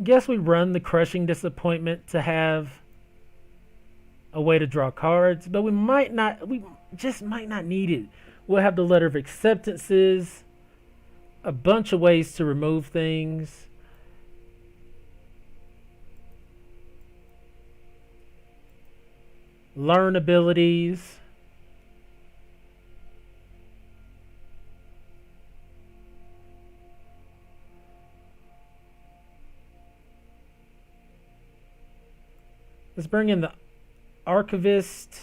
Guess we run the Crushing Disappointment to have a way to draw cards, but we just might not need it. We'll have the Letter of Acceptances, a bunch of ways to remove things. Learn abilities. Let's bring in the Archivist,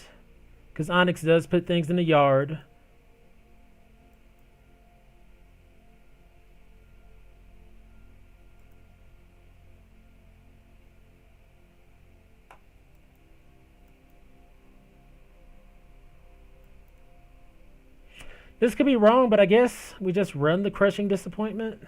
because Onyx does put things in the yard. This could be wrong, but I guess we just run the Crushing Disappointment.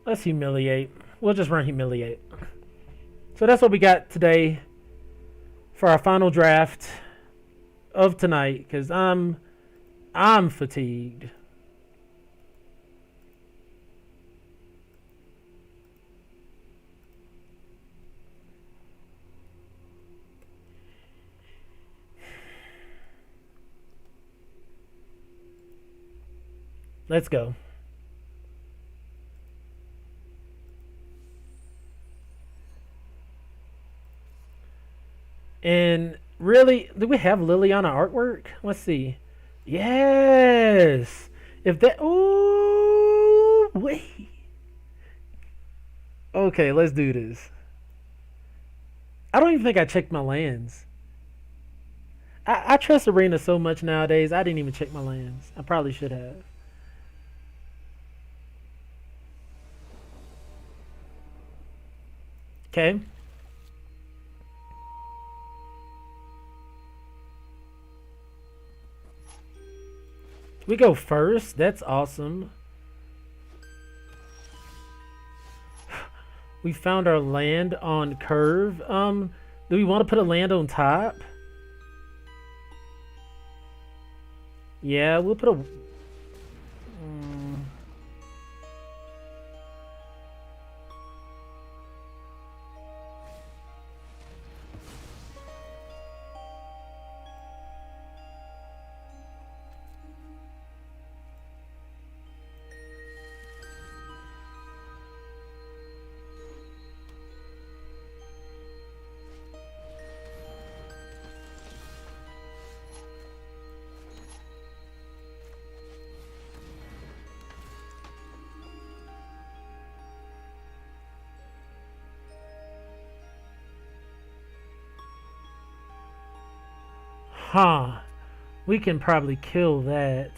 Let's Humiliate. We'll just run Humiliate. So that's what we got today for our final draft of tonight, because I'm fatigued. Let's go. And really, do we have Liliana artwork? Let's see. Yes. If that... Ooh, wait. Okay, let's do this. I don't even think I checked my lands. I trust Arena so much nowadays, I didn't even check my lands. I probably should have. Okay. We go first. That's awesome. We found our land on curve. Do we want to put a land on top? Yeah, we'll put a... Huh. We can probably kill that.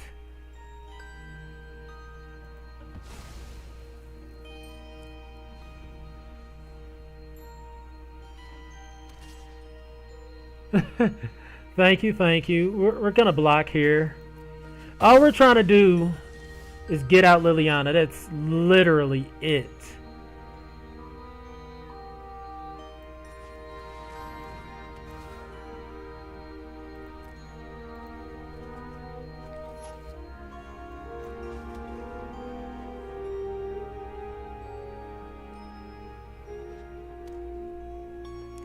Thank you, thank you. We're gonna block here. All we're trying to do is get out Liliana. That's literally it.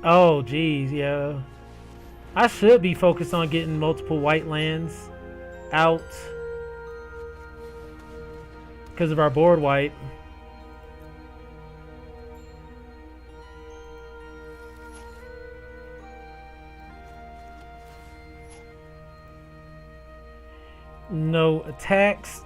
Oh, geez, yeah. I should be focused on getting multiple white lands out because of our board wipe. No attacks.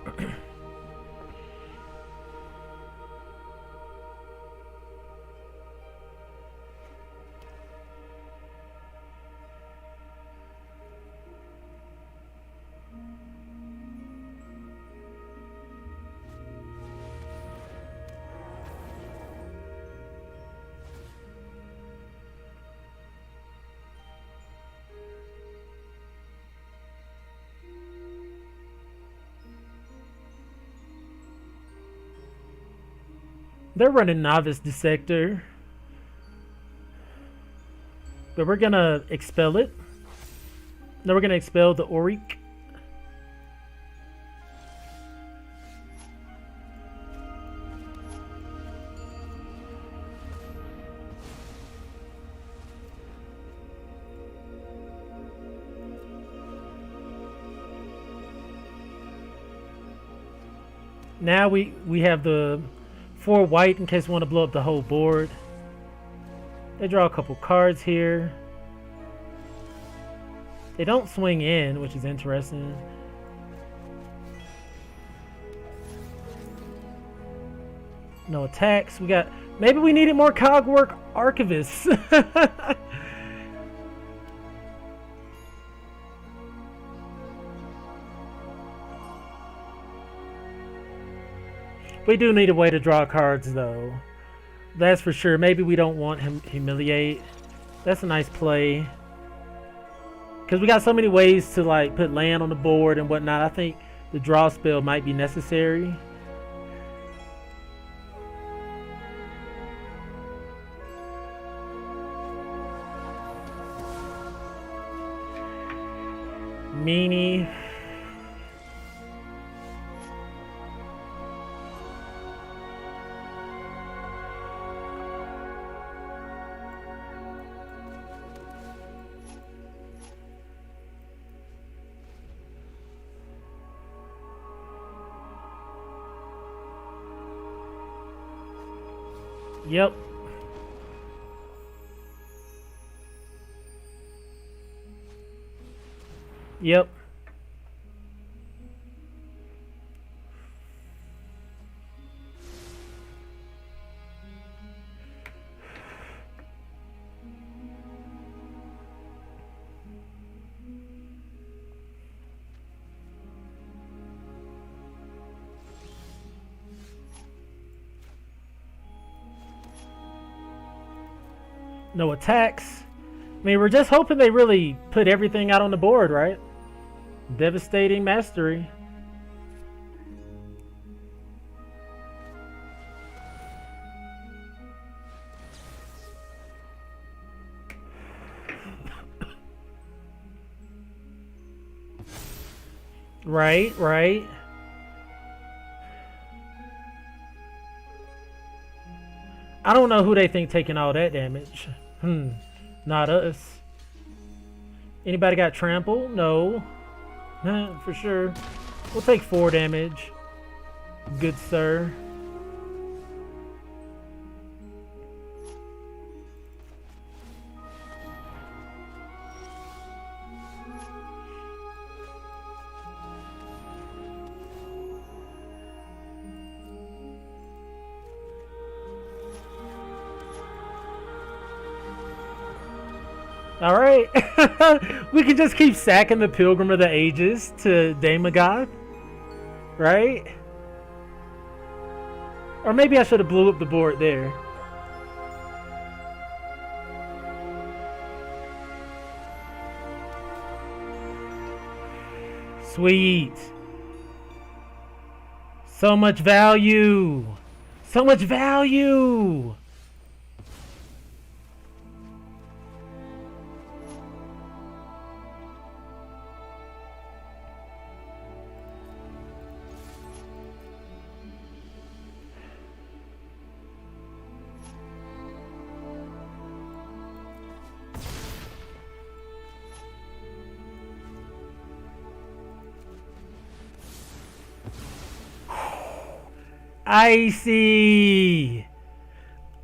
They're running Novice Dissector. But we're gonna expel it. Then we're gonna expel the Auric. Now we have the 4 white in case we want to blow up the whole board. They draw a couple cards here. They don't swing in, which is interesting. No attacks. We got... Maybe we needed more Cogwork Archivists. We do need a way to draw cards, though. That's for sure. Maybe we don't want him Humiliate. That's a nice play. Because we got so many ways to like put land on the board and whatnot. I think the draw spell might be necessary. Meanie. Yep. Yep. No attacks. I mean, we're just hoping they really put everything out on the board, right? Devastating Mastery. Right, right. I don't know who they think taking all that damage. Not us. Anybody got trample? No. For sure. We'll take 4 damage. Good sir. Alright. We can just keep sacking the Pilgrim of the Ages to Demagogue. Right? Or maybe I should have blew up the board there. Sweet. So much value. So much value. Icy.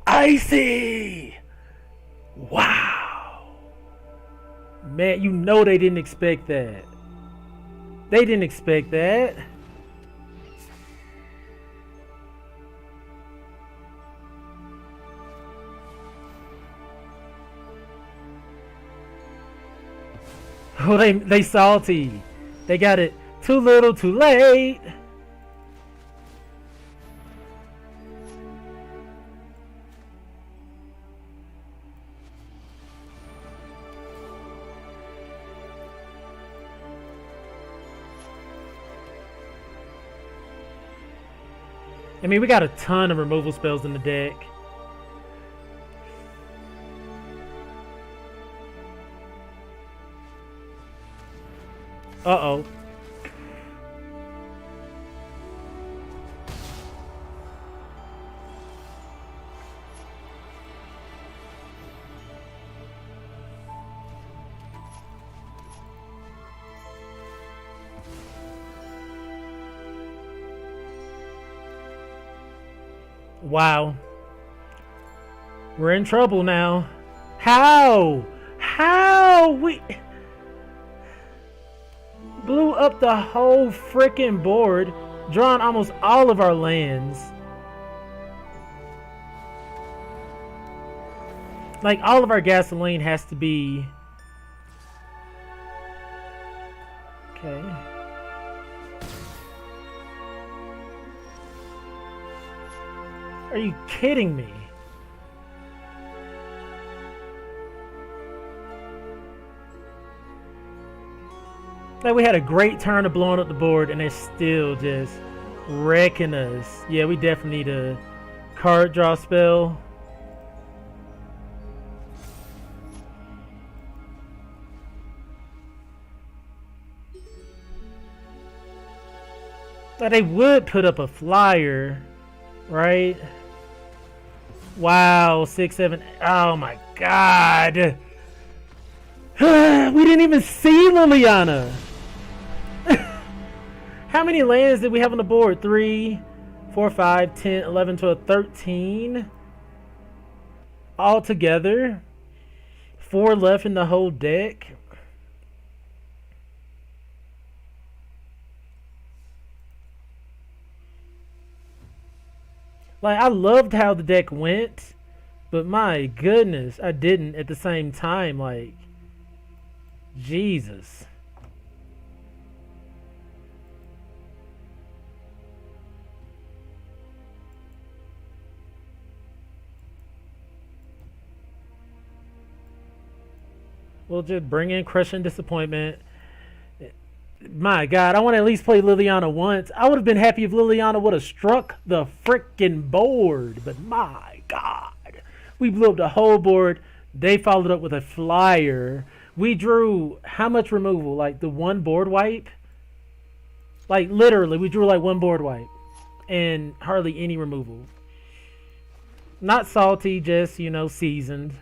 Icy. Wow. Man, you know they didn't expect that. They didn't expect that. Oh, they salty. They got it too little, too late. I mean, we got a ton of removal spells in the deck. Uh-oh. Wow. We're in trouble now. How? How? We blew up the whole freaking board, drawing almost all of our lands. Like, all of our gasoline has to be... Okay. Are you kidding me? Like, we had a great turn of blowing up the board and they're still just wrecking us. Yeah, we definitely need a card draw spell. Like, they would put up a flyer, right? Wow, 6, 7. Oh my god. We didn't even see Liliana. How many lands did we have on the board? 3, 4, 5, 10, 11, 12, 13. All together. 4 left in the whole deck. Like, I loved how the deck went, but my goodness, I didn't at the same time. Like, Jesus. We'll just bring in Crushing Disappointment. My God, I want to at least play Liliana once. I would have been happy if Liliana would have struck the freaking board. But my God. We blew up the whole board. They followed up with a flyer. We drew how much removal? Like the 1 board wipe? Like literally, we drew like 1 board wipe. And hardly any removal. Not salty, just, you know, seasoned.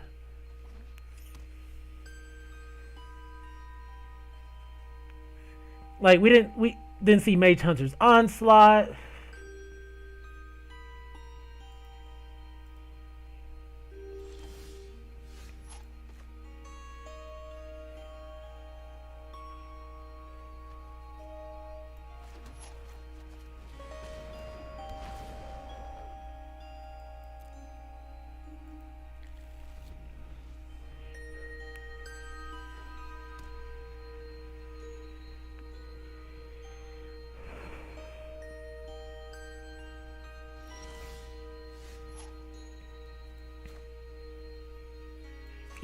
Like, we didn't see Mage Hunter's Onslaught.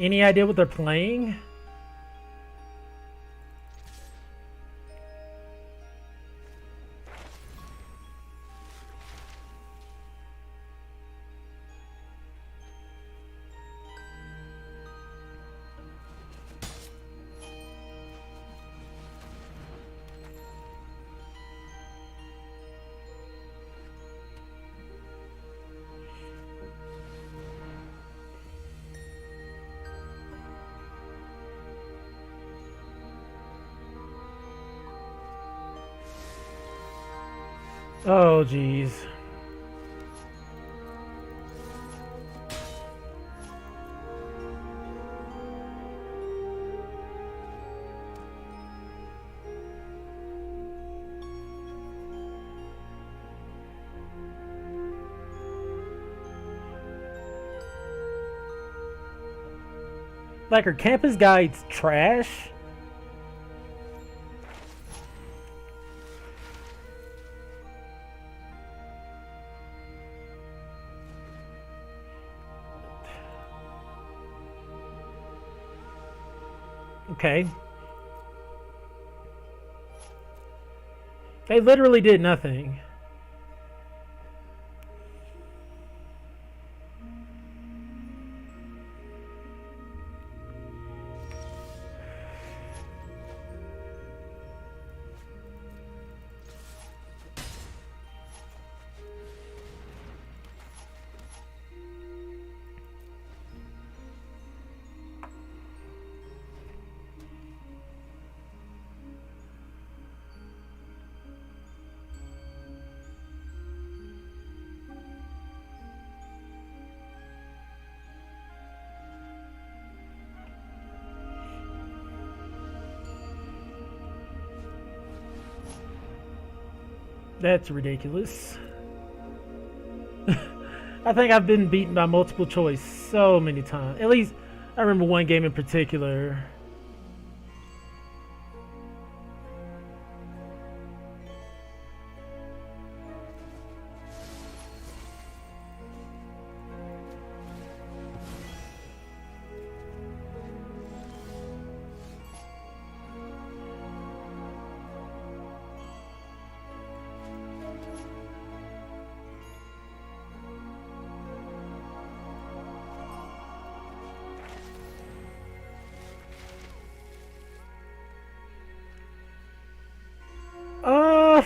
Any idea what they're playing? Oh, geez. Like, her campus guide's trash. Okay. They literally did nothing. That's ridiculous. I think I've been beaten by multiple choice so many times. At least I remember one game in particular. Uh,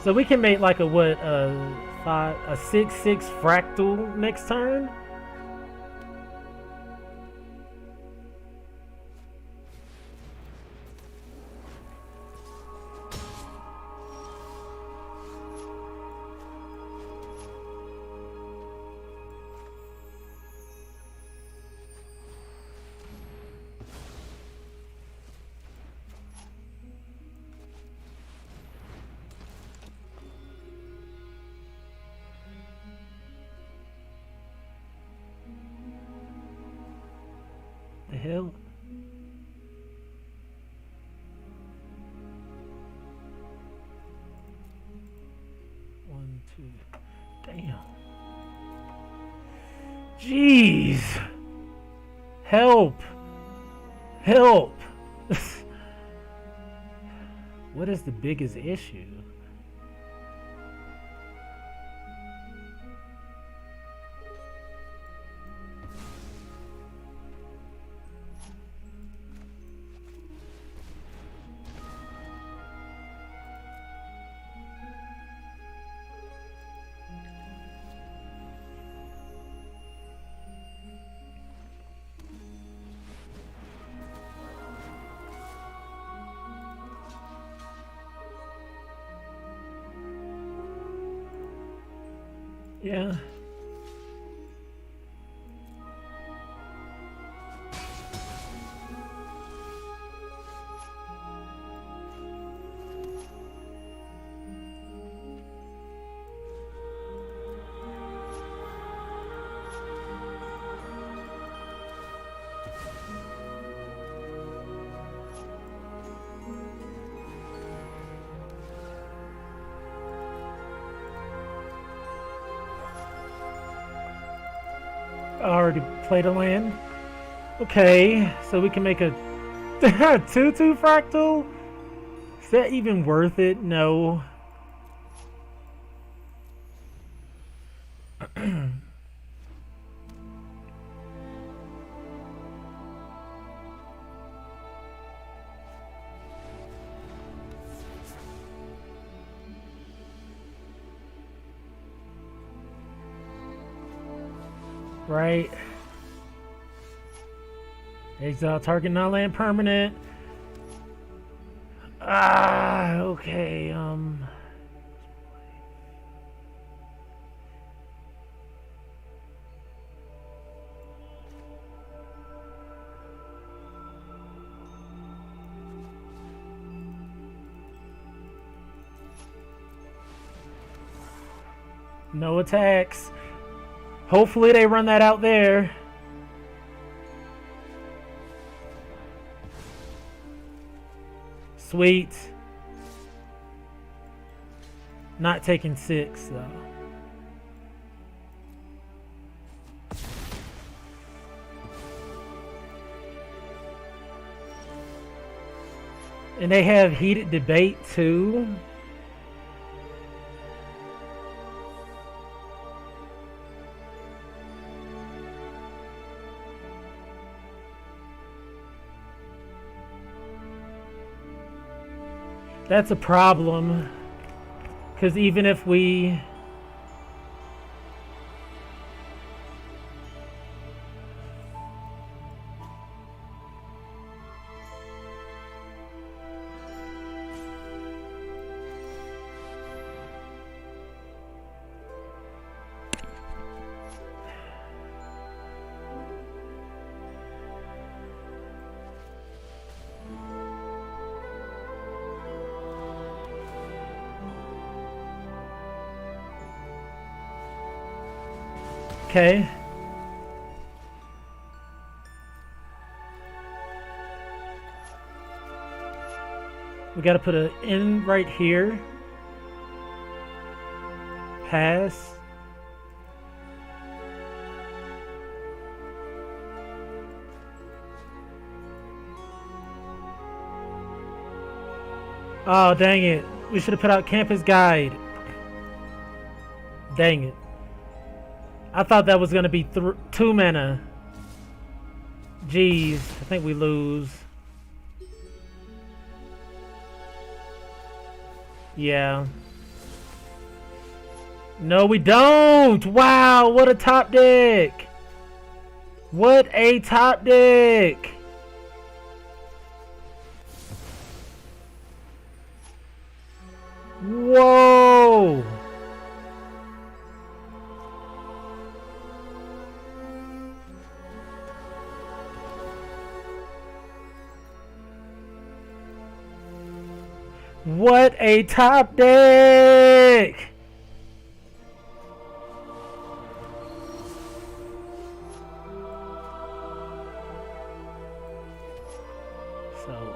so we can make like a what, a 6/6 fractal next turn. The hell? One, two. Damn. Jeez. Help. Help. What is the biggest issue? Yeah. I already played a land. Okay, so we can make a 2/2 fractal? Is that even worth it? No. Right. Exile target non-land permanent. Ah, okay. No attacks. Hopefully they run that out there. Sweet. Not taking 6 though. And they have heated debate too. That's a problem. Because even if we... Okay. We gotta put an in right here. Pass. Oh, dang it. We should have put out Campus Guide. Dang it. I thought that was going to be 2 mana. Jeez, I think we lose. Yeah. No, we don't! Wow, what a top deck! What a top deck! Whoa! What a top deck! So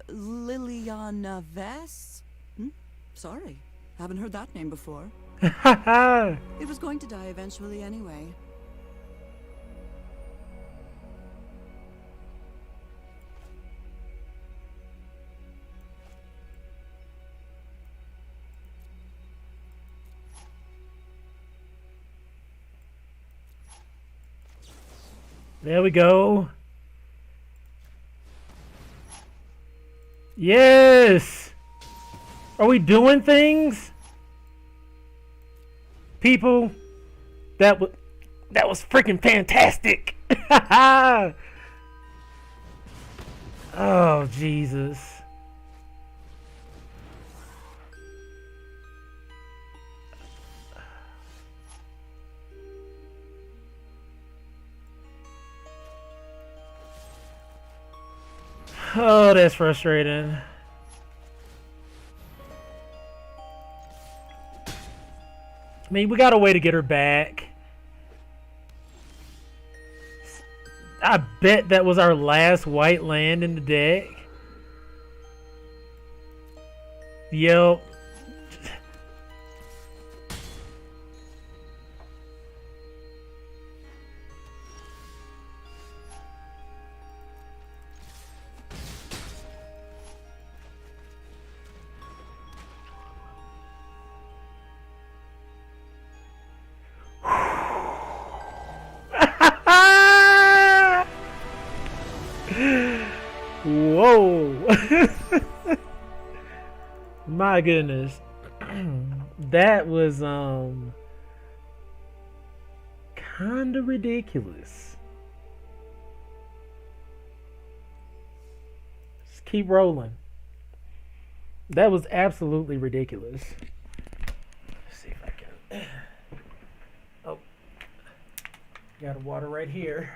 Liliana Vess? Sorry, haven't heard that name before. It was going to die eventually anyway. There we go. Yes! Are we doing things? People, that was freaking fantastic. Oh, Jesus. Oh, that's frustrating. I mean, we got a way to get her back. I bet that was our last white land in the deck. Yep. Whoa. My goodness. That was kinda ridiculous. Just keep rolling. That was absolutely ridiculous. Let's see if I can. Oh, got a water right here.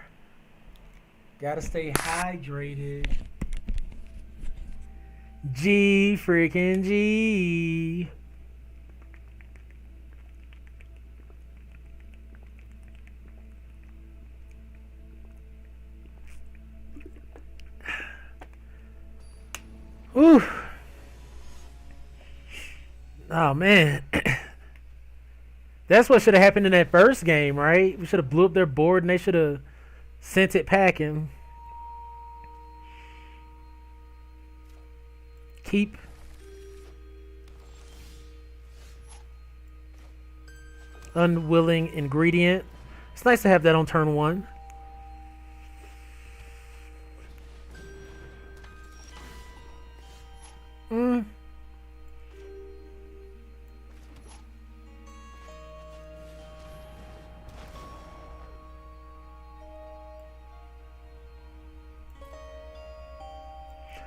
Gotta stay hydrated. G freaking G. Ooh. Oh man. That's what should have happened in that first game, right? We should have blew up their board and they should have sent it packing. Keep. Unwilling ingredient. It's nice to have that on turn 1.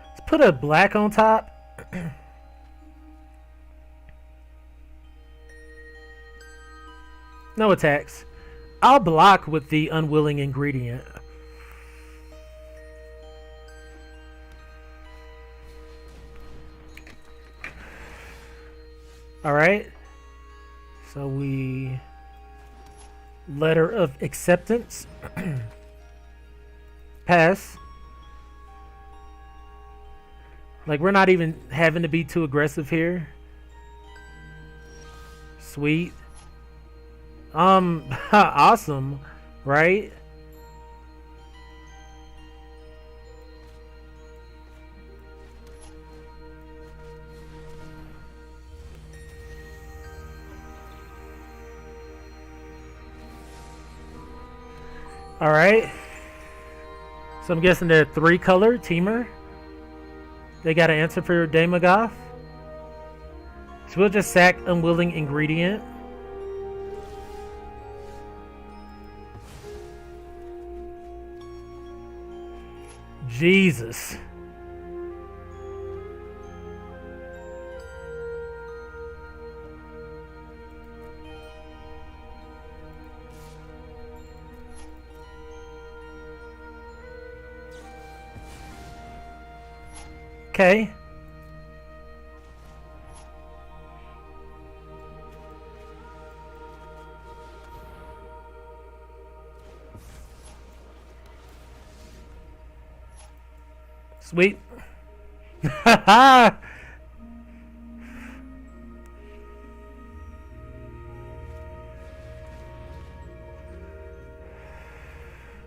Let's put a black on top. No attacks. I'll block with the unwilling ingredient. Alright. So we... Letter of acceptance. Pass. Like, we're not even having to be too aggressive here. Sweet. Awesome, right? All right. So I'm guessing they're 3-color teamer. They got an answer for Demagoth. So we'll just sack unwilling ingredient. Jesus. Okay. Sweet.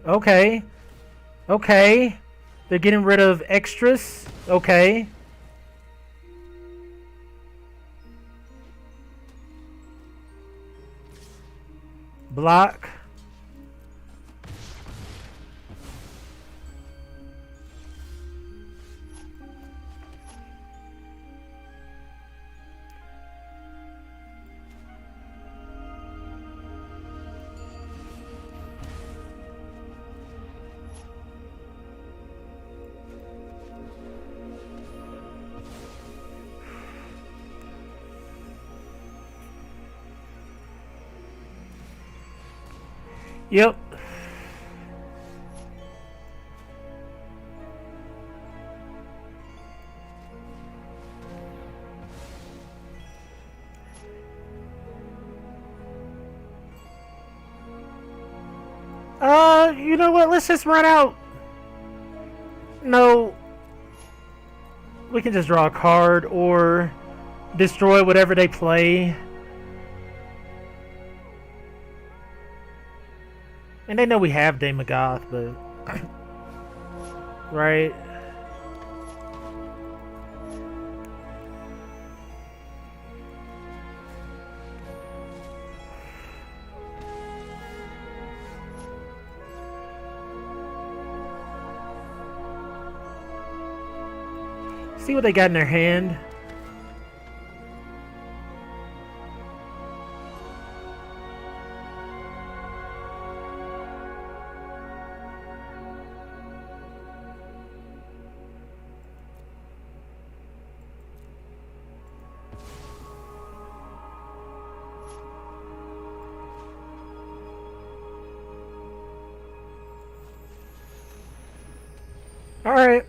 Okay. Okay. They're getting rid of extras. Okay. Block. Yep. You know what? Let's just run out. No. We can just draw a card or destroy whatever they play. And they know we have Demagoth, but... right? See what they got in their hand. All right.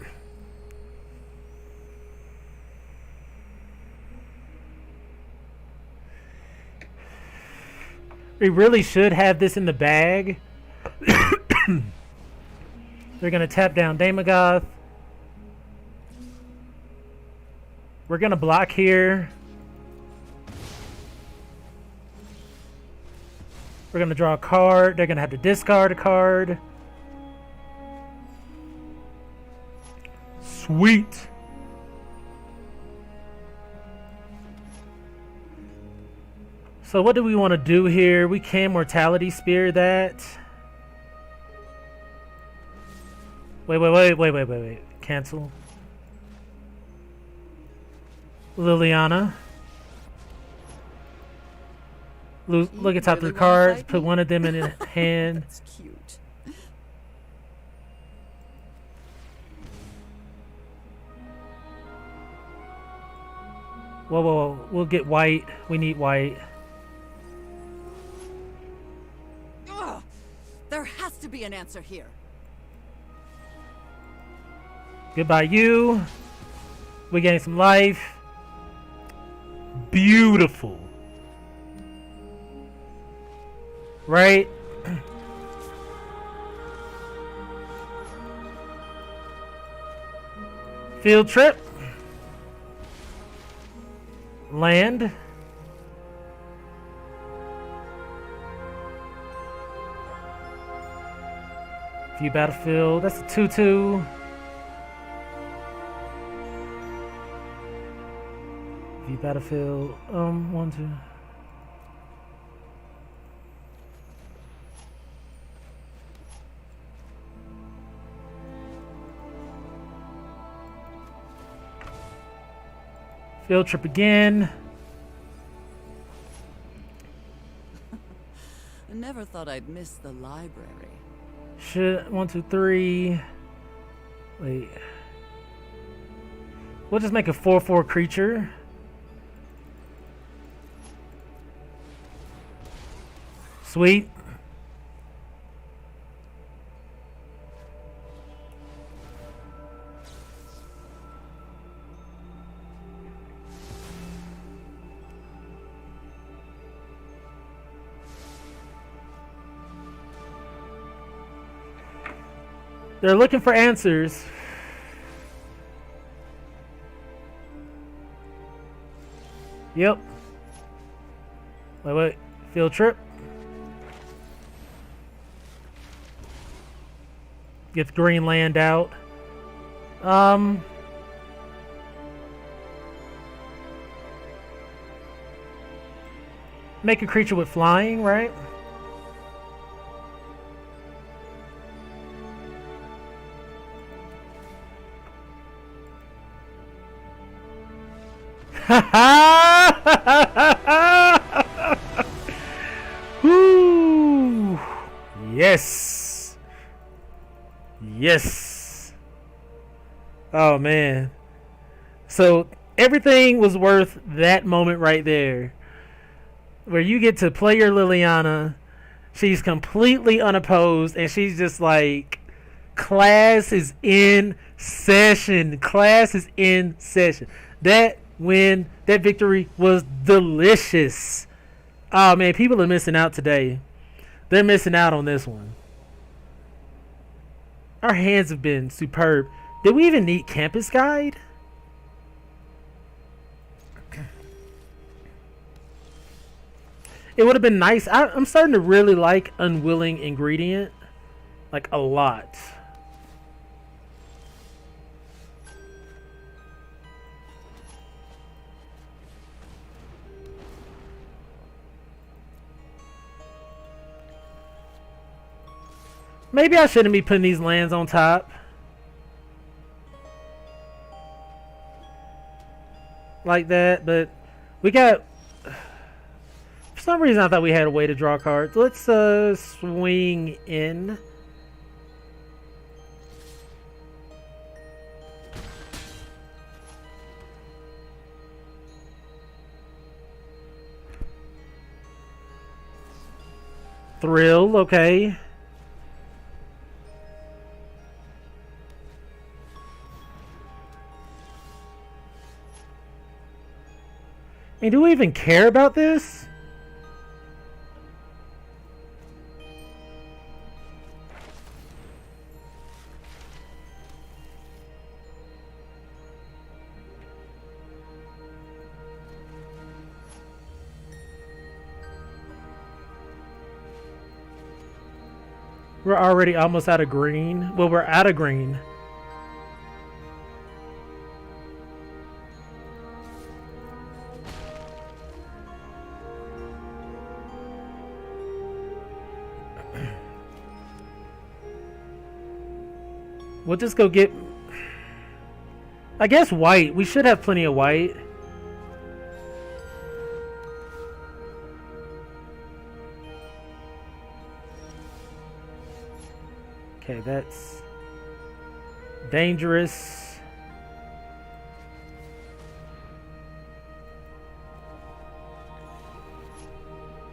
We really should have this in the bag. They're going to tap down Damagoth. We're going to block here. We're going to draw a card. They're going to have to discard a card. Sweet. So what do we want to do here? We can Mortality Spear that. Wait. Cancel. Liliana. Look at top of the cards. Put one of them in a hand. That's cute. Whoa. We'll get white. We need white. Ugh, there has to be an answer here. Goodbye, you. We gain some life. Beautiful. Right? Field trip. Land. View battlefield. That's a 2/2. View battlefield. 1, 2. Field trip again. I never thought I'd miss the library. Shit. 1, 2, 3. Wait. We'll just make a 4/4 creature. Sweet. They're looking for answers. Yep. Wait. Field trip. Gets green land out. Make a creature with flying, right? Woo! Yes. Oh man. So everything was worth that moment right there. Where you get to play your Liliana. She's completely unopposed and she's just like, class is in session. That win, that victory was delicious. Oh man, people are missing out today. They're missing out on this one. Our hands have been superb. Did we even need Campus Guide? It would have been nice. I'm starting to really like Unwilling Ingredient. Like a lot. Maybe I shouldn't be putting these lands on top. Like that, but we got... For some reason I thought we had a way to draw cards. Let's swing in. Thrill, okay. mean, do we even care about this? We're already almost out of green. Well, we're out of green. We'll just go get, I guess, white. We should have plenty of white. Okay, that's dangerous.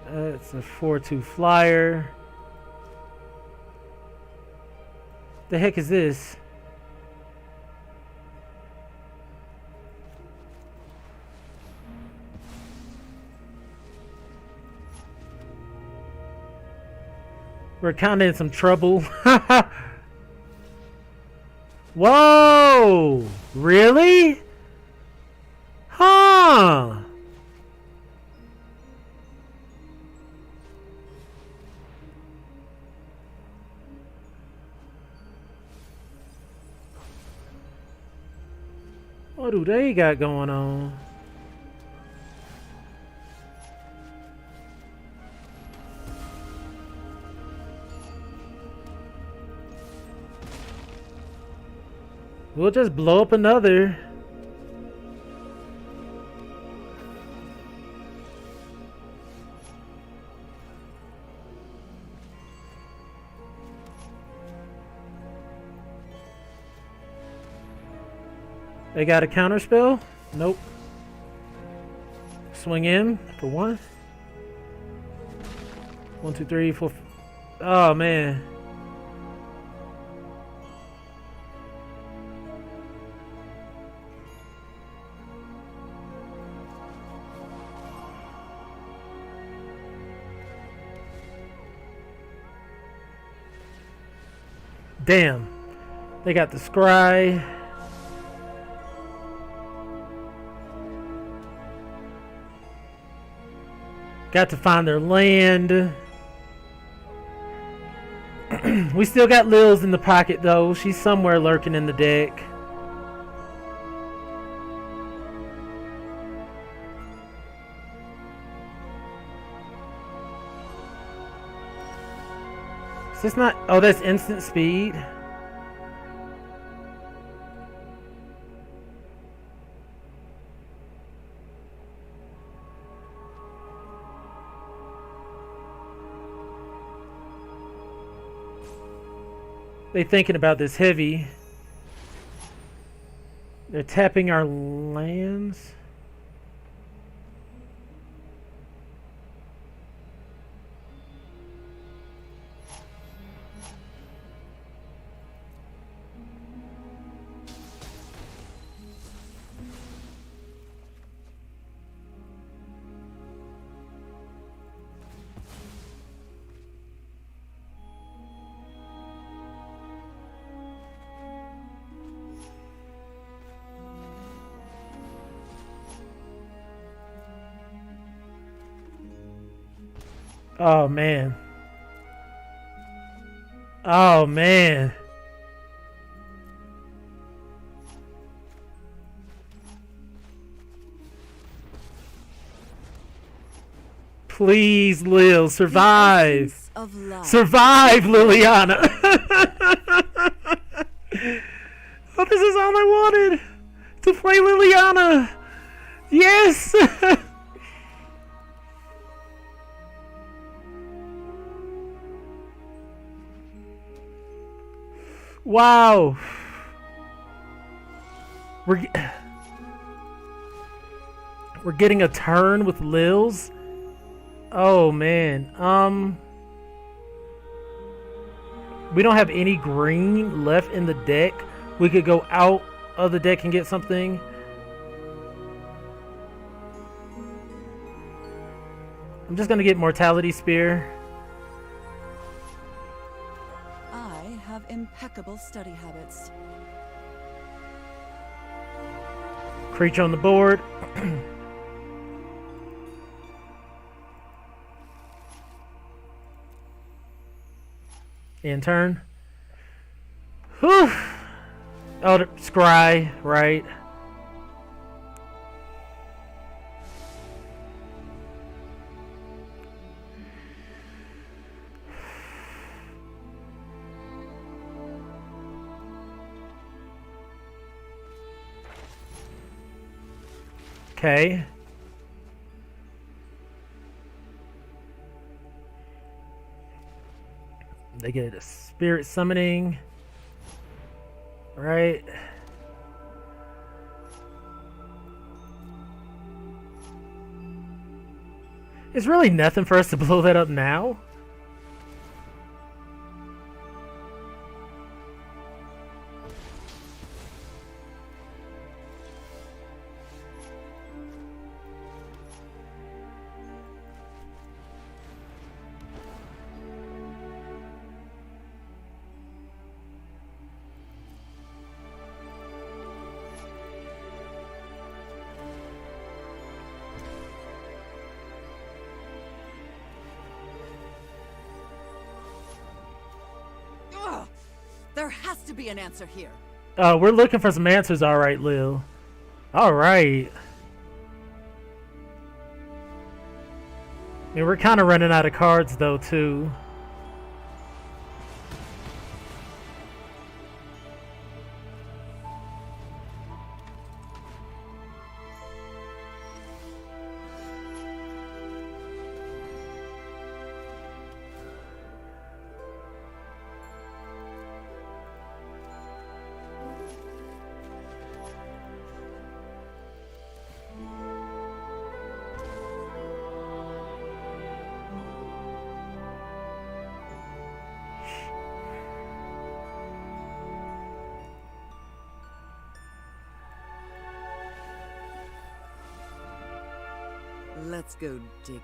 It's a 4-2 flyer. The heck is this? We're kind of in some trouble. Whoa! Really? Huh? What do they got going on? We'll just blow up another. They got a counter spell? Nope. Swing in for one. 1, 2, 3, 4. Oh man. Damn. They got the scry. Got to find their land. We still got Lil's in the pocket though. She's somewhere lurking in the deck. Is this not... Oh, that's instant speed. They thinking about this heavy. They're tapping our lands. Oh man. Oh man. Please, Lil, survive. Survive, Liliana. Oh, this is all I wanted. To play Liliana. Yes. Wow. We're getting a turn with Lils. Oh man. We don't have any green left in the deck. We could go out of the deck and get something. I'm just gonna get Mortality Spear. I have impeccable study habits. Creature on the board. In turn. Whew. Oh, scry, right. Okay. They get a spirit summoning. Right. It's really nothing for us to blow that up now. Ugh, there has to be an answer here. We're looking for some answers, all right, Lil. All right. I mean, we're kind of running out of cards, though, too. Let's go digging.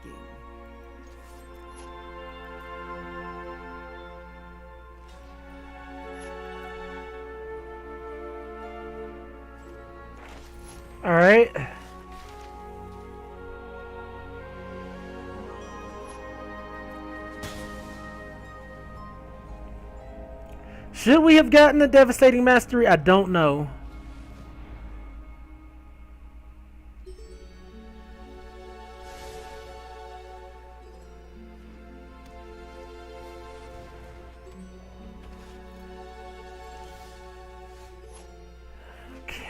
All right. Should we have gotten the Devastating Mastery? I don't know.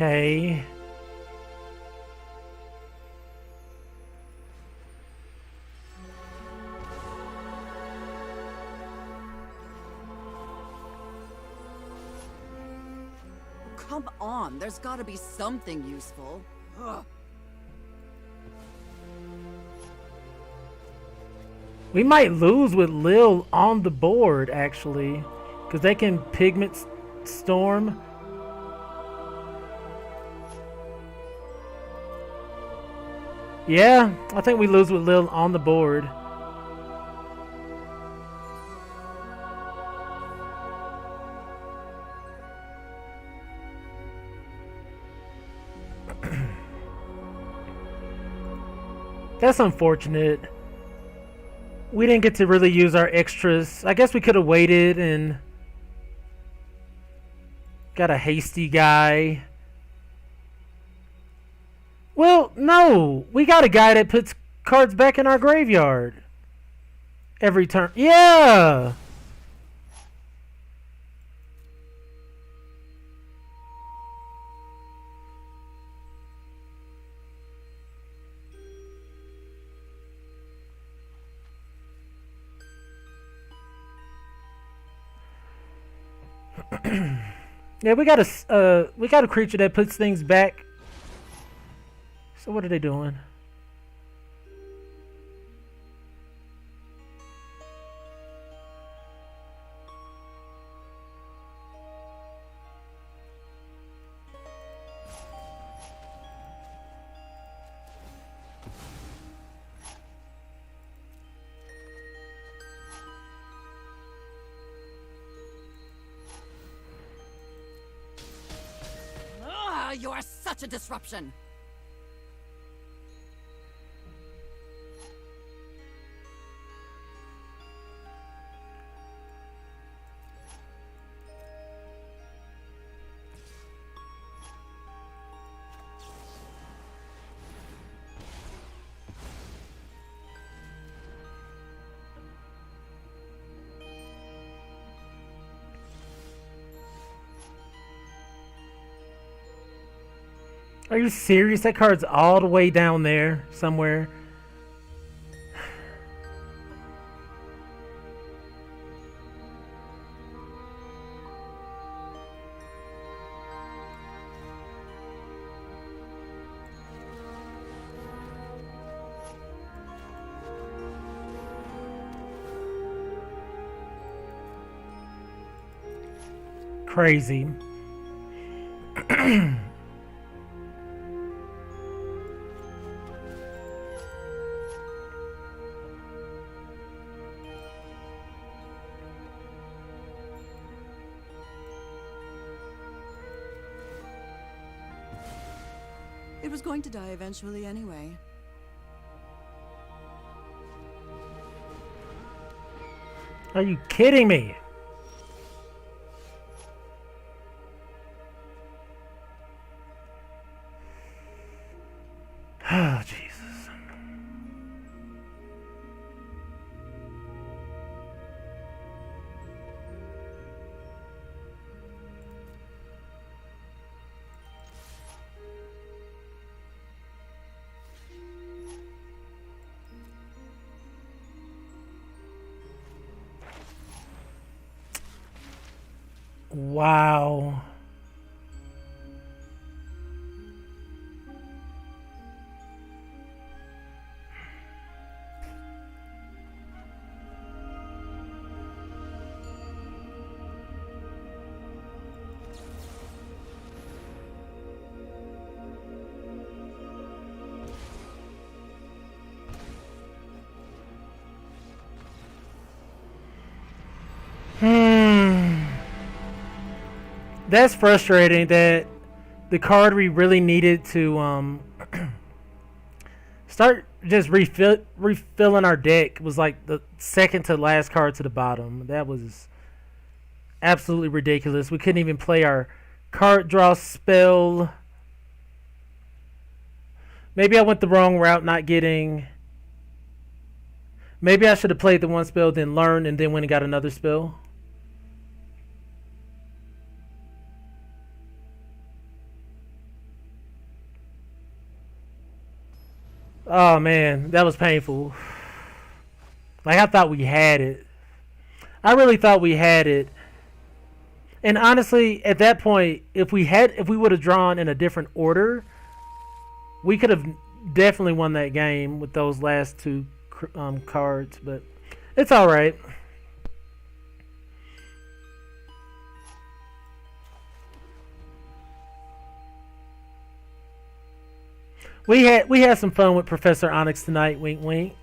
Okay. Come on, there's gotta be something useful. Ugh. We might lose with Lil on the board, actually. Because they can Pigment Storm. Yeah, I think we lose with Lil on the board. That's unfortunate. We didn't get to really use our extras. I guess we could have waited and got a hasty guy. Well, no. We got a guy that puts cards back in our graveyard every turn. Yeah. Yeah, we got a creature that puts things back. So what are they doing? you are such a disruption. Are you serious? That card's all the way down there somewhere. Crazy. It was going to die eventually anyway. Are you kidding me? Oh, Jesus. Wow. That's frustrating that the card we really needed to start just refilling our deck was like the second to last card to the bottom. That was absolutely ridiculous. We couldn't even play our card draw spell. Maybe I went the wrong route not getting... Maybe I should have played the one spell, then learned, and then went and got another spell. Oh man, that was painful. Like, I thought we had it. I really thought we had it. And honestly, at that point, if we would have drawn in a different order, we could have definitely won that game with those last two cards. But it's all right. We had some fun with Professor Onyx tonight. Wink, wink.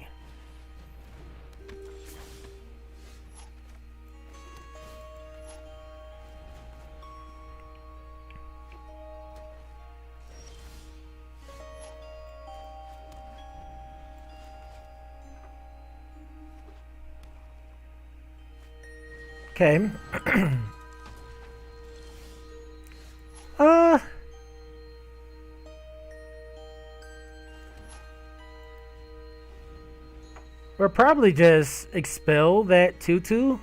Okay. We'll probably just expel that 2/2.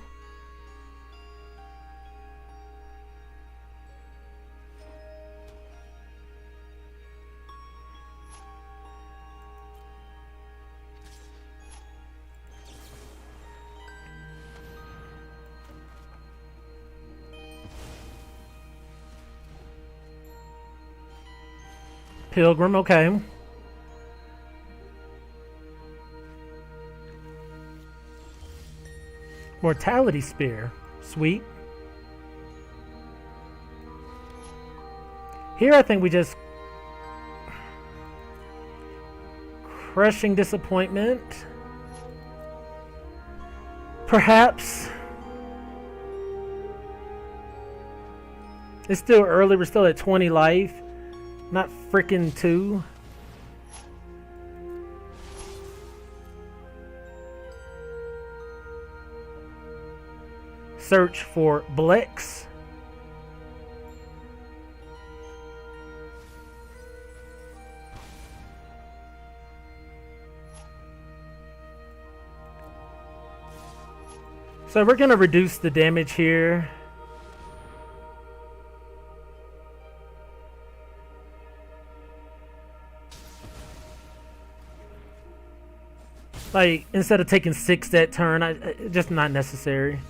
Pilgrim, okay. Mortality Spear. Sweet. Here I think we just... Crushing Disappointment. Perhaps. It's still early. We're still at 20 life. Not freaking 2. Search for Blex. So we're going to reduce the damage here. Like, instead of taking 6 that turn, just not necessary.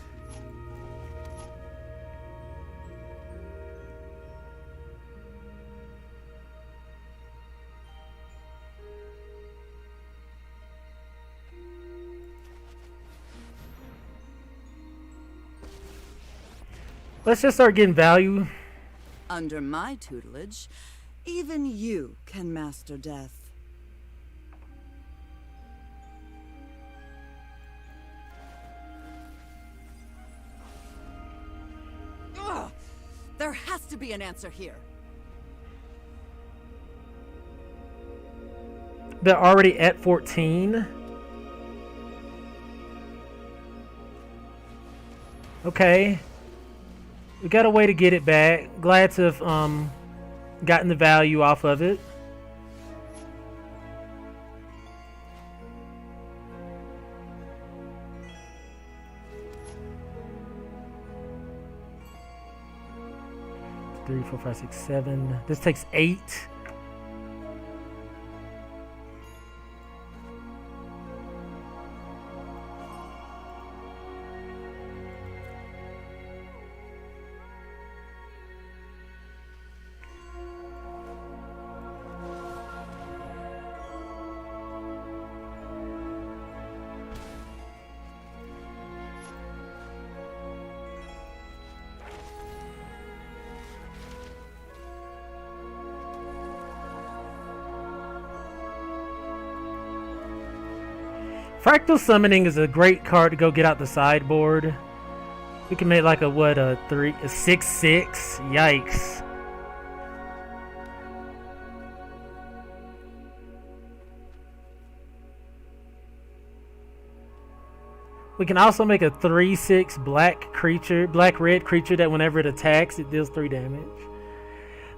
Let's just start getting value. Under my tutelage, even you can master death. Ugh! There has to be an answer here. They're already at 14. Okay. We got a way to get it back. Glad to have gotten the value off of it. Three, 4, 5, 6, 7. This takes 8. Fractal Summoning is a great card to go get out the sideboard. We can make like a 6/6. Yikes. We can also make a 3/6 black-red creature that whenever it attacks, it deals 3 damage.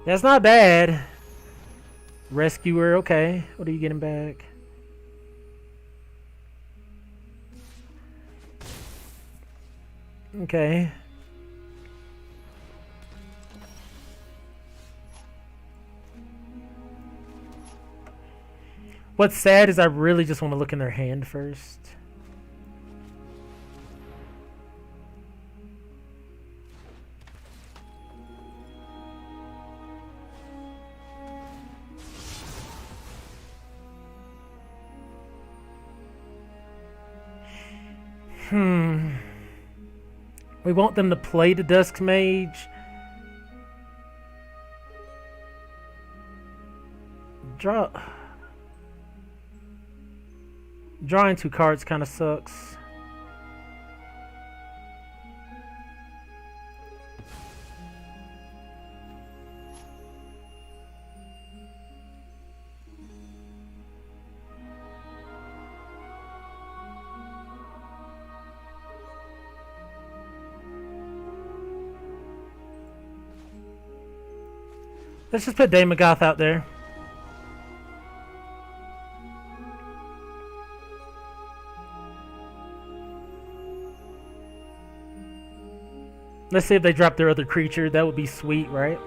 That's not bad. Rescuer, okay. What are you getting back? Okay. What's sad is I really just want to look in their hand first. We want them to play the Dusk Mage. Drawing 2 cards kind of sucks. Let's just put Damagoth out there. Let's see if they drop their other creature. That would be sweet, right?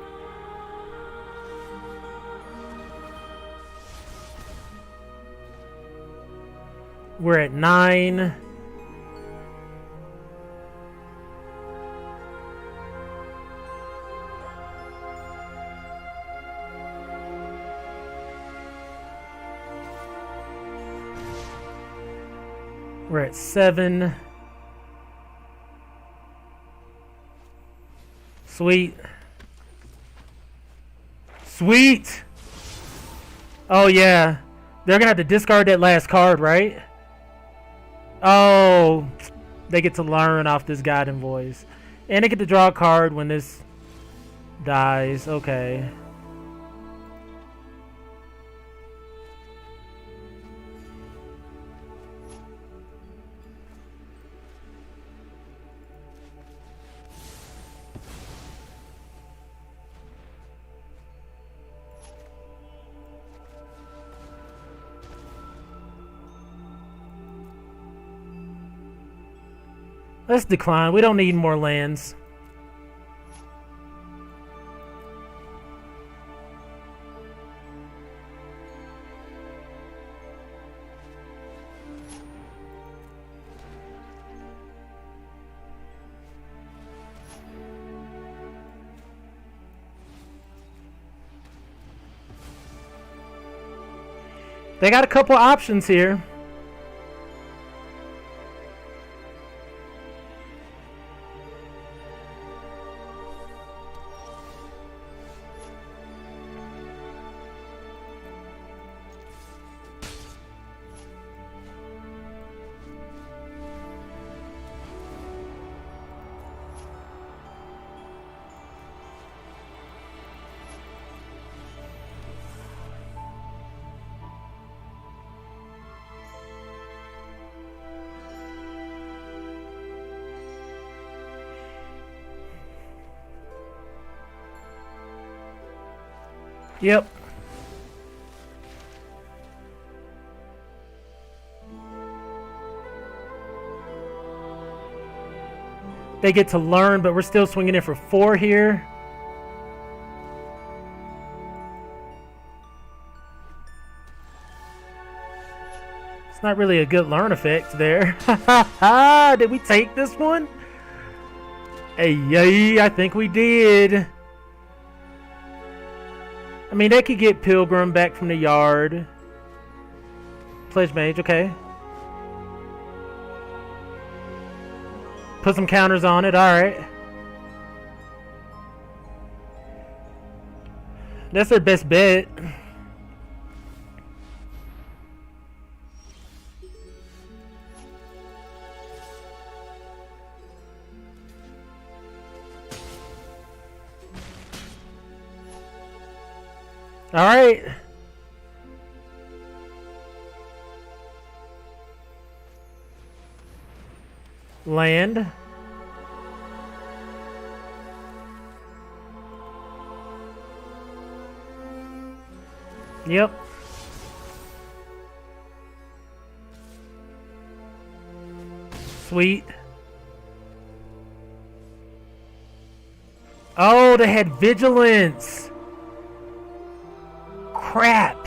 We're at 9. We're at 7. Sweet. Sweet! Oh, yeah. They're gonna have to discard that last card, right? Oh. They get to learn off this guiding voice. And they get to draw a card when this dies. Okay. Let's decline. We don't need more lands. They got a couple options here. Yep. They get to learn, but we're still swinging in for 4 here. It's not really a good learn effect there. Did we take this one? Hey, yay, I think we did. I mean, they could get Pilgrim back from the yard. Pledge Mage, okay. Put some counters on it, alright. That's their best bet. All right. Land. Yep. Sweet. Oh, they had vigilance. Crap.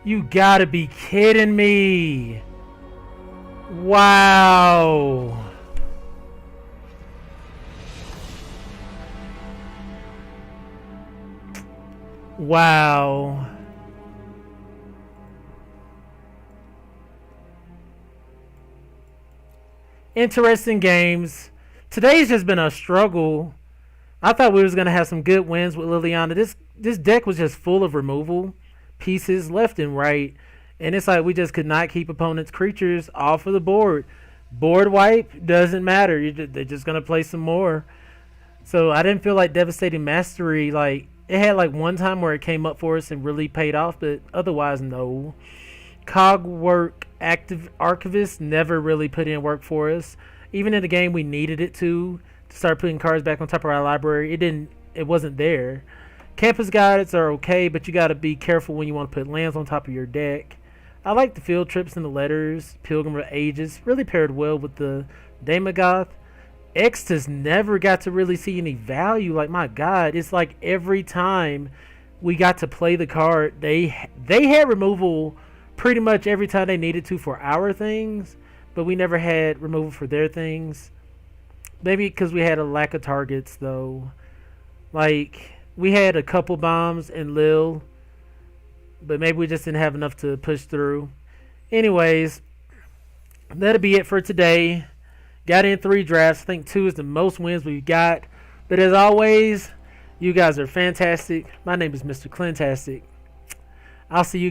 You gotta be kidding me. Wow. Wow. Interesting games. Today's just been a struggle. I thought we was gonna have some good wins with Liliana. This deck was just full of removal pieces left and right, and it's like we just could not keep opponents' creatures off of the board. Board wipe doesn't matter. They're just gonna play some more. So I didn't feel like Devastating Mastery. Like it had like one time where it came up for us and really paid off, but otherwise no. Cogwork Active Archivist never really put in work for us. Even in the game we needed it to start putting cards back on top of our library, it wasn't there. Campus Guides are okay, but you gotta be careful when you want to put lands on top of your deck. I like the field trips and the letters. Pilgrim of Ages really paired well with the Daemogoth. Extus never got to really see any value. Like, my god, it's like every time we got to play the card, they had removal pretty much every time they needed to for our things, but we never had removal for their things. Maybe because we had a lack of targets, though. Like, we had a couple bombs and Lil, but maybe we just didn't have enough to push through. Anyways, that'll be it for today. Got in 3 drafts. I think 2 is the most wins we've got. But as always, you guys are fantastic. My name is Mr. Clintastik. I'll see you